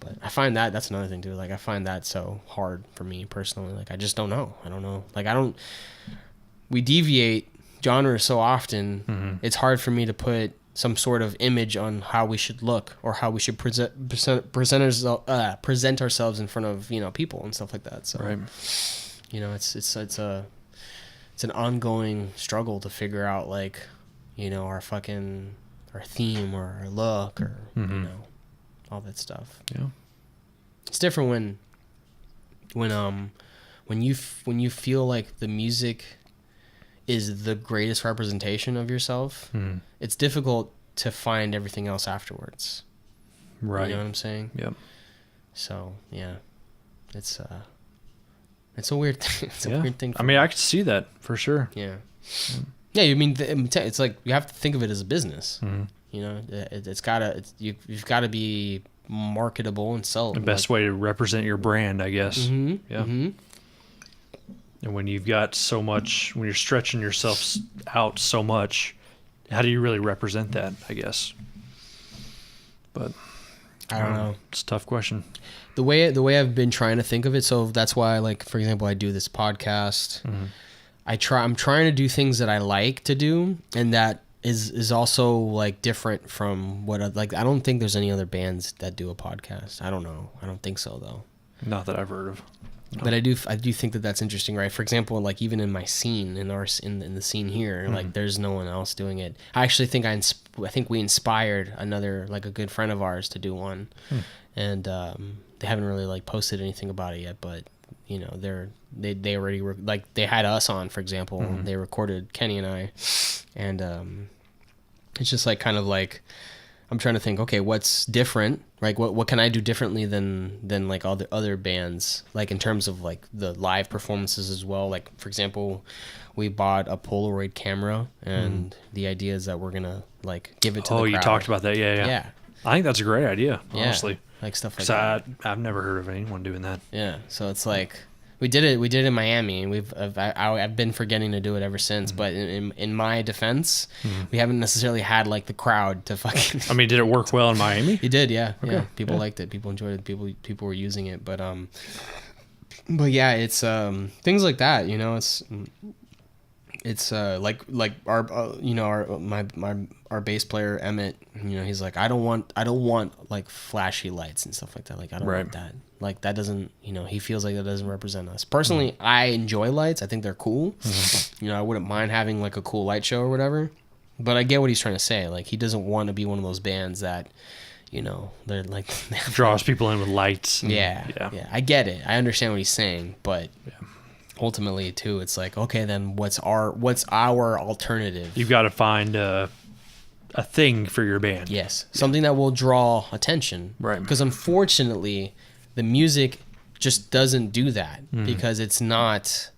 But I find that's another thing too. Like I find that so hard for me personally. Like I just don't know. Like we deviate genres so often. It's hard for me to put some sort of image on how we should look or how we should present ourselves in front of, you know, people and stuff like that. So, Right. you know, it's an ongoing struggle to figure out, like, you know, our theme or our look or you know, all that stuff. Yeah. It's different when you feel like the music is the greatest representation of yourself. It's difficult to find everything else afterwards. Right. You know what I'm saying? Yep. So yeah, it's a weird thing. It's a Yeah. weird thing. I mean, I could see that for sure. Yeah. Yeah, you mean it's like you have to think of it as a business. You know, you've got to be marketable and sell. The best way to represent your brand, I guess. Yeah. And when you've got so much, when you're stretching yourself out so much, how do you really represent that, I guess? But I don't know. It's a tough question. The way I've been trying to think of it, so that's why, like, for example, I do this podcast. I'm trying to do things that I like to do, and that is also like different from what I don't think there's any other bands that do a podcast. I don't know. I don't think so though. Not that I've heard of. No. But I do think that that's interesting, right? For example, like even in my scene, in the scene here, like there's no one else doing it. I actually think I think we inspired another, like a good friend of ours, to do one, and they haven't really like posted anything about it yet. But you know, they already were like, they had us on, for example. They recorded Kenny and I, and it's just like kind of like I'm trying to think, okay, what's different? Like what can I do differently than like all the other bands, like in terms of like the live performances as well. Like for example, we bought a Polaroid camera, and the idea is that we're gonna like give it to the crowd. You talked about that. Yeah. I think that's a great idea, honestly. Like stuff like 'Cause that. I've never heard of anyone doing that. Yeah, so it's like we did it in Miami, and I've been forgetting to do it ever since. But in my defense, we haven't necessarily had like the crowd to fucking. I mean, did it work well in Miami? It did, yeah. Okay, Yeah, people liked it. People enjoyed it. People were using it, but yeah, it's things like that. You know, it's like our you know, our bass player Emmett. You know, he's like, I don't want like flashy lights and stuff like that. Like I don't want that. Like that doesn't, you know, he feels like that doesn't represent us. Personally, I enjoy lights. I think they're cool. You know, I wouldn't mind having like a cool light show or whatever. But I get what he's trying to say. Like he doesn't want to be one of those bands that, you know, they're like draws people in with lights. Yeah. I get it. I understand what he's saying, but ultimately too, it's like, okay, then what's our alternative? You've got to find a thing for your band. Yes, something that will draw attention. Right. Because unfortunately, the music just doesn't do that because it's not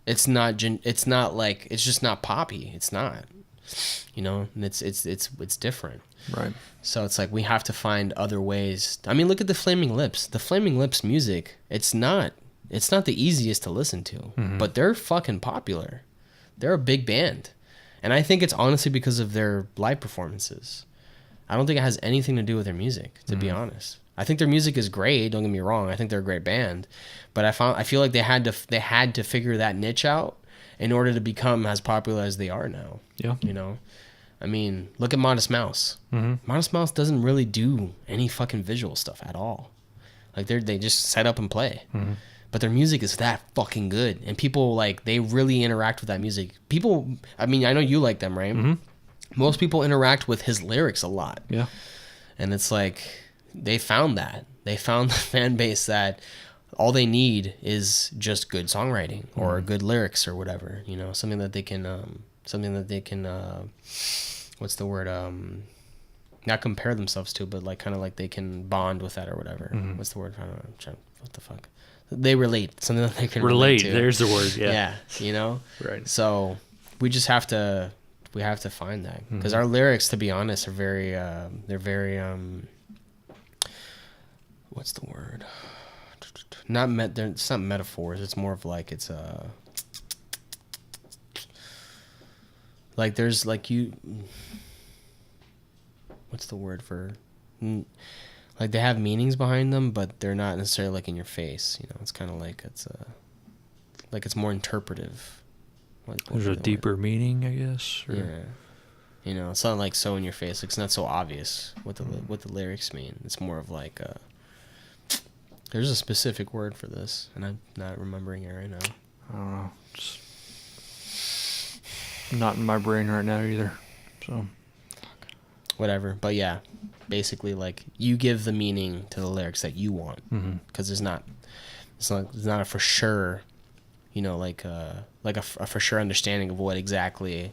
It's not like, it's just not poppy. It's not, and it's different. Right. So it's like we have to find other ways. I mean, look at the Flaming Lips. The Flaming Lips music, it's not the easiest to listen to, but they're fucking popular. They're a big band. And I think it's honestly because of their live performances. I don't think it has anything to do with their music, to be honest. I think their music is great, don't get me wrong. I think they're a great band, but I feel like they had to figure that niche out in order to become as popular as they are now. Yeah. I mean, look at Modest Mouse. Modest Mouse doesn't really do any fucking visual stuff at all. Like they just set up and play. But their music is that fucking good, and people like they really interact with that music. People, I mean, I know you like them, right? Most people interact with his lyrics a lot. Yeah. And it's like they found the fan base that all they need is just good songwriting or good lyrics or whatever. Something that they can what's the word, not compare themselves to, but like kind of like they can bond with that or whatever. What's the word? I don't know. What the fuck? They relate. Something that they can relate to. There's the word. Yeah. Right. So we just have to find that, because our lyrics, to be honest, are very what's the word? It's not metaphors. It's more of like it's like there's like what's the word for, like they have meanings behind them, but they're not necessarily like in your face. It's kind of like it's more interpretive. There's a deeper meaning, I guess. Or... Yeah. It's not like so in your face. It's not so obvious what the lyrics mean. It's more of like there's a specific word for this, and I'm not remembering it right now. I don't know. It's not in my brain right now either. So whatever. But yeah, basically like you give the meaning to the lyrics that you want, because it's not a for sure, like a for sure understanding of what exactly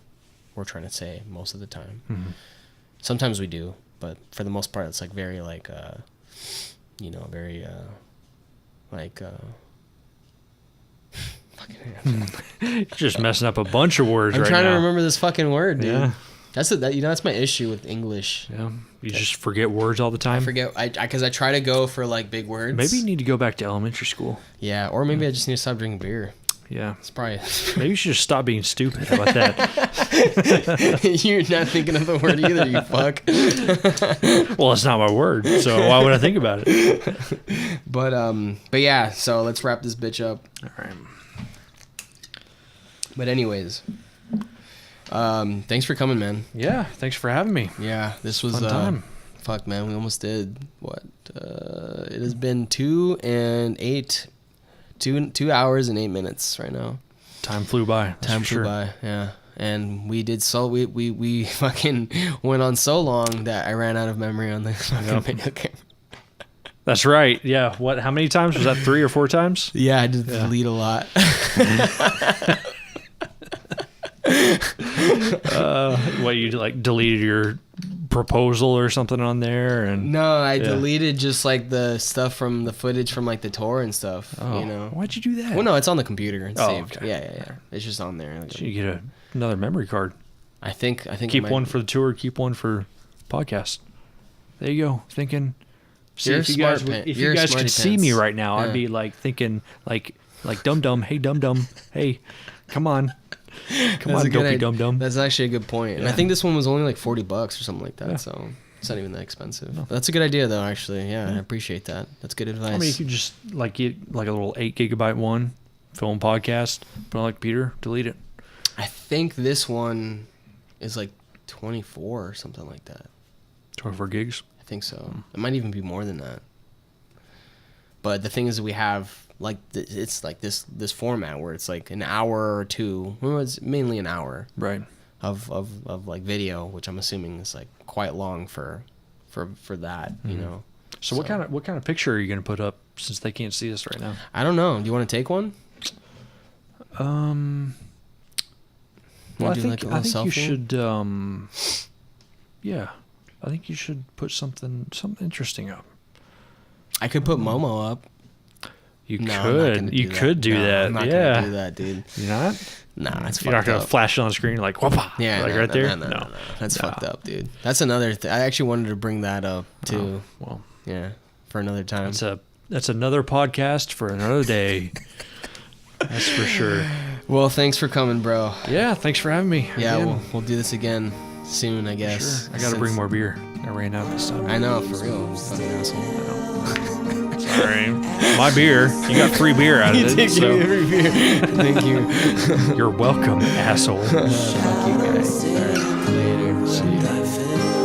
we're trying to say most of the time. Sometimes we do, but for the most part it's like very like very like You're just messing up a bunch of words. I'm right trying now. to remember this fucking word, dude. Yeah. That's my issue with English. Yeah. You just forget words all the time. I forget because I try to go for like big words. Maybe you need to go back to elementary school. Yeah, or maybe I just need to stop drinking beer. Yeah. It's probably Maybe you should just stop being stupid. How about that? You're not thinking of the word either, you fuck. Well, it's not my word, so why would I think about it? But yeah, so let's wrap this bitch up. All right. But anyways, thanks for coming, man. Yeah, thanks for having me. Yeah, this was fun time. Fuck, man, we almost did what? It has been 2 hours and 8 minutes right now. Time flew by. Time flew by. Yeah, and we did we fucking went on so long that I ran out of memory on the fucking video camera. That's right. Yeah. What? How many times was that? 3 or 4 times? Yeah, I did delete a lot. What, you like deleted your proposal or something on there? And no, I deleted just like the stuff from the footage from like the tour and stuff. Oh, why'd you do that? Well, no, it's on the computer. It's saved. Okay. Yeah. It's just on there. So you get another memory card. I think keep one for the tour. Keep one for podcast. There you go. Thinking. See, if you guys could see me right now, I'd be like thinking like dum dum. Hey dum dum. Hey, come on. Come on, dopey dum dum. That's actually a good point. And I think this one was only like $40 or something like that. Yeah. So it's not even that expensive. No. That's a good idea though, actually. Yeah, I appreciate that. That's good advice. I mean, you could just get like a little 8 gigabyte one, film podcast, put on like Peter, delete it. I think this one is like 24 or something like that. 24 gigs? I think so. It might even be more than that. But the thing is, we have like it's like this format where it's like an hour or two. Well, it's mainly an hour, right? Of like video, which I'm assuming is like quite long for that, you know. So what kind of picture are you gonna put up since they can't see us right now? I don't know. Do you want to take one? Well, I think you should. Yeah, I think you should put something interesting up. I could put Momo up. You No, I'm not gonna could do that. I'm not yeah. gonna do that, dude. You're not? Nah, that's You're not fucked gonna up. flash it on the screen like whoopah. Yeah, like no, right no, there. No. That's fucked up, dude. That's another. I actually wanted to bring that up too. Well, Yeah, for another time. that's another podcast for another day. That's for sure. Well, thanks for coming, bro. Yeah, thanks for having me. Yeah, again. we'll do this again soon, I guess. Sure. I gotta bring more beer. I ran out this time. I know, for real. You fucking asshole. Sorry. My beer. You got free beer out of it. Thank so you. Thank you. you're welcome, asshole. Fuck you guys. All right, later. See you.